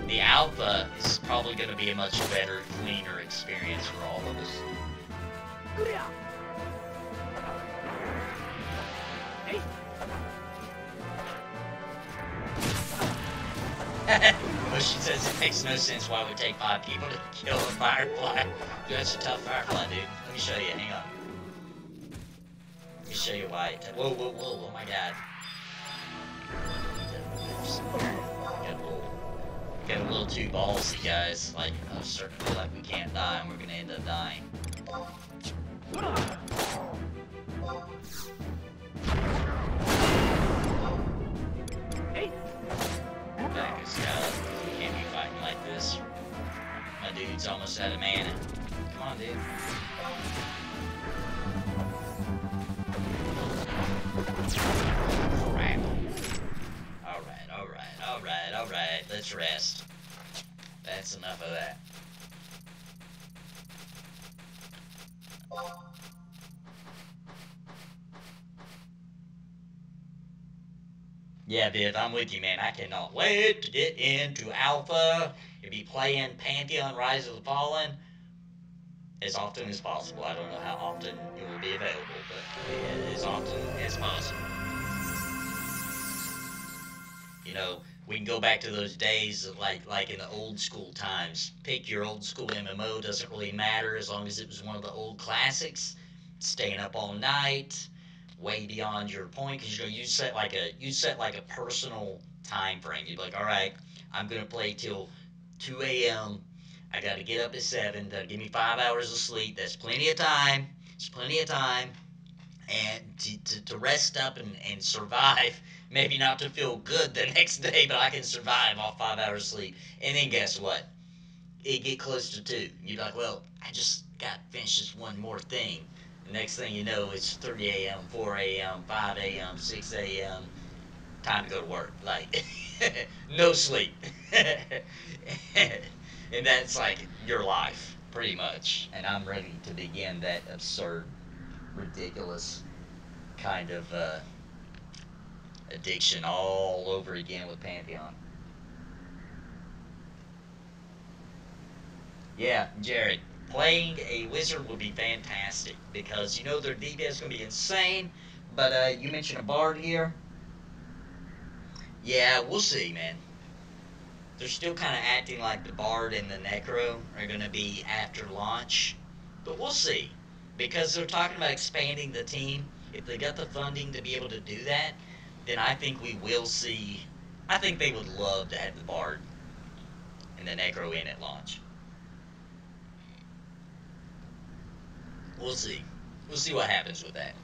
the alpha is probably gonna be a much better, cleaner experience for all of us. She says it makes no sense why it would take 5 people to kill a firefly. Dude, that's a tough firefly, dude. Let me show you. Hang on. Let me show you why. Whoa, whoa, whoa. Oh my god. Got a little too ballsy, guys. Like, I'm starting to feel like we can't die and we're gonna end up dying. Back is out. We can't be fighting like this. My dude's almost out of mana. Come on, dude. Crap. Alright. Let's rest. That's enough of that. Yeah, Viv, I'm with you, man. I cannot wait to get into Alpha and be playing Pantheon Rise of the Fallen as often as possible. I don't know how often it will be available, but as often as possible. You know, we can go back to those days of like in the old school times. Pick your old school MMO, doesn't really matter as long as it was one of the old classics. Staying up all night, way beyond your point, because you know you set like a personal time frame. You'd be like, all right, I'm gonna play till 2 a.m. I gotta get up at 7. That'll give me 5 hours of sleep. That's plenty of time. It's plenty of time, and to rest up and survive. Maybe not to feel good the next day, but I can survive off 5 hours of sleep. And then guess what? It get close to 2. You're like, well, I just got to finish this one more thing. The next thing you know, it's 3 a.m., 4 a.m., 5 a.m., 6 a.m. Time to go to work. Like, no sleep. And that's like your life, pretty much. And I'm ready to begin that absurd, ridiculous kind of addiction all over again with Pantheon. Yeah, Jared, playing a wizard would be fantastic because you know their DPS is going to be insane. But you mentioned a bard here. Yeah, we'll see, man. They're still kind of acting like the bard and the necro are going to be after launch, but we'll see because they're talking about expanding the team. If they got the funding to be able to do that, then I think we will see. I think they would love to have the bard and the necro in at launch. We'll see. We'll see what happens with that.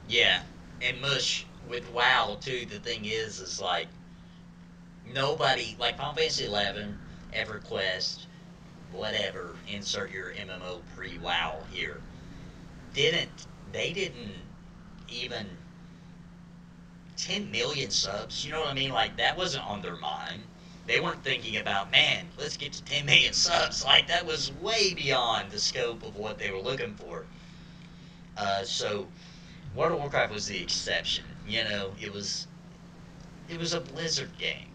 Yeah, and Mush, with WoW too, the thing is like, nobody, like Final Fantasy 11, EverQuest, whatever, insert your MMO pre-WoW here, they didn't even 10 million subs, you know what I mean? Like, that wasn't on their mind. They weren't thinking about, man, let's get to 10 million subs. Like, that was way beyond the scope of what they were looking for. So, World of Warcraft was the exception. You know, it was a Blizzard game.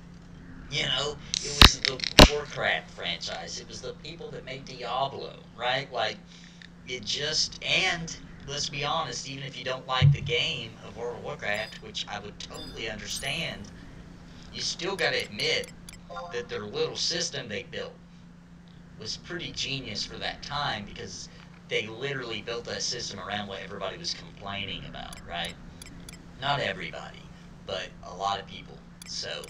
You know, it was the Warcraft franchise. It was the people that made Diablo, right? Like, it just, and let's be honest, even if you don't like the game of World of Warcraft, which I would totally understand, you still got to admit that their little system they built was pretty genius for that time, because they literally built that system around what everybody was complaining about, right? Not everybody, but a lot of people. So,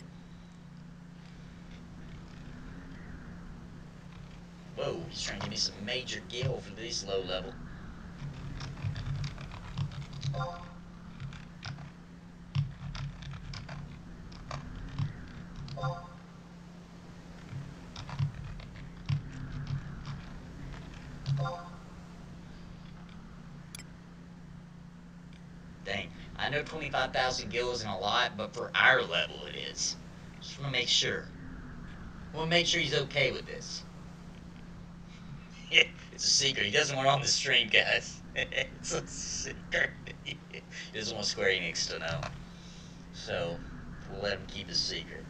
whoa, he's trying to give me some major gill for this low level. Dang, I know 25,000 gil isn't a lot, but for our level it is. Just want to make sure. I want to make sure he's okay with this. It's a secret. He doesn't want it on the stream, guys. It's a secret. He doesn't want Square Enix to know. So, we'll let him keep his secret.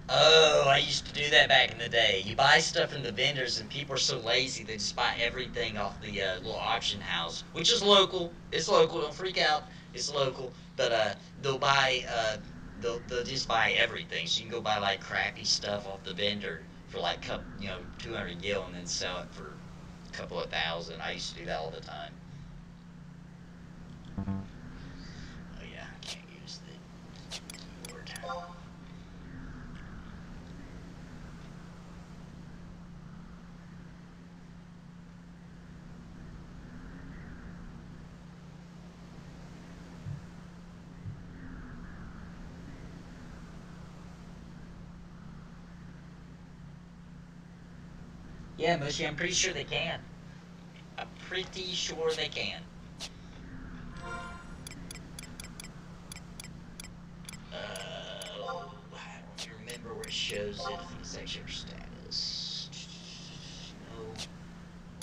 Oh, I used to do that back in the day. You buy stuff from the vendors, and people are so lazy they just buy everything off the little auction house, which is local. It's local. Don't freak out. It's local. But they'll buy they'll just buy everything. So you can go buy like crappy stuff off the vendor for like 200 gil, and then sell it for a couple of thousand. I used to do that all the time. Oh yeah, I can't use the keyboard. Yeah, Mushy, I'm pretty sure they can. I'm pretty sure they can. I don't remember where it shows it. I think it's actually our status. No.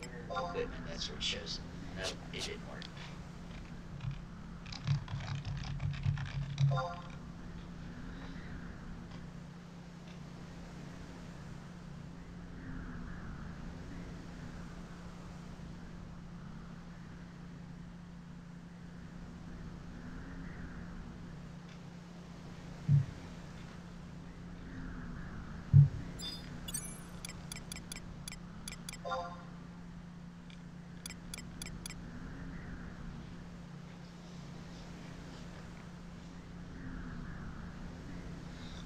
Where equipment, that's where it shows it. Nope, it didn't work.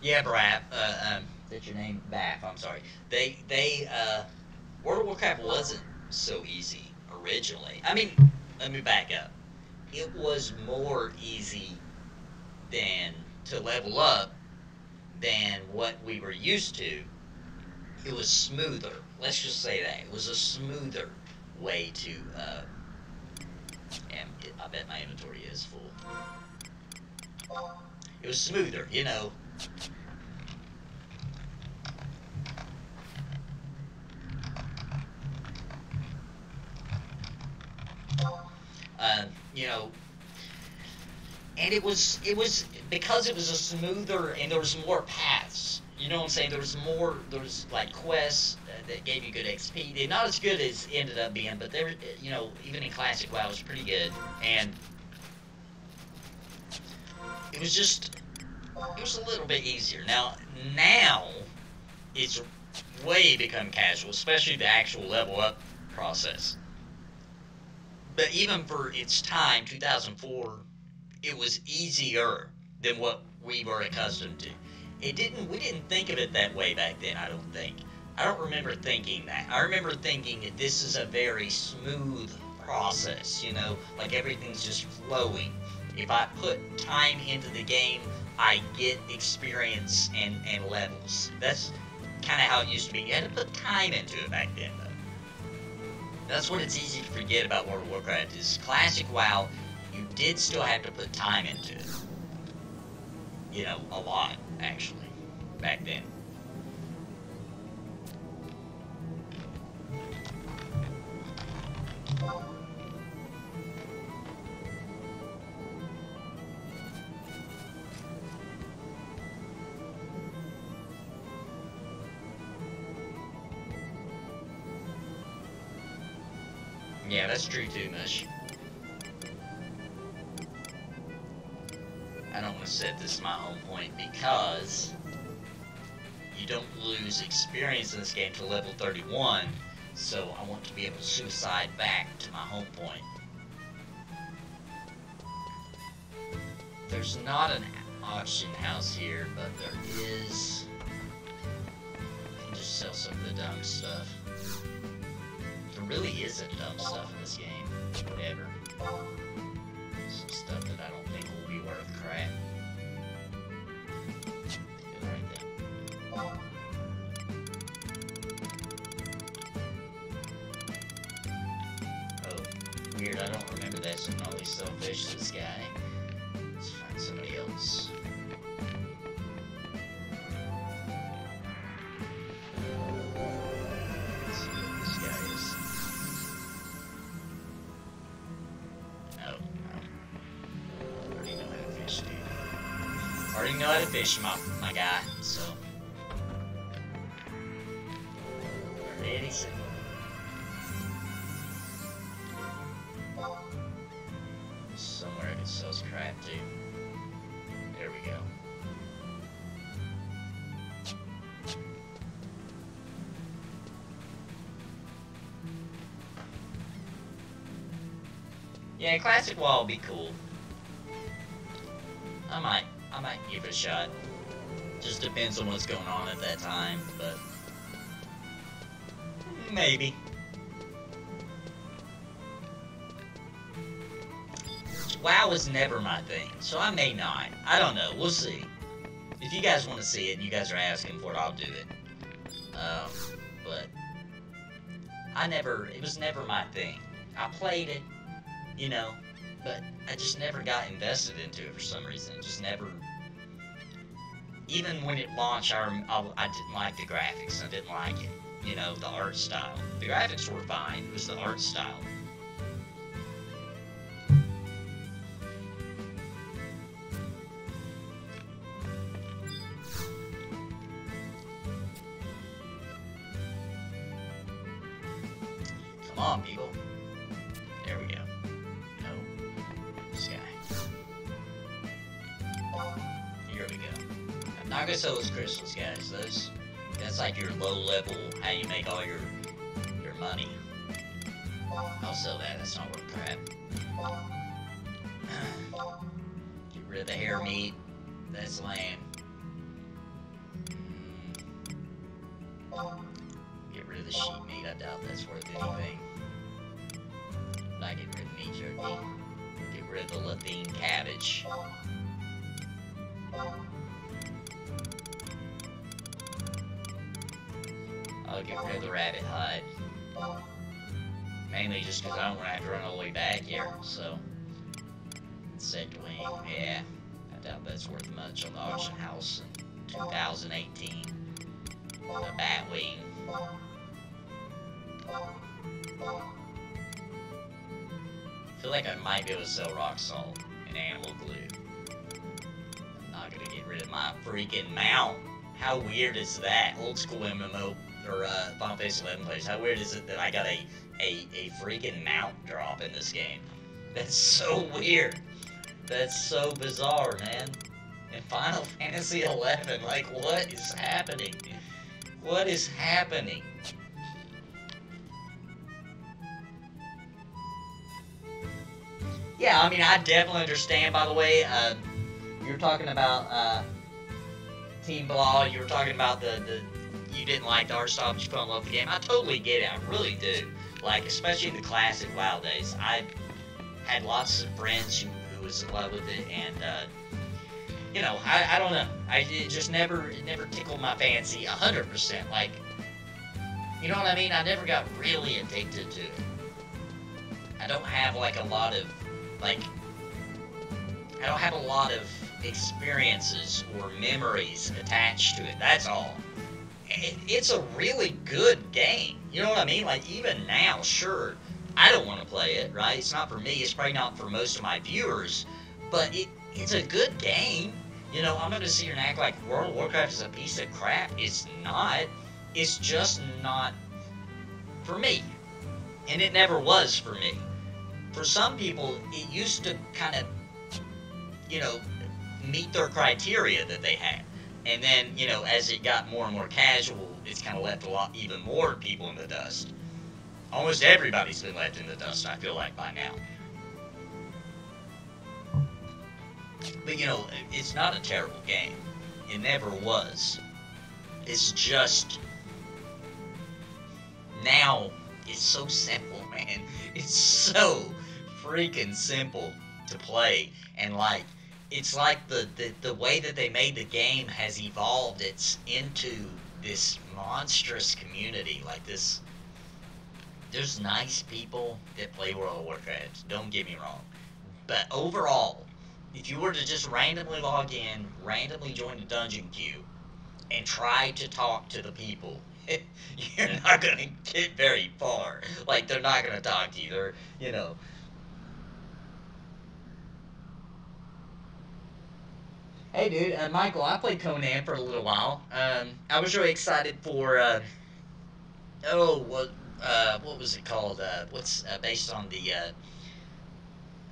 Yeah, Brap. That's your name, Baff. I'm sorry. World of Warcraft wasn't so easy originally. I mean, let me back up. It was more easy than to level up than what we were used to. It was smoother. Let's just say that it was a smoother way to. And I bet my inventory is full. It was smoother, you know. You know, and it was because it was a smoother, and there was more paths. You know what I'm saying? There was like quests that gave you good XP. They're not as good as it ended up being, but they're, you know, even in Classic WoW, it was pretty good. And it was a little bit easier. Now it's way become casual, especially the actual level up process. But even for its time, 2004, it was easier than what we were accustomed to. We didn't think of it that way back then, I don't think. I don't remember thinking that. I remember thinking that this is a very smooth process, you know, like everything's just flowing. If I put time into the game, I get experience and levels. That's kind of how it used to be. You had to put time into it back then, though. That's what it's easy to forget about World of Warcraft is Classic WoW, you did still have to put time into it. You know, a lot, actually, back then. Yeah, that's true too, Mush. I don't want to set this my home point because you don't lose experience in this game to level 31, so I want to be able to suicide back to my home point. There's not an auction house here, but there is. I can just sell some of the dumb stuff. There really isn't dumb stuff in this game. Whatever. Some stuff that I don't think will be worth crap. Good right there. Oh, weird. I don't remember that, so I can only sell fish to this guy. Let's find somebody else. Let's see what this guy is. No, no. Already know how to fish, dude. Already know how to fish, my guy, so. Ready, set. Somewhere I can sell some crap too. There we go. Yeah, classic wall would be cool. I might give it a shot. Just depends on what's going on at that time, but maybe. WoW was never my thing, so I may not. I don't know. We'll see. If you guys want to see it and you guys are asking for it, I'll do it. But it was never my thing. I played it, you know, but I just never got invested into it for some reason. It just never. Even when it launched, I didn't like the graphics. I didn't like it. You know, the art style. The graphics were fine. It was the art style. Come on, people. There we go. No. This guy. Here we go. I'm not gonna sell those crystals, guys. That's like your low level, how you make all your money. I'll sell that. That's not worth crap. Get rid of the hair meat. That's lame. Get rid of the sheep meat. I doubt that's worth anything. Not get rid of meat jerky. Get rid of the Lathine cabbage. I'll get rid of the rabbit hide. Mainly just because I don't want to have to run all the way back here, so. Insect wing, yeah. I doubt that's worth much on the auction house in 2018. The bat wing. I feel like I might be able to sell rock salt and animal glue. I'm not gonna get rid of my freaking mount. How weird is that? Old school MMO or Final Fantasy 11 players. How weird is it that I got a freaking mount drop in this game? That's so weird. That's so bizarre, man. In Final Fantasy 11, like, what is happening? What is happening? Yeah, I mean, I definitely understand, by the way, you're talking about, Team Blah, you were talking about you didn't like the art style, but you fell in love with the game. I totally get it, I really do. Like, especially in the classic WoW days, I had lots of friends who was in love with it, and, you know, I don't know, it just never tickled my fancy 100%, like, you know what I mean? I never got really addicted to it. I don't have, like, a lot of experiences or memories attached to it, that's all. It's a really good game, you know what I mean? Like, even now, sure, I don't want to play it, right? It's not for me, it's probably not for most of my viewers, but it's a good game. You know, I'm going to sit here and act like World of Warcraft is a piece of crap. It's not. It's just not for me. And it never was for me. For some people, it used to kind of, you know, meet their criteria that they had. And then, as it got more and more casual, it's kind of left a lot, even more people in the dust. Almost everybody's been left in the dust, I feel like, by now. But, it's not a terrible game. It never was. It's just, now, it's so simple, man. It's so freaking simple to play. And, like, it's like the way that they made the game has evolved. It's into this monstrous community. Like this, there's nice people that play World of Warcraft, don't get me wrong. But overall, if you were to just randomly log in, randomly join the dungeon queue, and try to talk to the people, you're not going to get very far. Like, they're not going to talk to you. They're, Hey, dude, Michael, I played Conan for a little while. I was really excited for, what was it called? What's based on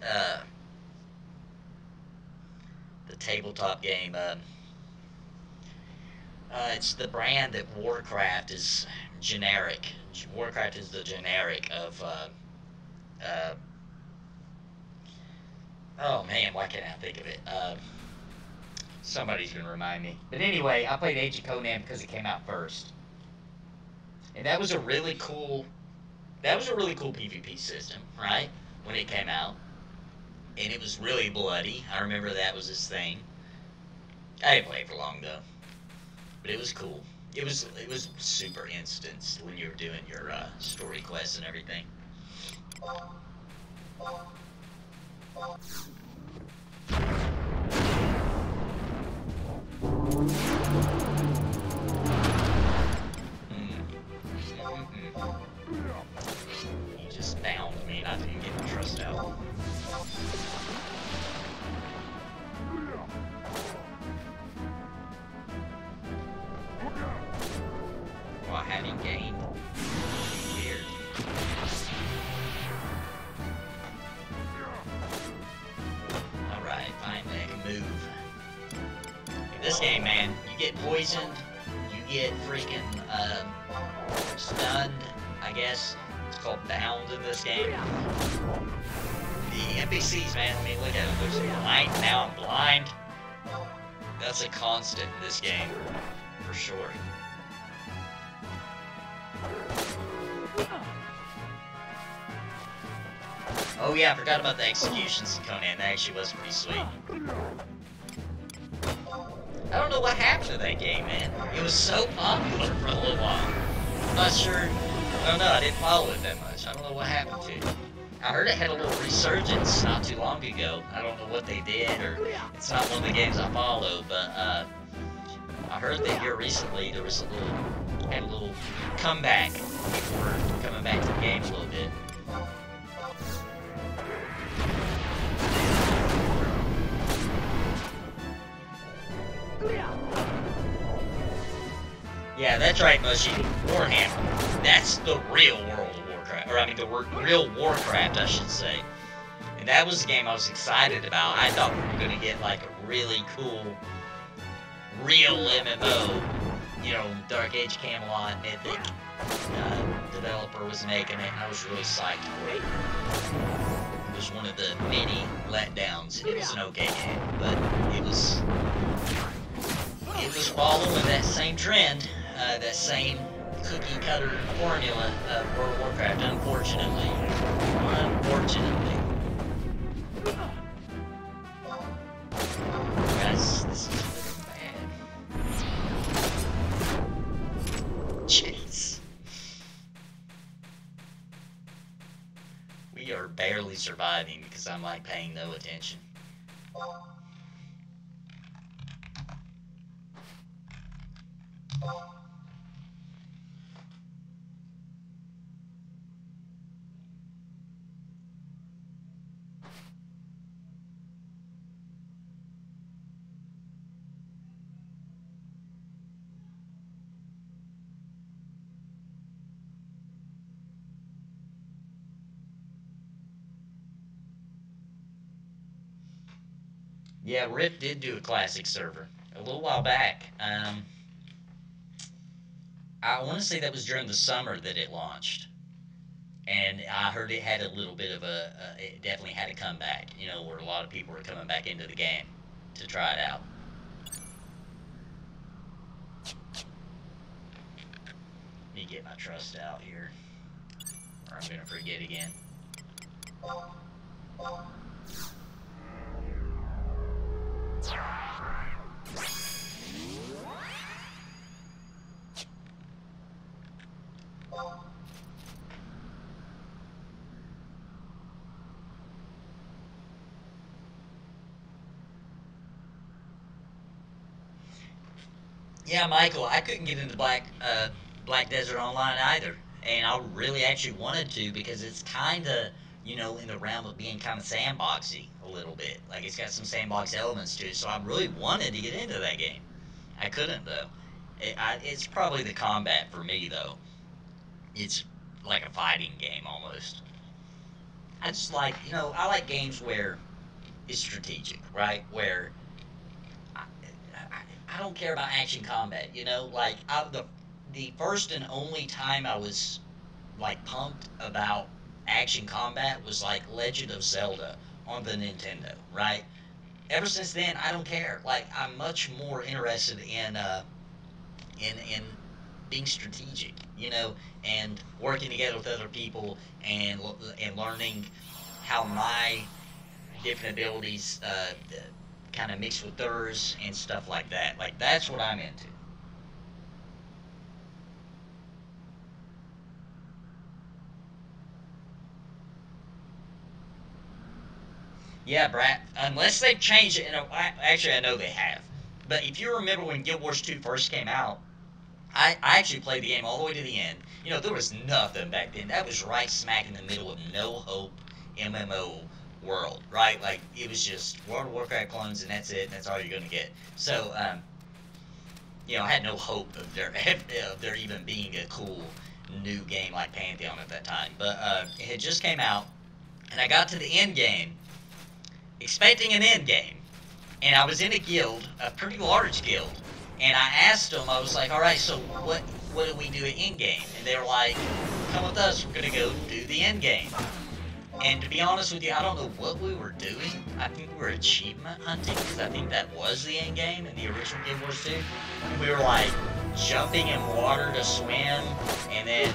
uh, the tabletop game? It's the brand that Warcraft is generic. Warcraft is the generic of, uh, oh man, why can't I think of it? Somebody's gonna remind me. But anyway, I played Age of Conan because it came out first. And that was a really cool PvP system, right? When it came out. And it was really bloody. I remember that was his thing. I didn't play it for long though. But it was cool. It was super instanced when you were doing your story quests and everything. You just bound me and I didn't get my trust out. Well, I hadn't gained. Weird. Alright, finally I can move. In this game, man, you get poisoned, you get freaking stunned, I guess. It's called bound in this game. The NPCs, man, I mean, look at them. There's blind, now I'm blind. That's a constant in this game, for sure. Oh yeah, I forgot about the executions in Conan. That actually was pretty sweet. I don't know what happened to that game, man. It was so popular for a little while. I'm not sure. I don't know. I didn't follow it that much. I don't know what happened to it. I heard it had a little resurgence not too long ago. I don't know what they did, or it's not one of the games I follow, but I heard that here recently there was had a little comeback. People were coming back to the game a little bit. Yeah, that's right, Mushy. Warhammer. That's the real World of Warcraft. Or, I mean, the real Warcraft, I should say. And that was the game I was excited about. I thought we were going to get, like, a really cool, real MMO. Dark Age Camelot, Mythic. Developer was making it. I was really psyched for it. It was one of the many letdowns. It was an okay game, but it was following that same trend, that same cookie-cutter formula of World of Warcraft, unfortunately. Unfortunately. Guys, this is really bad. Jeez. We are barely surviving because I'm, like, paying no attention. Yeah, Rift did do a classic server a little while back. I want to say that was during the summer that it launched, and I heard it had a little bit of it definitely had a comeback. You know, where a lot of people were coming back into the game to try it out. Let me get my trust out here, or I'm gonna forget again. Yeah, Michael, I couldn't get into Black Desert Online either, and I really actually wanted to because it's kind of, in the realm of being kind of sandboxy a little bit. Like it's got some sandbox elements to it, so I really wanted to get into that game. I couldn't though. It's probably the combat for me though. It's like a fighting game almost. I just like, I like games where it's strategic, right? Where I don't care about action combat, like the first and only time I was like pumped about action combat was like Legend of Zelda on the Nintendo, right? Ever since then, I don't care. Like I'm much more interested in being strategic, and working together with other people and learning how my different abilities kind of mix with theirs and stuff like that. Like that's what I'm into. Yeah, Brad. Unless they've changed it, actually I know they have. But if you remember when Guild Wars 2 first came out, I actually played the game all the way to the end. There was nothing back then. That was right smack in the middle of no hope MMO world, right? Like it was just World of Warcraft clones, and that's it. That's all you're gonna get. So, I had no hope of there even being a cool new game like Pantheon at that time. But it had just came out, and I got to the end game, expecting an end game, and I was in a guild, a pretty large guild, and I asked them, I was like, all right, so what do we do at end game? And they were like, come with us, we're gonna go do the end game. And to be honest with you, I don't know what we were doing. I think we were achievement hunting, because I think that was the end game in the original Guild Wars 2. And we were like jumping in water to swim, and then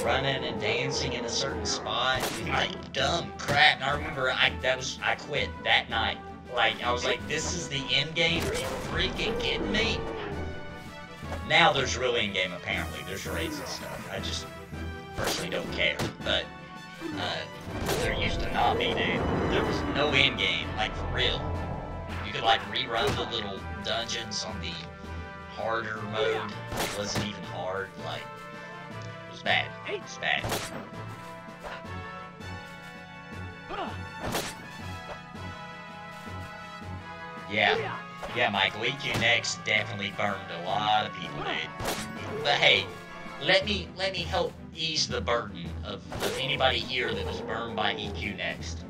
running and dancing in a certain spot. Like dumb crap. And I remember I quit that night. Like I was like, this is the end game? Are you freaking kidding me? Now there's real end game apparently. There's raids and stuff. I just personally don't care. But there used to not be, dude. There was no end game, like for real. You could like rerun the little dungeons on the harder mode. It wasn't even hard. Like it was bad. It was bad. Yeah, Michael. EQ Next definitely burned a lot of people, dude. But hey, let me help ease the burden of anybody here that was burned by EQ Next.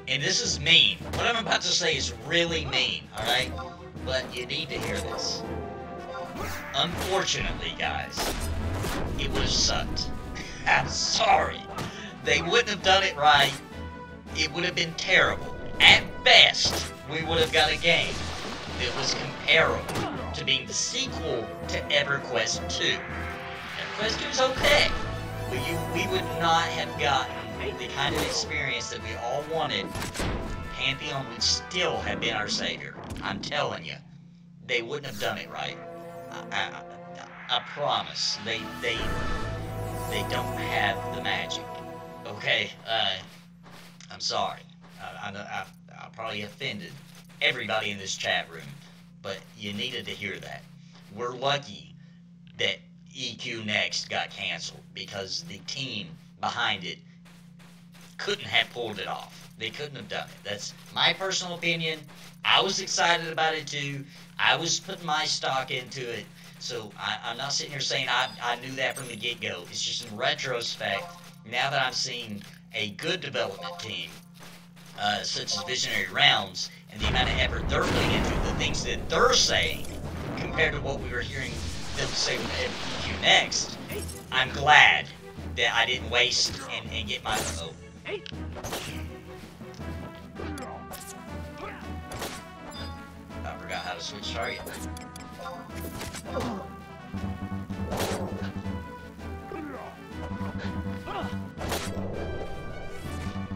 And this is mean. What I'm about to say is really mean, alright? But you need to hear this. Unfortunately, guys, it would have sucked. I'm sorry. They wouldn't have done it right. It would have been terrible. At best, we would have got a game that was comparable to being the sequel to EverQuest 2. EverQuest 2 is okay. We would not have gotten the kind of experience that we all wanted. Pantheon would still have been our savior. I'm telling you. They wouldn't have done it right. I promise. They don't have the magic. Okay? I'm sorry. I probably offended everybody in this chat room, but you needed to hear that. We're lucky that EQ Next got canceled because the team behind it couldn't have pulled it off. They couldn't have done it. That's my personal opinion. I was excited about it too. I was putting my stock into it. So I'm not sitting here saying I knew that from the get-go. It's just in retrospect, now that I'm seeing a good development team, such as Visionary Realms, and the amount of effort they're putting into the things that they're saying compared to what we were hearing them say with FFXI next, I'm glad that I didn't waste and get my vote. I forgot how to switch target.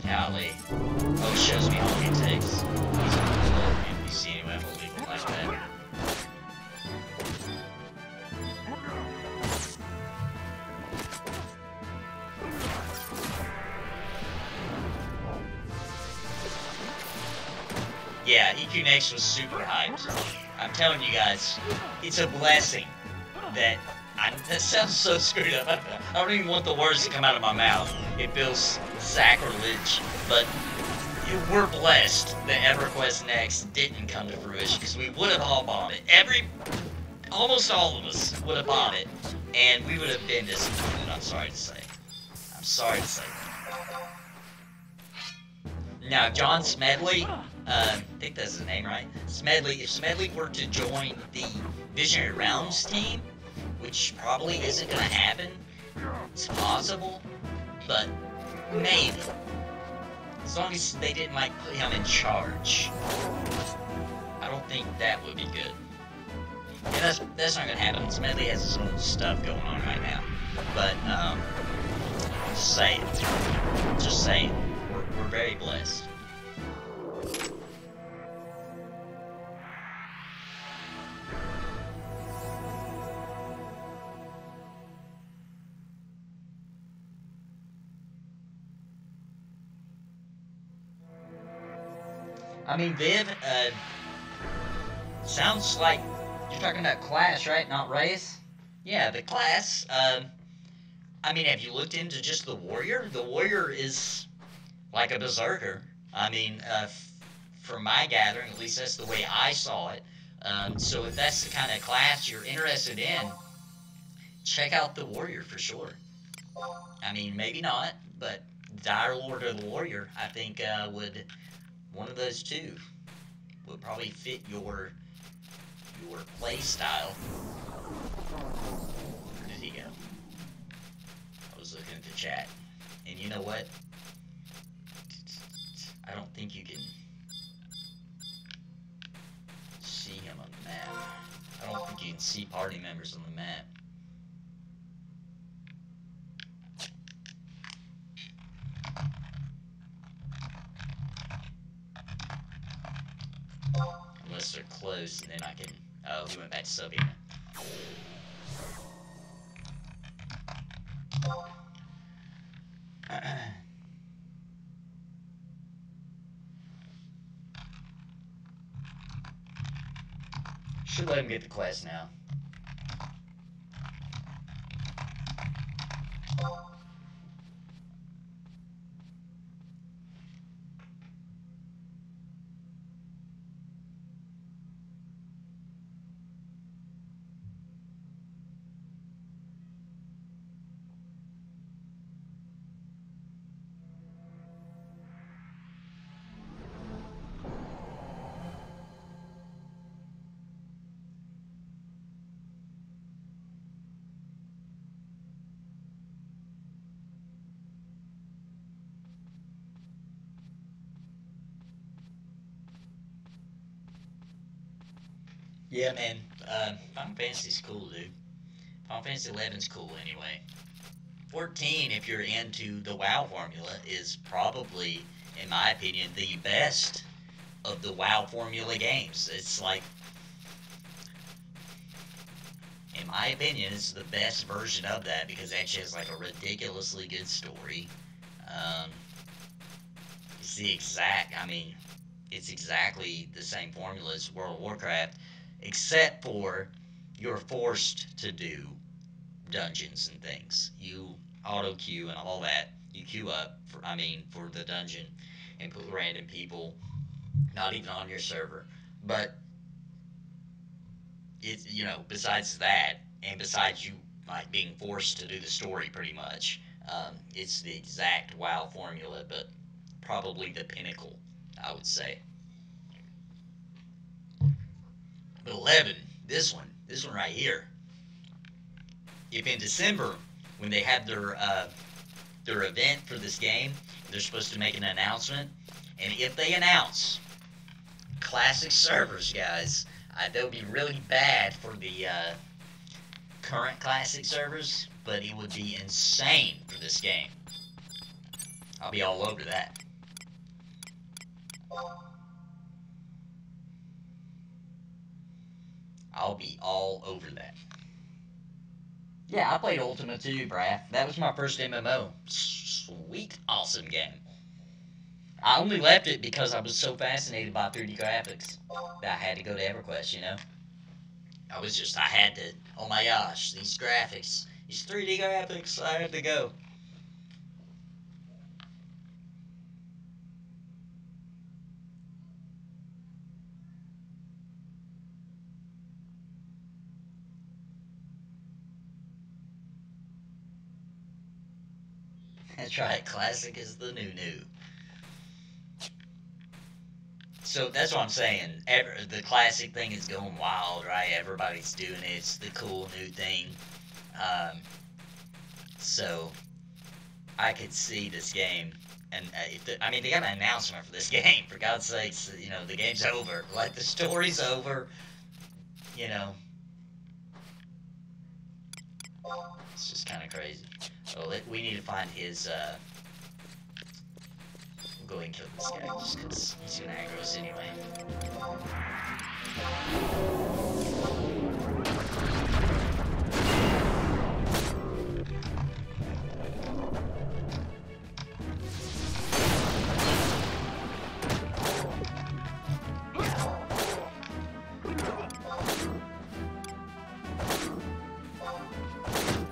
Golly. Oh, it shows me how long it takes. He's on the NPC anyway, I'm gonna leave it like that. Yeah, EQ Next was super hyped. I'm telling you guys, it's a blessing that that sounds so screwed up. I don't even want the words to come out of my mouth. It feels sacrilege, but we're blessed that EverQuest Next didn't come to fruition, because we would have all bought it. Almost all of us would have bought it, and we would have been disappointed, I'm sorry to say. I'm sorry to say. Now, John Smedley, I think that's his name, right? Smedley, if Smedley were to join the Visionary Realms team, which probably isn't going to happen, it's possible, but maybe. As long as they didn't, like, put him in charge. I don't think that would be good. And that's not going to happen. Smedley has his own stuff going on right now. But, just saying. Just saying. We're very blessed. I mean, Viv, sounds like you're talking about class, right? Not race? Yeah, the class, I mean, have you looked into just the warrior? The warrior is like a berserker. I mean, from my gathering, at least that's the way I saw it. So if that's the kind of class you're interested in, check out the warrior for sure. I mean, maybe not, but Dire Lord or the warrior, I think, would... One of those two would probably fit your play style. Where did he go? I was looking at the chat, and you know what? I don't think you can see him on the map. I don't think you can see party members on the map. Unless they're close, and then I can... Oh, he went back to subbing. Should let him get the quest now. Yeah, man. Final Fantasy's cool, dude. Final Fantasy 11's cool, anyway. 14, if you're into the WoW formula, is probably, in my opinion, the best of the WoW formula games. It's like, in my opinion, it's the best version of that, because it actually has like a ridiculously good story. It's the exact, I mean, it's exactly the same formula as World of Warcraft, except for you're forced to do dungeons and things. You auto queue and all that. You queue up for the dungeon and put random people, not even on your server. But it's, besides that, and besides you like being forced to do the story pretty much, it's the exact WoW formula, but probably the pinnacle, I would say. But 11, this one right here. If in December, when they have their event for this game, they're supposed to make an announcement, and if they announce classic servers, guys, that would be really bad for the current classic servers, but it would be insane for this game. I'll be all over that. I'll be all over that. Yeah, I played Ultima too, Brad. That was my first MMO. Sweet, awesome game. I only left it because I was so fascinated by 3D graphics that I had to go to EverQuest, you know? I had to, oh my gosh, these graphics, these 3D graphics, I had to go. That's right, classic is the new. So that's what I'm saying. The classic thing is going wild, right? Everybody's doing it. It's the cool new thing. So I could see this game, and I mean, they got an announcement for this game. For God's sakes, you know, the game's over. Like, the story's over. You know, it's just kind of crazy. So we need to find his. We'll go and kill this guy just because he's gonna aggro us anyway.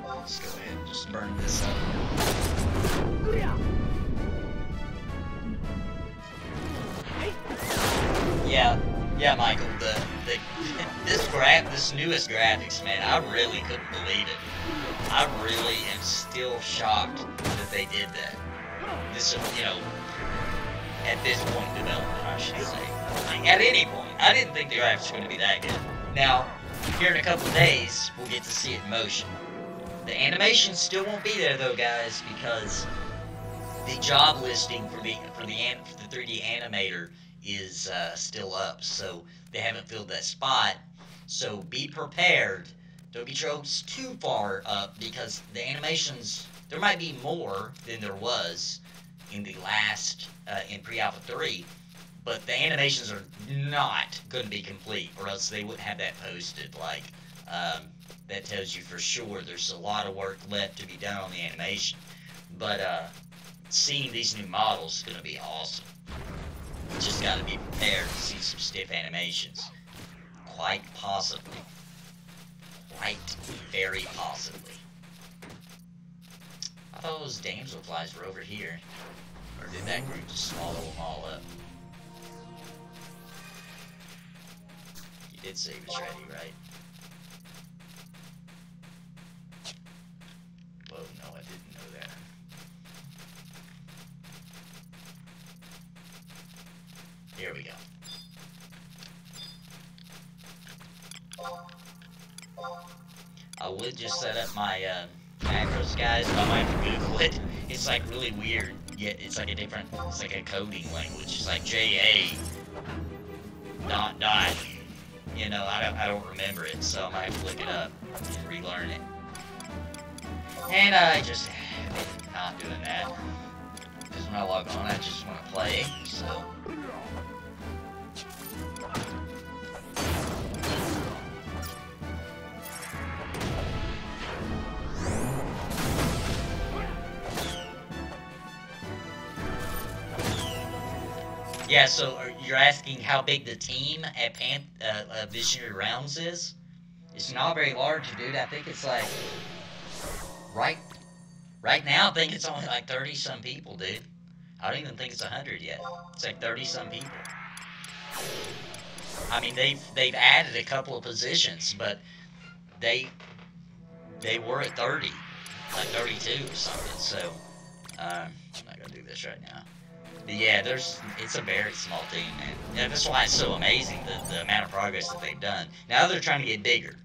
Let's go ahead and just burn this up. Yeah, Michael. This newest graphics, man, I really couldn't believe it. I really am still shocked that they did that. This, you know, at this point in development, I should say. Like, at any point, I didn't think the graphics were going to be that good. Now, here in a couple of days, we'll get to see it in motion. The animation still won't be there though, guys, because the job listing for the 3D animator is still up, so they haven't filled that spot. So be prepared. Don't get your hopes too far up, because the animations, there might be more than there was in the last in pre-alpha 3, but the animations are not going to be complete, or else they wouldn't have that posted. Like, that tells you for sure there's a lot of work left to be done on the animation. But seeing these new models is going to be awesome. Just got to be prepared to see some stiff animations. Quite possibly. Quite very possibly. I thought those damselflies were over here. Or did that group just swallow them all up? You did say he was ready, right? Whoa, no, I didn't know that. Here we go. I would just set up my macros, guys, but I might have to Google it. It's like really weird. Yet it's like a different, it's like a coding language. It's like JA ... You know, I don't remember it, so I might have to look it up and relearn it. And I just have been not doing that. Because when I log on, I just want to play, so. Yeah, so you're asking how big the team at Visionary Realms is? It's not very large, dude. I think it's like, right now, I think it's only like 30-some people, dude. I don't even think it's 100 yet. It's like 30-some people. I mean, they've added a couple of positions, but they were at 30, like 32 or something. So I'm not gonna do this right now. But yeah, it's a very small team, man. Yeah, that's why it's so amazing, the amount of progress that they've done. Now they're trying to get bigger.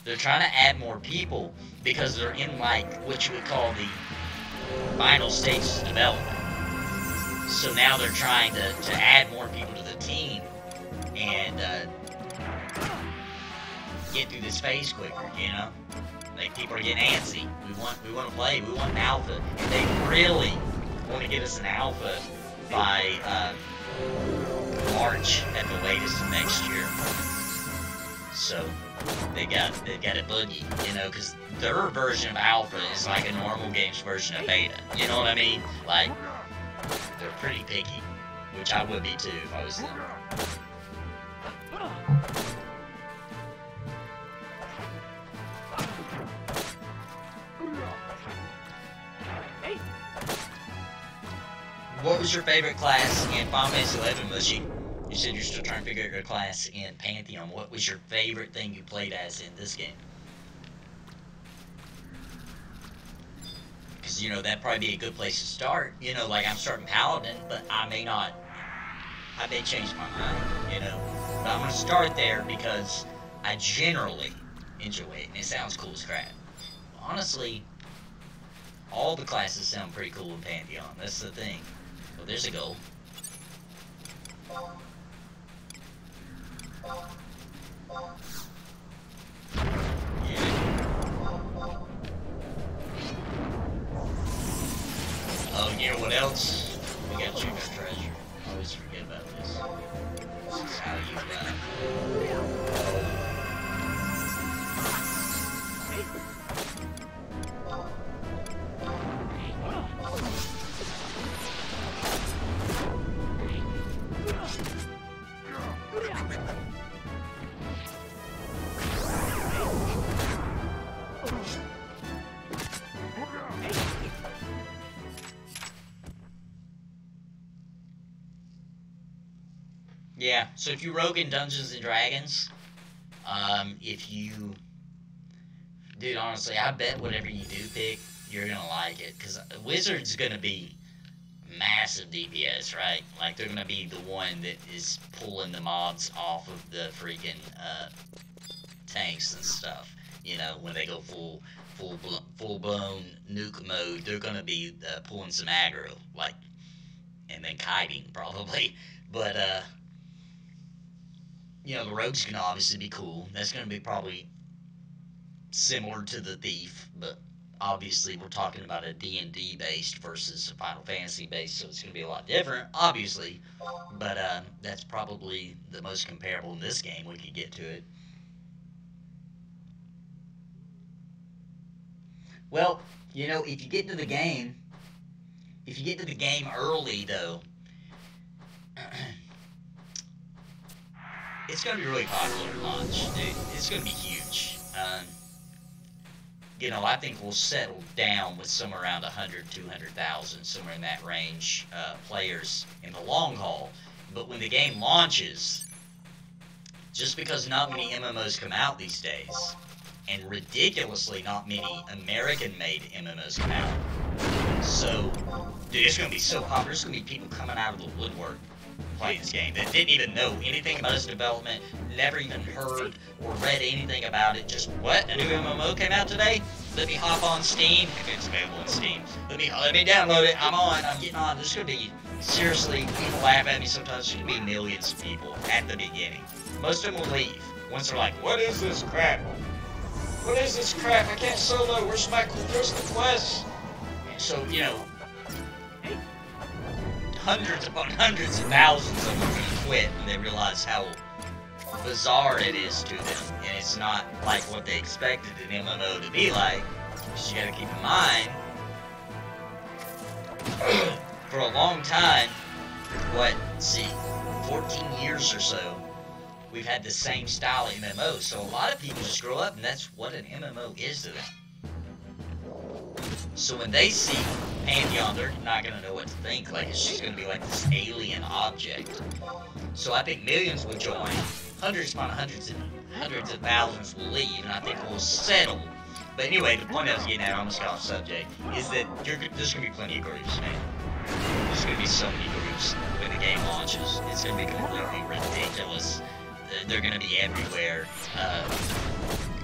They're trying to add more people because they're in, like, what you would call the final stages of development. So now they're trying to add more people to the team and get through this phase quicker, you know? Like, people are getting antsy. We want to play. We want an alpha. And they really want to get us an alpha by March at the latest of next year. So they got a boogie, you know, because their version of alpha is like a normal game's version of beta. You know what I mean? Like, they're pretty picky, which I would be too if I was them. What was your favorite class in Final Fantasy 11, Mushy? You said you're still trying to figure out your class in Pantheon. What was your favorite thing you played as in this game? Because, you know, that'd probably be a good place to start. You know, like, I'm starting Paladin, but I may change my mind, you know. But I'm going to start there because I generally enjoy it, and it sounds cool as crap. Honestly, all the classes sound pretty cool in Pantheon. That's the thing. Well, there's a goal. Oh, you know what else? We got Chicken Treasure. I always forget about this. This is how you Yeah, so if you rogue in Dungeons and Dragons, dude, honestly, I bet whatever you do pick, you're gonna like it, because Wizard's gonna be massive DPS, right? Like, they're gonna be the one that is pulling the mobs off of the freaking, tanks and stuff, you know, when they go full-blown nuke mode, they're gonna be, pulling some aggro, like, and then kiting, probably, but, you know, the rogue's gonna obviously be cool. That's gonna be probably similar to the thief, but obviously we're talking about a D&D based versus a Final Fantasy based, so it's gonna be a lot different, obviously. But that's probably the most comparable in this game. We could get to it. Well, you know, if you get to the game early though, it's going to be really popular at launch, dude. It's going to be huge. You know, I think we'll settle down with somewhere around 100, 200,000, somewhere in that range, players in the long haul. But when the game launches, just because not many MMOs come out these days, and ridiculously not many American-made MMOs come out, so, dude, it's going to be so popular. There's going to be people coming out of the woodwork playing this game that didn't even know anything about its development, never even heard or read anything about it. Just, what? A new MMO came out today? Let me hop on Steam, if it's available on Steam. Let me download it. I'm getting on. There's gonna be, seriously, people laugh at me sometimes. There's gonna be millions of people at the beginning. Most of them will leave once they're like, what is this crap? What is this crap? I can't solo. Where's the quest? So, you know, hundreds upon hundreds of thousands of them quit when they realize how bizarre it is to them, and it's not like what they expected an MMO to be like. Because you gotta keep in mind, for a long time, 14 years or so, we've had the same style of MMO, so a lot of people just grow up and that's what an MMO is to them. So when they see Pantheon, they're not going to know what to think. Like, it's just going to be like this alien object. So I think millions will join. Hundreds upon hundreds of thousands will leave. And I think we'll settle But anyway, the point I was getting at, I almost got off subject, is that there's going to be plenty of groups, man. There's going to be so many groups when the game launches. It's going to be completely ridiculous. They're going to be everywhere.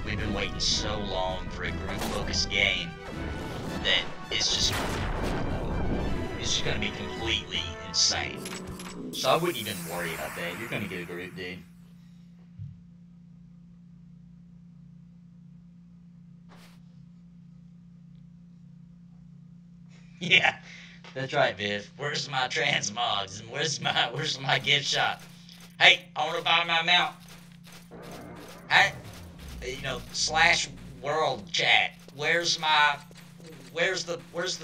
We've been waiting so long for a group-focused game that it's just going to be completely insane. So I wouldn't even worry about that. You're going to get a group, dude. Yeah, that's right, Viv. Where's my transmogs and where's my gift shop? Hey, I want to buy my mount. Hey, you know, /world chat. Where's the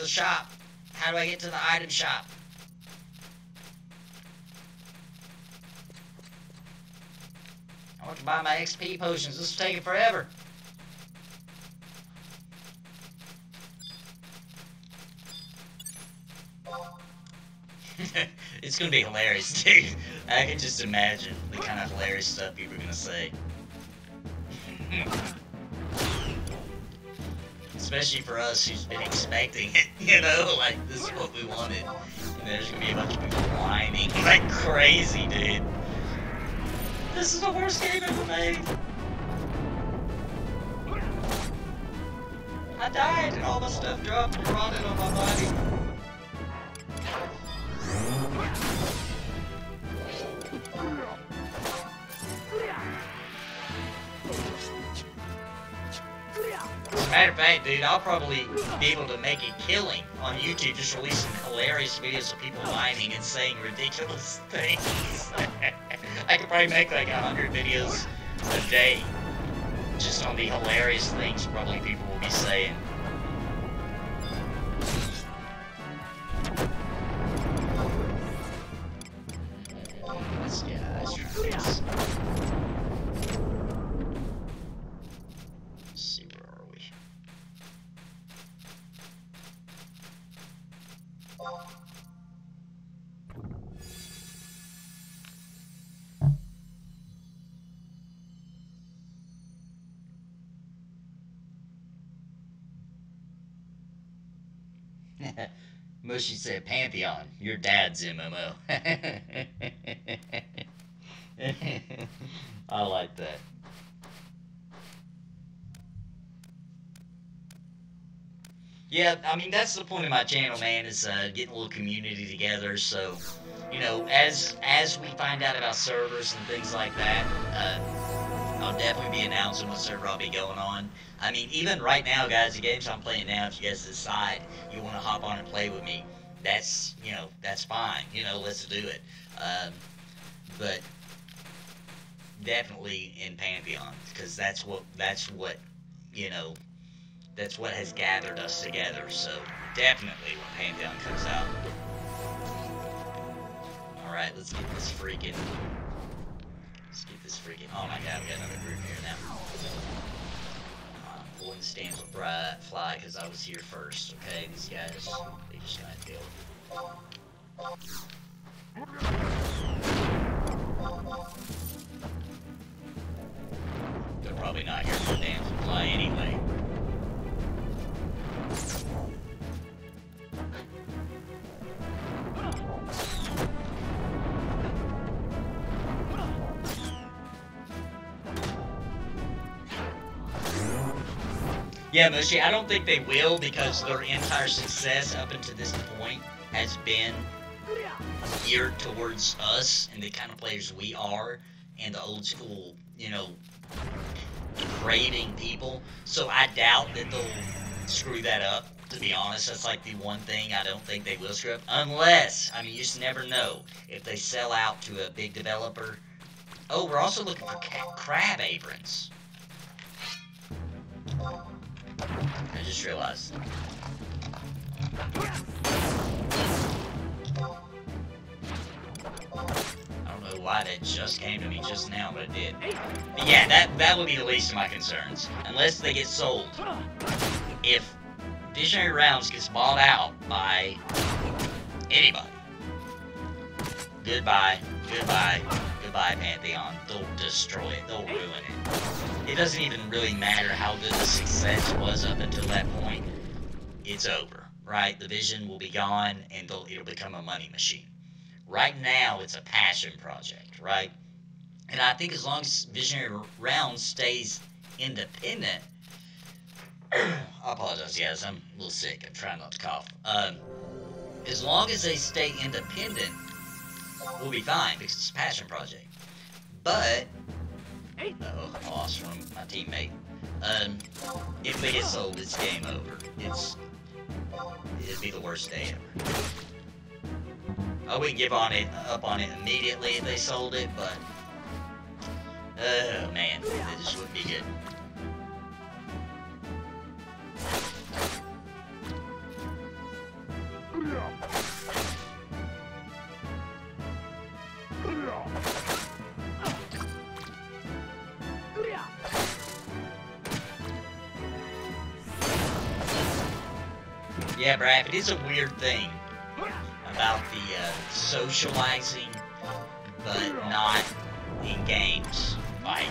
shop? How do I get to the item shop? I want to buy my XP potions. This is taking forever. It's gonna be hilarious, dude. I can just imagine the kind of hilarious stuff people are gonna say. Especially for us who's been expecting it, you know, like, this is what we wanted. And there's gonna be a bunch of people whining like crazy, dude. This is the worst game ever made. I died and all my stuff dropped and rotted on my body. As a matter of fact, dude, I'll probably be able to make a killing on YouTube just releasing hilarious videos of people whining and saying ridiculous things. I could probably make like 100 videos a day just on the hilarious things probably people will be saying. This guy's trying to fix. Let's see, where are we? Mushy said, Pantheon, your dad's MMO. I like that. Yeah, I mean, that's the point of my channel, man, is getting a little community together. So, you know, as we find out about servers and things like that, I'll definitely be announcing what server I'll be going on. I mean, even right now, guys, the games I'm playing now, if you guys decide you want to hop on and play with me, that's, you know, that's fine. You know, let's do it. But definitely in Pantheon, because that's what, you know, that's what has gathered us together. So definitely when Pantheon comes out. Alright, let's get this freaking... Oh my god, we got another group here now. I wouldn't stand with fly because I was here first, okay? These guys, they just gotta deal with it. They're probably not here for damn fly anyway. Yeah, Mushy, I don't think they will because their entire success up until this point has been geared towards us and the kind of players we are and the old school, you know, craving people. So I doubt that they'll screw that up, to be honest. That's like the one thing I don't think they will screw up. Unless, I mean, you just never know. If they sell out to a big developer. Oh, we're also looking for crab aprons. I just realized. I don't know why that just came to me just now, but it did. But yeah, that would be the least of my concerns. Unless they get sold. If Visionary Realms gets bought out by anybody. Goodbye, goodbye, goodbye, Pantheon. They'll destroy it. They'll ruin it. It doesn't even really matter how good the success was up until that point. It's over, right? The vision will be gone, and it'll become a money machine. Right now, it's a passion project, right? And I think as long as Visionary Realms stays independent, I apologize, guys. I'm a little sick. I'm trying not to cough. As long as they stay independent, we'll be fine because it's a passion project. But, uh-oh, I lost from my teammate. If they get sold, it's game over. It'd be the worst day ever. I wouldn't give up on it immediately if they sold it, but oh man, it just wouldn't be good. Yeah, Brad, it is a weird thing about the socializing, but not in games. Like,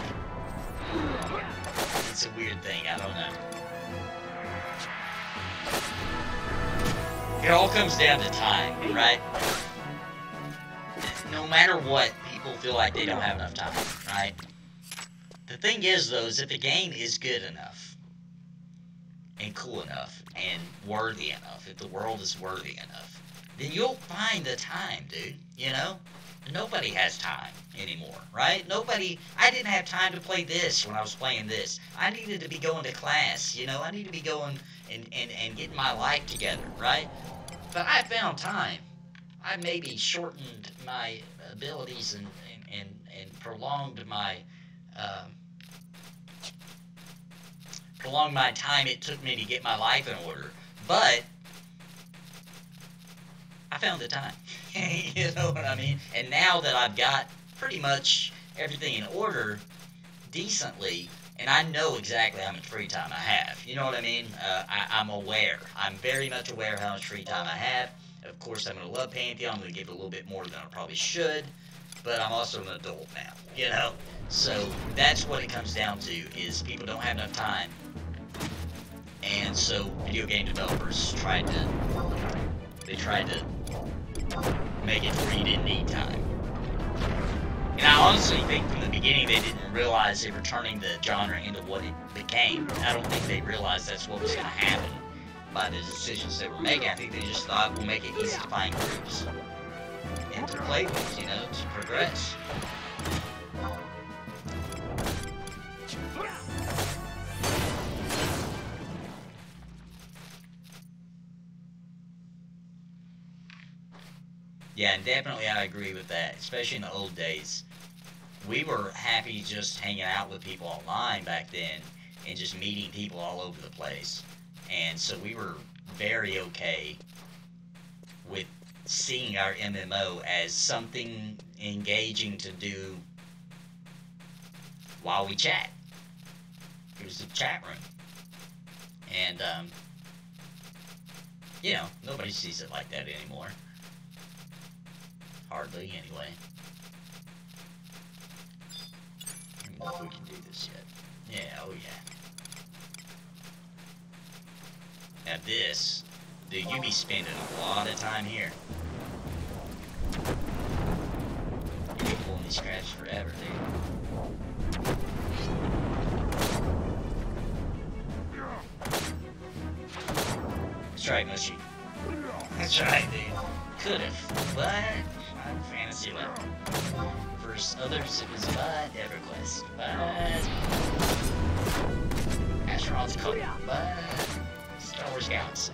it's a weird thing, I don't know. It all comes down to time, right? No matter what, people feel like they don't have enough time, right? The thing is, though, is if the game is good enough, and cool enough, and worthy enough, if the world is worthy enough, then you'll find the time, dude, you know? Nobody has time anymore, right? I didn't have time to play this when I was playing this. I needed to be going to class, you know? I need to be going and getting my life together, right? But I found time. I maybe shortened my abilities and prolonged my time it took me to get my life in order. But I found the time. You know what I mean? And now that I've got pretty much everything in order decently, and I know exactly how much free time I have. You know what I mean? I'm aware. I'm very much aware of how much free time I have. Of course, I'm going to love Pantheon. I'm going to give it a little bit more than I probably should. But I'm also an adult now, you know? So that's what it comes down to, is people don't have enough time. And so video game developers tried to make it where you didn't need time. And I honestly think from the beginning they didn't realize they were turning the genre into what it became. I don't think they realized that's what was going to happen by the decisions they were making. I think they just thought, we'll make it easy to find groups and to play with, you know, to progress. Yeah, and definitely I agree with that, especially in the old days. We were happy just hanging out with people online back then and just meeting people all over the place. And so we were very okay with seeing our MMO as something engaging to do while we chat. It was a chat room. And, you know, nobody sees it like that anymore. Hardly, anyway. I don't know if we can do this yet. Yeah, oh yeah. Now this, dude, you be spending a lot of time here. You be pulling these scratches forever, dude. That's right, Mushy. That's right, dude. Could've, but Final Fantasy level. For others, it was but EverQuest, but Astronaut's Code, but Star Wars Galaxy.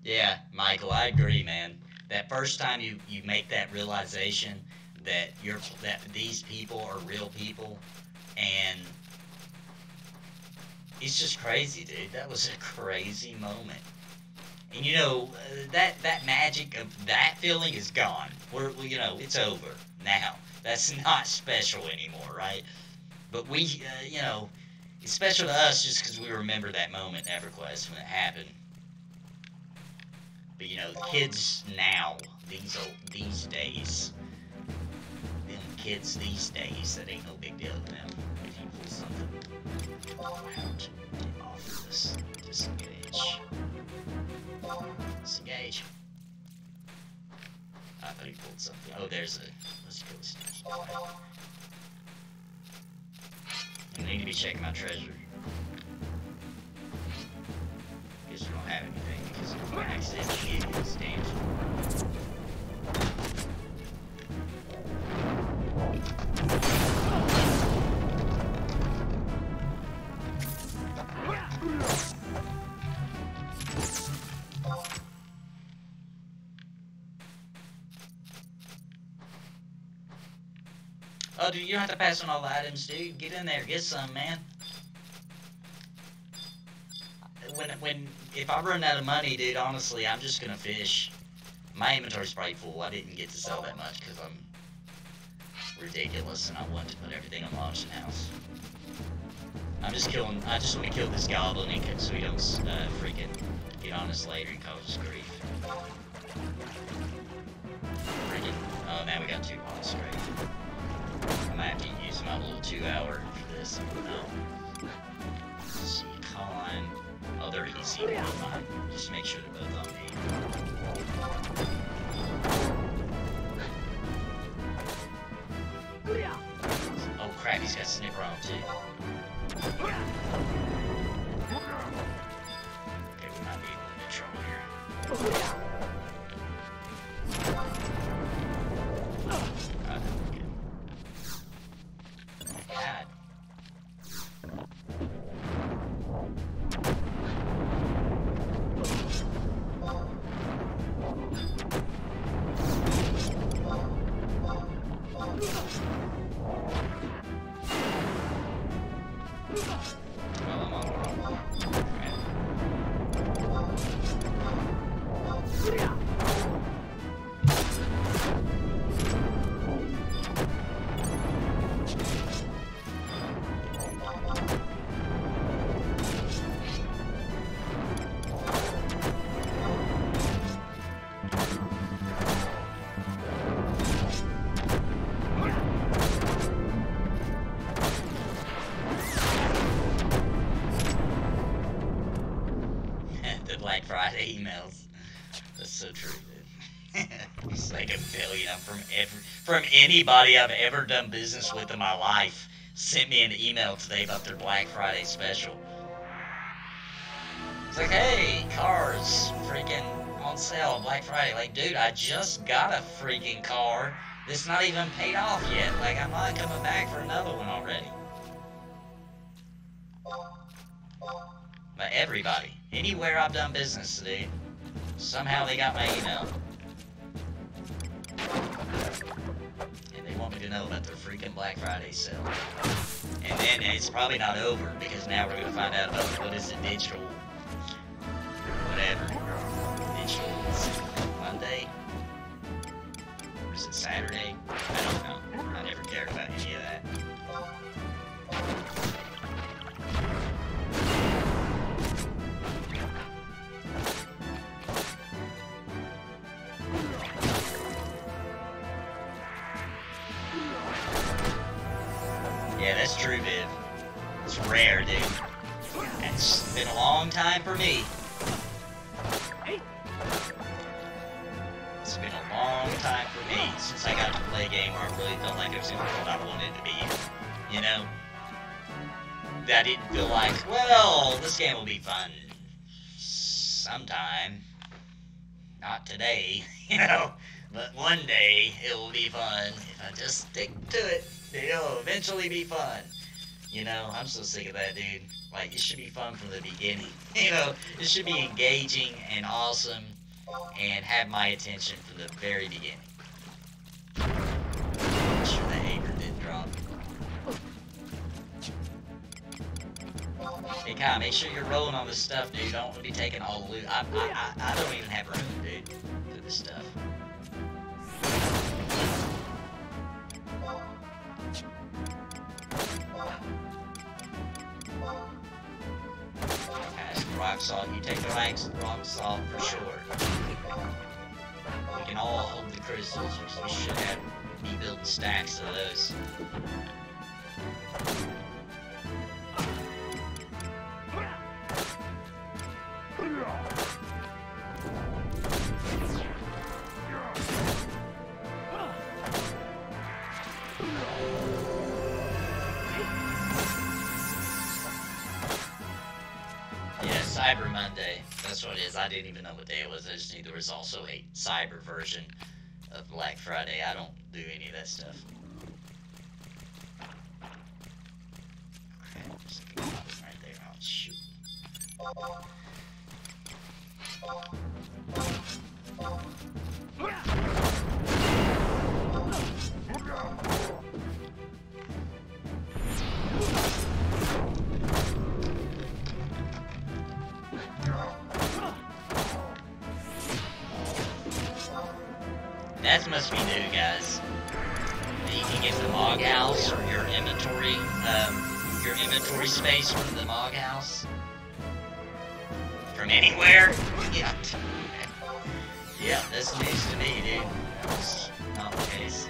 Yeah, Michael, I agree, man. That first time you make that realization that these people are real people, and it's just crazy, dude. That was a crazy moment. And you know, that magic of that feeling is gone. It's over now. That's not special anymore, right? But it's special to us just because we remember that moment in EverQuest when it happened. But the kids now, these days, them kids these days, that ain't no big deal to them. If you pull something out, get off of this, disengage. Disengage. I thought he pulled something. Oh, let's go sneaky. I need to be checking my treasure. Guess we don't have anything because if I accidentally get this damage. Oh, dude, you don't have to pass on all the items, dude. Get in there, get some, man. If I run out of money, dude, honestly, I'm just gonna fish. My inventory's probably full. I didn't get to sell that much because I'm ridiculous and I want to put everything on the auction house. I just want to kill this goblin so he don't freaking get on us later and cause us grief. Freaking. Oh, now we got 2 balls straight. I might have to use my little 2-hour for this. No. Let's see, con. Oh, they're easy. Fine. Just make sure they're both on me. Oh crap, he's got Snipper on too. Okay, we might be in trouble here. God. Black Friday emails. That's so true, dude. It's like $1 billion from anybody I've ever done business with in my life sent me an email today about their Black Friday special. It's like, hey, cars freaking on sale on Black Friday. Like, dude, I just got a freaking car that's not even paid off yet. Like, I'm not coming back for another one already. But everybody, anywhere I've done business today, somehow they got my email. And they want me to know about their freaking Black Friday sale. And then it's probably not over, because now we're going to find out about, what is it, digital? Whatever. Digital Monday? Or is it Saturday? I don't know. I never cared about any of that. Yeah, that's true, Viv. It's rare, dude. And it's been a long time for me. It's been a long time for me since I got to play a game where I really felt like it was in the world I wanted to be. You know? I didn't feel like, well, this game will be fun sometime. Not today, you know? But one day it will be fun if I just stick to it. It'll eventually be fun. You know, I'm so sick of that, dude. Like, it should be fun from the beginning. You know, it should be engaging and awesome and have my attention from the very beginning. Make sure the anchor didn't drop. Hey, Kyle, make sure you're rolling on this stuff, dude. Don't be taking all the loot. I don't even have room, dude, for this stuff. Rock salt, you take the rock salt for sure. We can all hold the crystals, we should be building stacks of those. Cyber Monday. That's what it is. I didn't even know what day it was. I just knew there was also a cyber version of Black Friday. I don't do any of that stuff. Okay, just right there. Oh, shoot. That must be new, guys. You can get the Mog House or your inventory space from the Mog House. From anywhere? Yeah. Yeah, that's news to me, dude. That's not the case.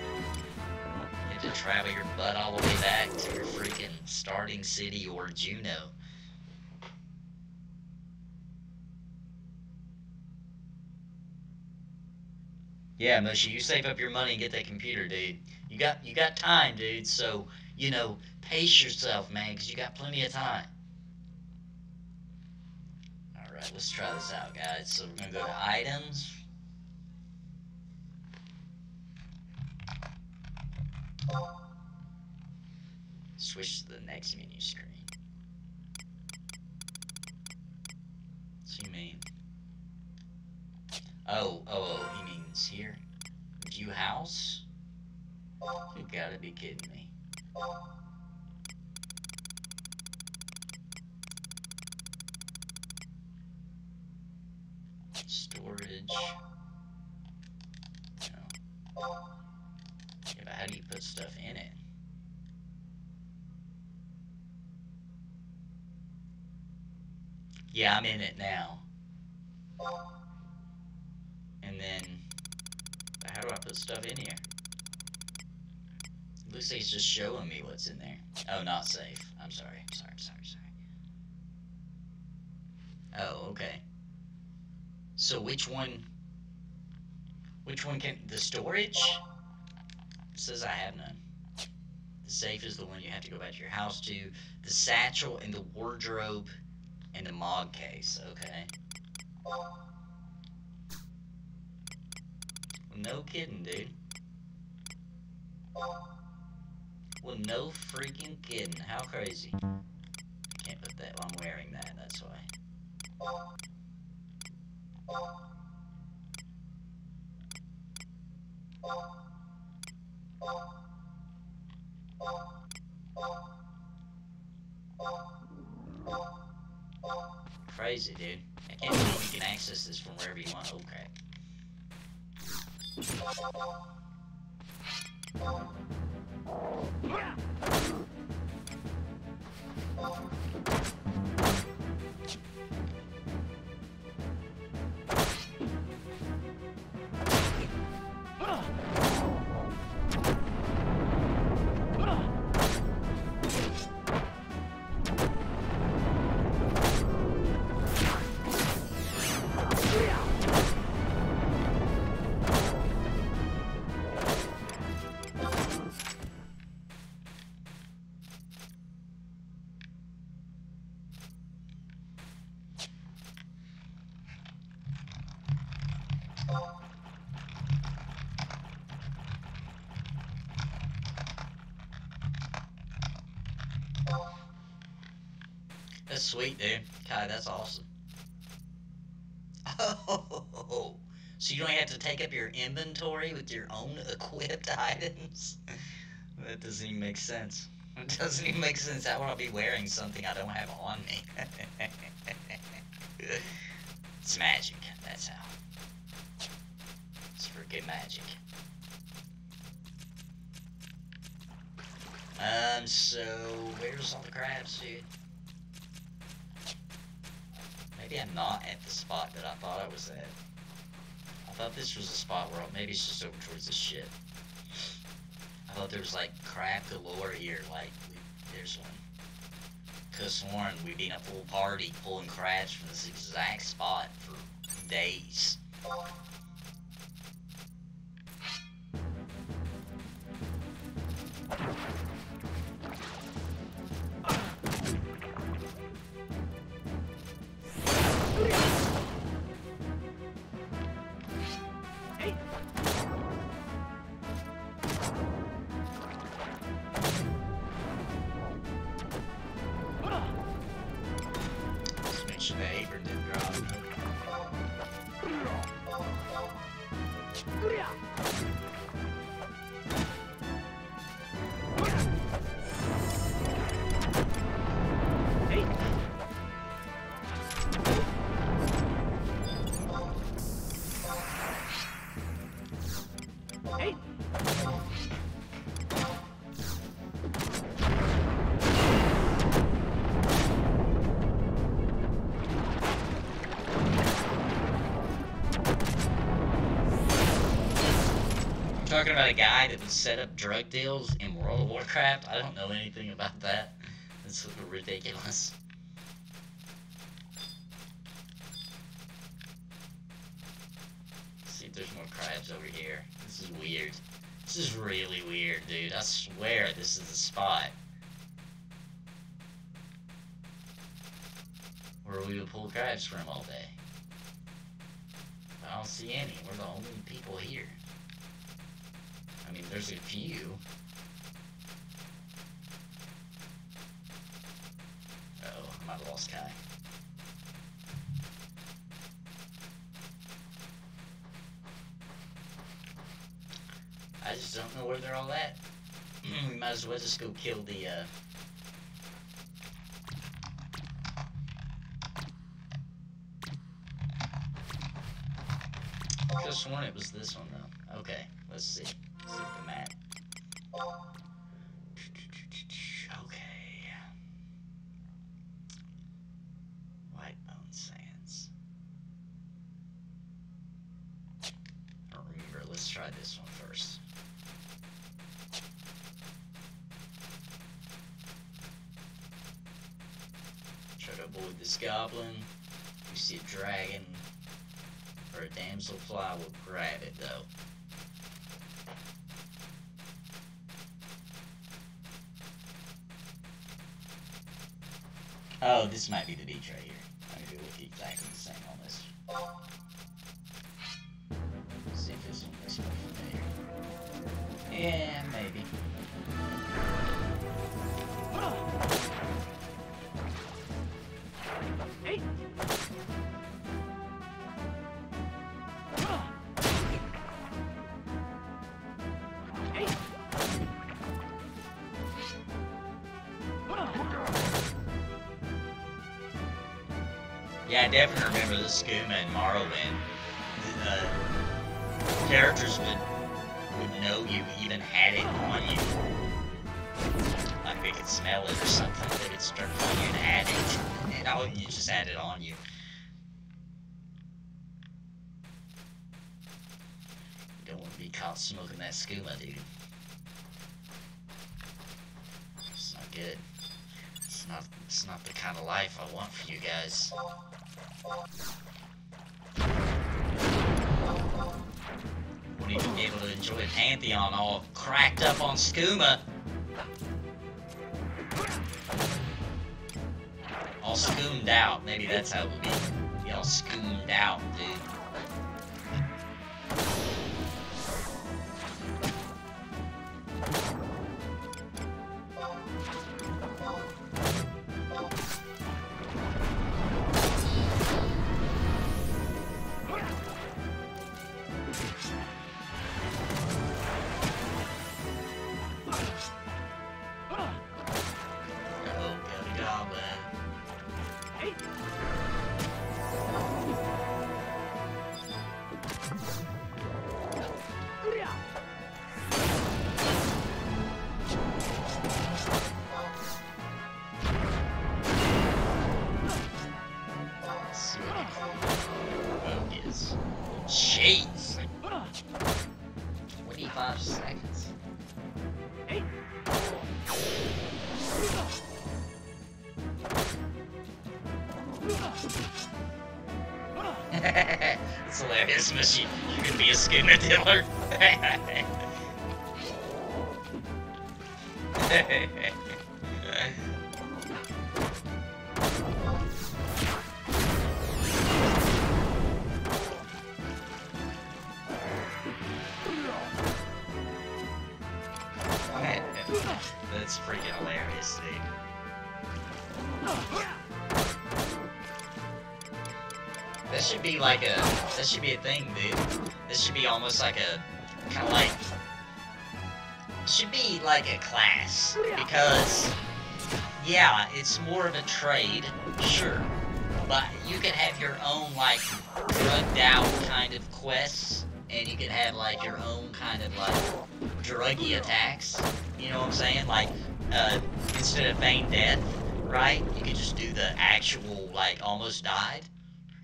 You have to travel your butt all the way back to your freaking starting city or Juneau. Yeah, Mushy, you save up your money and get that computer, dude. You got time, dude, so, you know, pace yourself, man, because you got plenty of time. Alright, let's try this out, guys. So we're going to go to items. Switch to the next menu screen. What's he mean? Oh, he means here. View house? You gotta be kidding me. Storage. No. Yeah, but how do you put stuff in it? Yeah, I'm in it now. And then, how do I put stuff in here? It looks like it's just showing me what's in there. Oh, not safe. I'm sorry. Sorry. Oh, okay. So which one can, the storage? It says I have none. The safe is the one you have to go back to your house to. The satchel and the wardrobe and the mod case, okay. No kidding, dude. Well, no freaking kidding. How crazy. I can't put that while I'm wearing that, that's why. Crazy, dude. I can't believe you can access this from wherever you want. Okay. That's sweet, dude. Kai, that's awesome. Oh, so you don't have to take up your inventory with your own equipped items? That doesn't even make sense. It doesn't even make sense. How would I be wearing something I don't have on me? It's magic. That's how. It's freaking magic. So where's all the crabs, dude? Maybe I'm not at the spot that I thought I was at. I thought this was a spot where maybe it's just over towards this shit. I thought there was like crab galore here, like there's one. Could've sworn we'd been a full party pulling crabs from this exact spot for days. Talking about a guy that would set up drug deals in World of Warcraft. I don't know anything about that. It's ridiculous. Let's see if there's more crabs over here. This is weird. This is really weird, dude. I swear this is the spot where we would pull crabs from all day. I don't see any. We're the only people here. I mean, there's a few. Uh-oh, I might have lost Kai. I just don't know where they're all at. We might as well just go kill the, I just sworn it was this one, though. Okay, let's see. Let's look at the map. Okay. White Bone Sands. I don't remember. Let's try this one first. Try to avoid this goblin. If you see a dragon or a damselfly, we'll grab it, though. Oh, this might be the beach right here. I'm gonna look exactly the same on this. Let's see if this one looks more familiar. Yeah, maybe. Hey. Yeah, I definitely remember the Skooma and Morrowind. The characters would know you even had it on you. Like they could smell it or something. They would start calling you an addict. And all you just had it on you. You don't want to be caught smoking that Skooma, dude. It's not good. It's not the kind of life I want for you guys. Wouldn't even be able to enjoy Pantheon all cracked up on Skooma. All skoomed out. Maybe that's how it would be all skoomed out, dude. It's hilarious, but you can be a skinner dealer. That's freaking hilarious, dude. That should be like that should be a thing, dude. This should be almost like a, kind of like, it should be like a class, because, yeah, it's more of a trade, sure, but you can have your own, like, drugged out kind of quests, and you can have, like, your own kind of, like, druggy attacks, you know what I'm saying? Like, instead of feign death, right, you could just do the actual, like, almost died,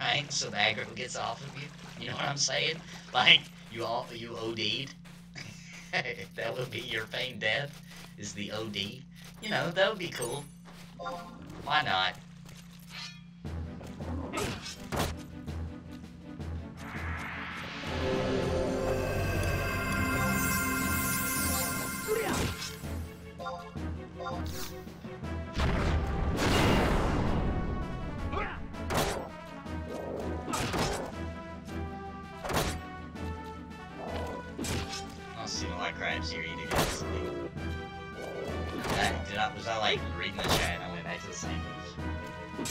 right, so the aggro gets off of you, you know what I'm saying? Like, you OD'd, that would be your feign death, is the OD, you know, that would be cool, why not? I'll see a lot of crabs here either, guys. Was I like reading the chat and I went back to the same page?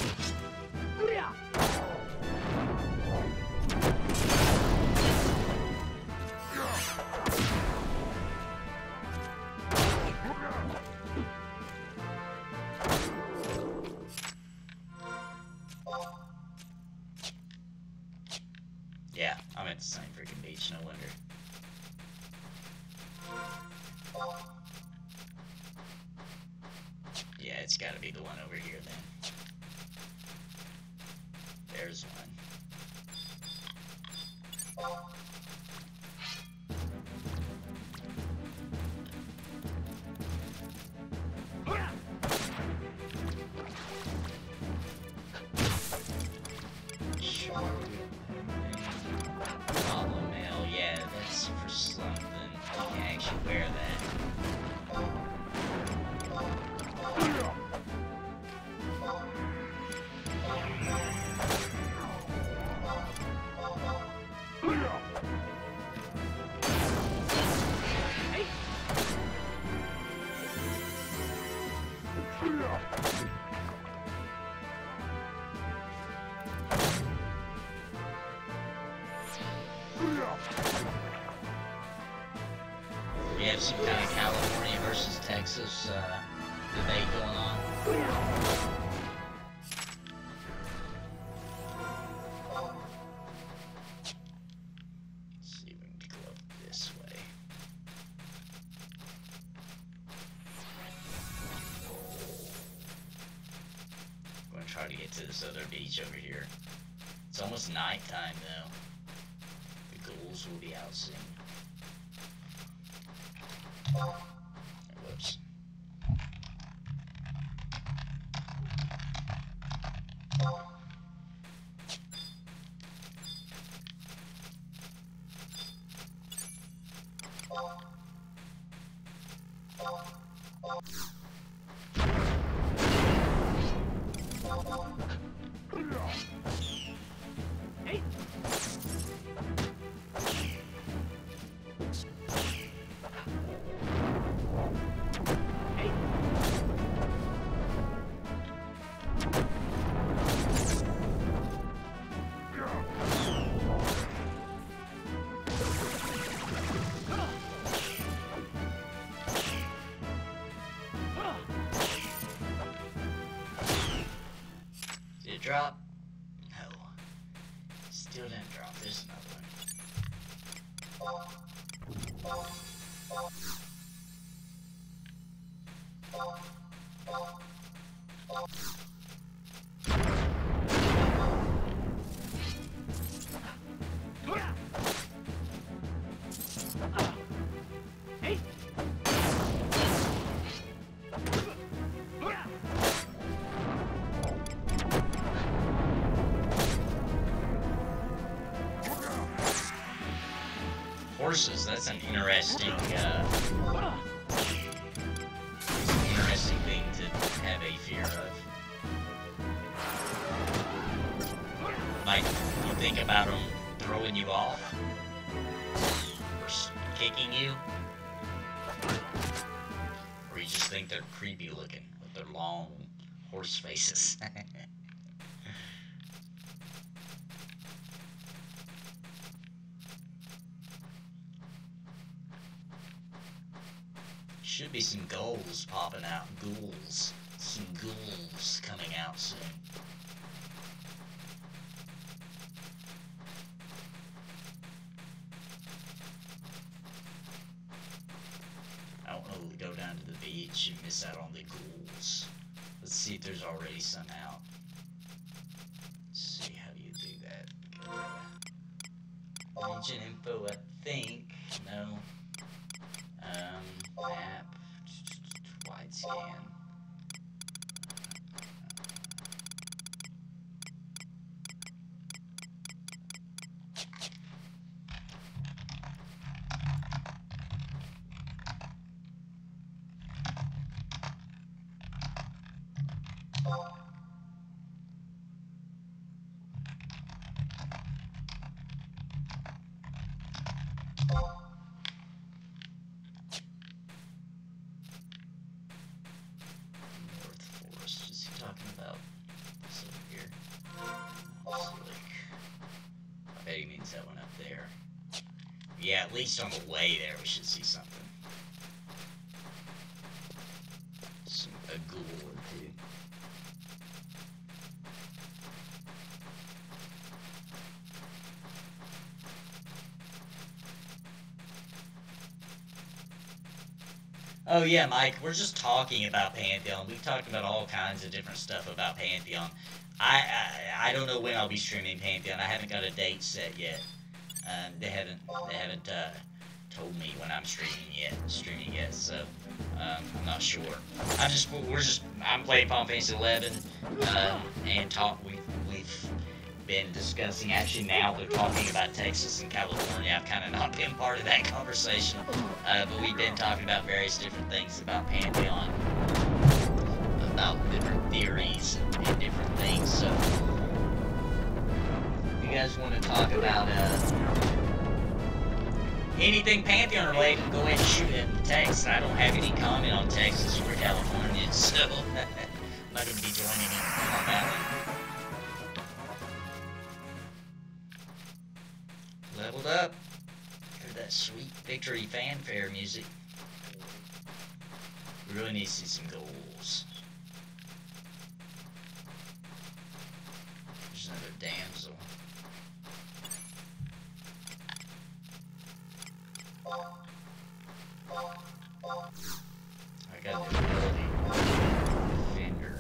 Yeah, I'm at the same freaking beach, no wonder. Yeah, it's gotta be the one over here then. There's one. Wear that. We have some kind of California versus Texas debate going on. Let's see if we can go up this way. I'm going to try to get to this other beach over here. It's almost nighttime though. The ghouls will be out soon. Whoops. Did it drop? No. Still didn't drop. There's another one. horses. That's an interesting thing to have a fear of. Like, you think about them throwing you off? Or kicking you? Or you just think they're creepy looking with their long horse faces? Should be some ghouls popping out. Ghouls. Some ghouls coming out soon. I don't know, we go down to the beach and miss out on the ghouls. Let's see if there's already some out. Let's see, how do you do that? Region info, I think. No. Map. Wide scan. That one up there. Yeah, at least on the way there we should see something. A ghoul or two. Oh yeah, Mike, we're just talking about Pantheon. We've talked about all kinds of different stuff about Pantheon. I don't know when I'll be streaming Pantheon. I haven't got a date set yet. They haven't told me when I'm streaming yet. So I'm not sure. I'm playing Final Fantasy 11 and we've been discussing. Actually, now they're talking about Texas and California. I've kind of not been part of that conversation, but we've been talking about various different things about Pantheon, about different theories and different things. So, if you guys want to talk about anything Pantheon related, go ahead and shoot it in the text. I don't have any comment on Texas or California, so I'm not going to be joining in on that one. Leveled up. Heard that sweet victory fanfare music. We really need to see some goals. There's another damsel. I got the ability defender.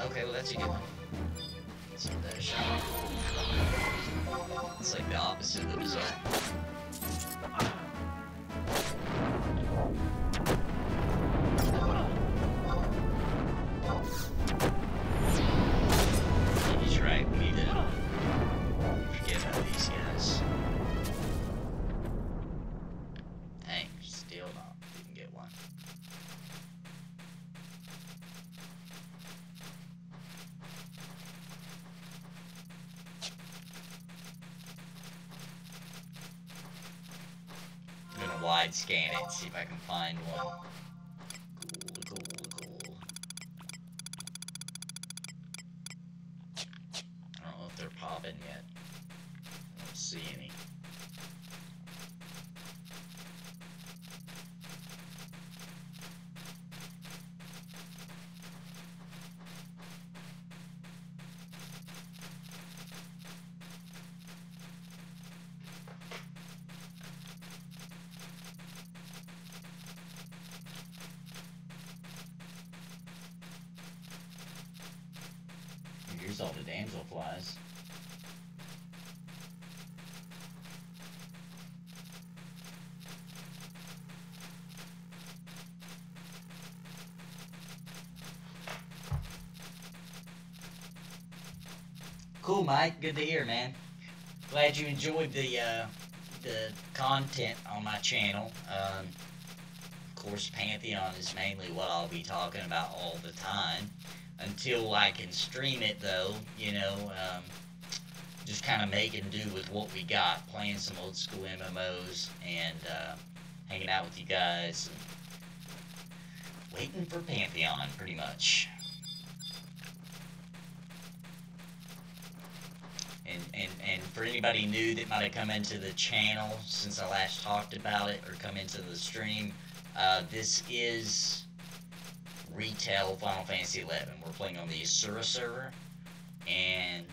Okay, well that's a good one. Let's give that a shot. It's like the opposite of the bizarre. He's right, we need to forget about these guys. Dang, still not. Didn't get one. I'm gonna wide scan it and see if I can find one. Cool. I don't know if they're popping yet. I don't see any. Here's all the damsel flies. Cool, Mike. Good to hear, man. Glad you enjoyed the content on my channel. Of course, Pantheon is mainly what I'll be talking about all the time. Until I can stream it, though, you know, just kind of making do with what we got. Playing some old school MMOs and hanging out with you guys. And waiting for Pantheon, pretty much. And for anybody new that might have come into the channel since I last talked about it, or come into the stream, this is retail Final Fantasy XI. We're playing on the Asura server, and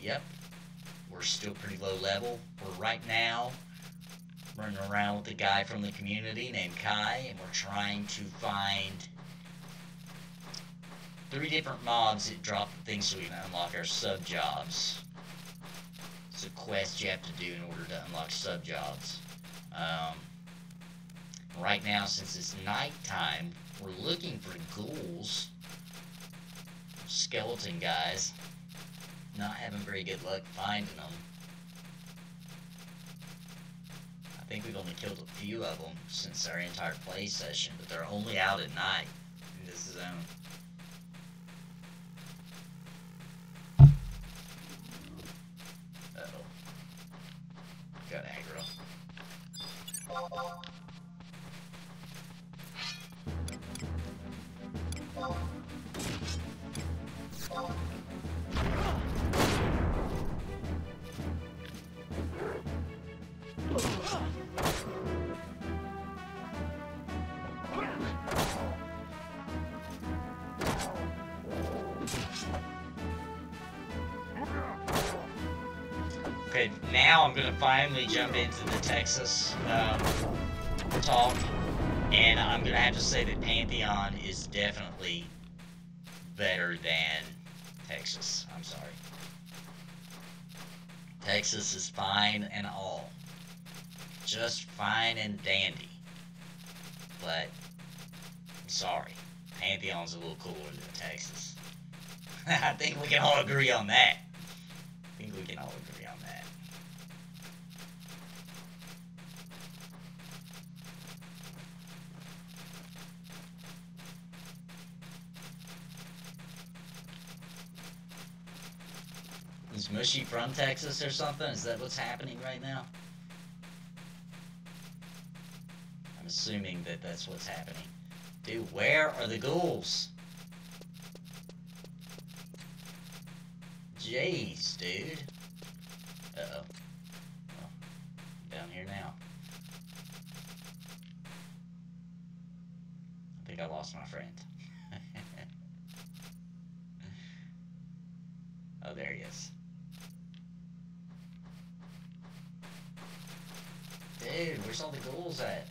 yep, we're still pretty low level. We're right now running around with a guy from the community named Kai, and we're trying to find 3 different mobs that drop the things so we can unlock our sub-jobs. It's a quest you have to do in order to unlock sub-jobs. Right now, since it's nighttime, we're looking for ghouls. Skeleton guys. Not having very good luck finding them. I think we've only killed a few of them since our entire play session, but they're only out at night in this zone. Got aggro. Okay, now I'm gonna finally jump into the Texas talk, and I'm gonna have to say that Pantheon is definitely better than Texas. I'm sorry. Texas is fine and all, just fine and dandy, but I'm sorry, Pantheon's a little cooler than Texas. I think we can all agree on that. I think we can all agree on that. Is Mushy from Texas or something? Is that what's happening right now? I'm assuming that that's what's happening. Dude, where are the ghouls? Jeez, dude. Uh-oh. Well, down here now. I think I lost my friend. Oh, there he is. Dude, where's all the ghouls at?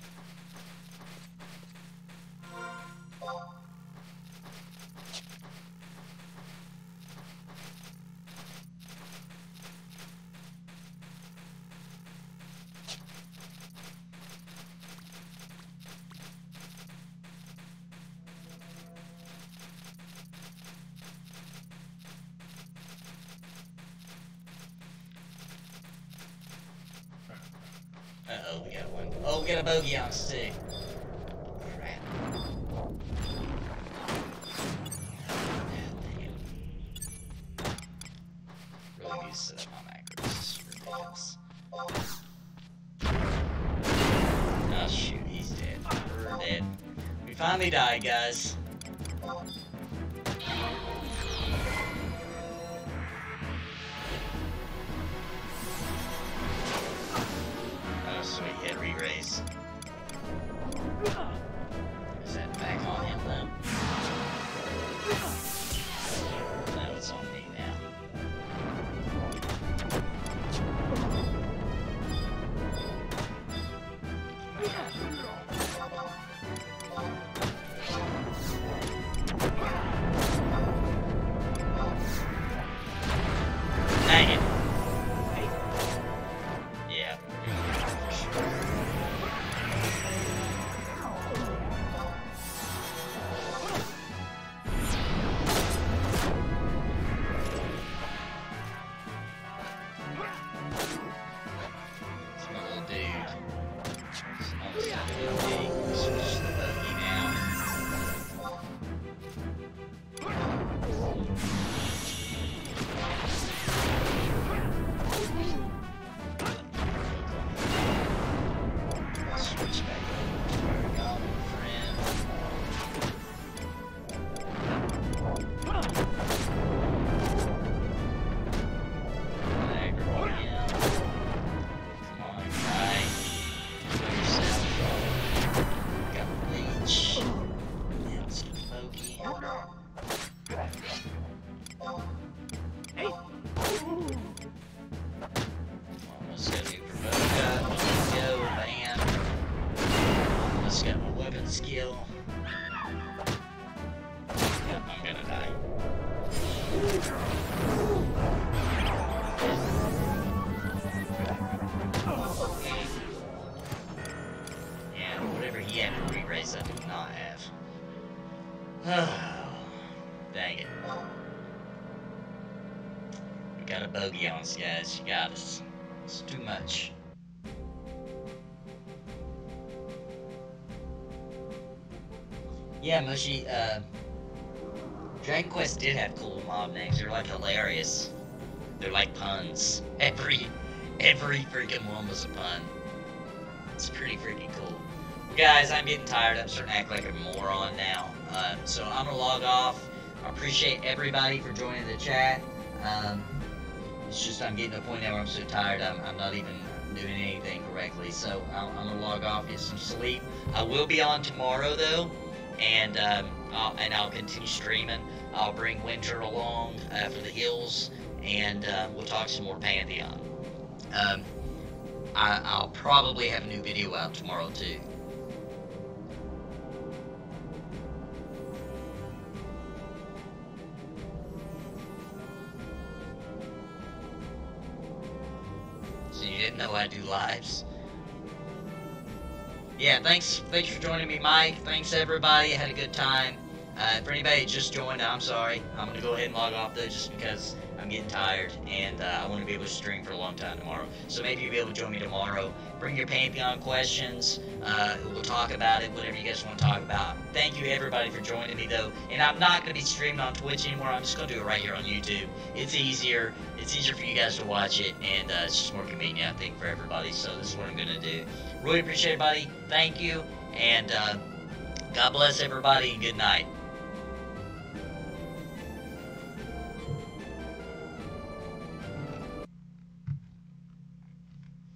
Uh-oh, we got one. Oh, we got a bogey on us, too. Crap. Really need to set up my macros. This is ridiculous. Oh, shoot, he's dead. We're dead. We finally died, guys. Sweet, hit re-raise. Is that back on him though? No, it's on me now. Dang it. Yeah. Hey. Let's go do provoke. Let's go, bam. Let's get my weapon skill. Yep, I'm gonna die. Yeah, whatever he had to re-raise, I did not have. Oh, dang it. We got a bogey on us, guys. You got us. It's too much. Yeah, Mushy, Dragon Quest did have cool mob names. They're like hilarious. They're like puns. Every freaking one was a pun. It's pretty freaking cool. Guys, I'm getting tired. I'm starting to act like a moron now. So I'm gonna log off. I appreciate everybody for joining the chat. It's just I'm getting to a point now where I'm so tired. I'm not even doing anything correctly. So I'm gonna log off, get some sleep. I will be on tomorrow though, and I'll continue streaming. I'll bring Winter along for the hills, and we'll talk some more Pantheon. I'll probably have a new video out tomorrow too. So you didn't know I do lives? Yeah, thanks for joining me, Mike. Thanks everybody. I had a good time. For anybody that just joined, I'm sorry. I'm gonna go ahead and log off though, just because I'm getting tired, and I want to be able to stream for a long time tomorrow. So maybe you'll be able to join me tomorrow. Bring your Pantheon questions. We'll talk about it, whatever you guys want to talk about. Thank you everybody for joining me though. And I'm not gonna be streaming on Twitch anymore. I'm just gonna do it right here on YouTube. It's easier. It's easier for you guys to watch it, and it's just more convenient, I think, for everybody. So this is what I'm gonna do. Really appreciate everybody. Thank you, and God bless everybody, and good night.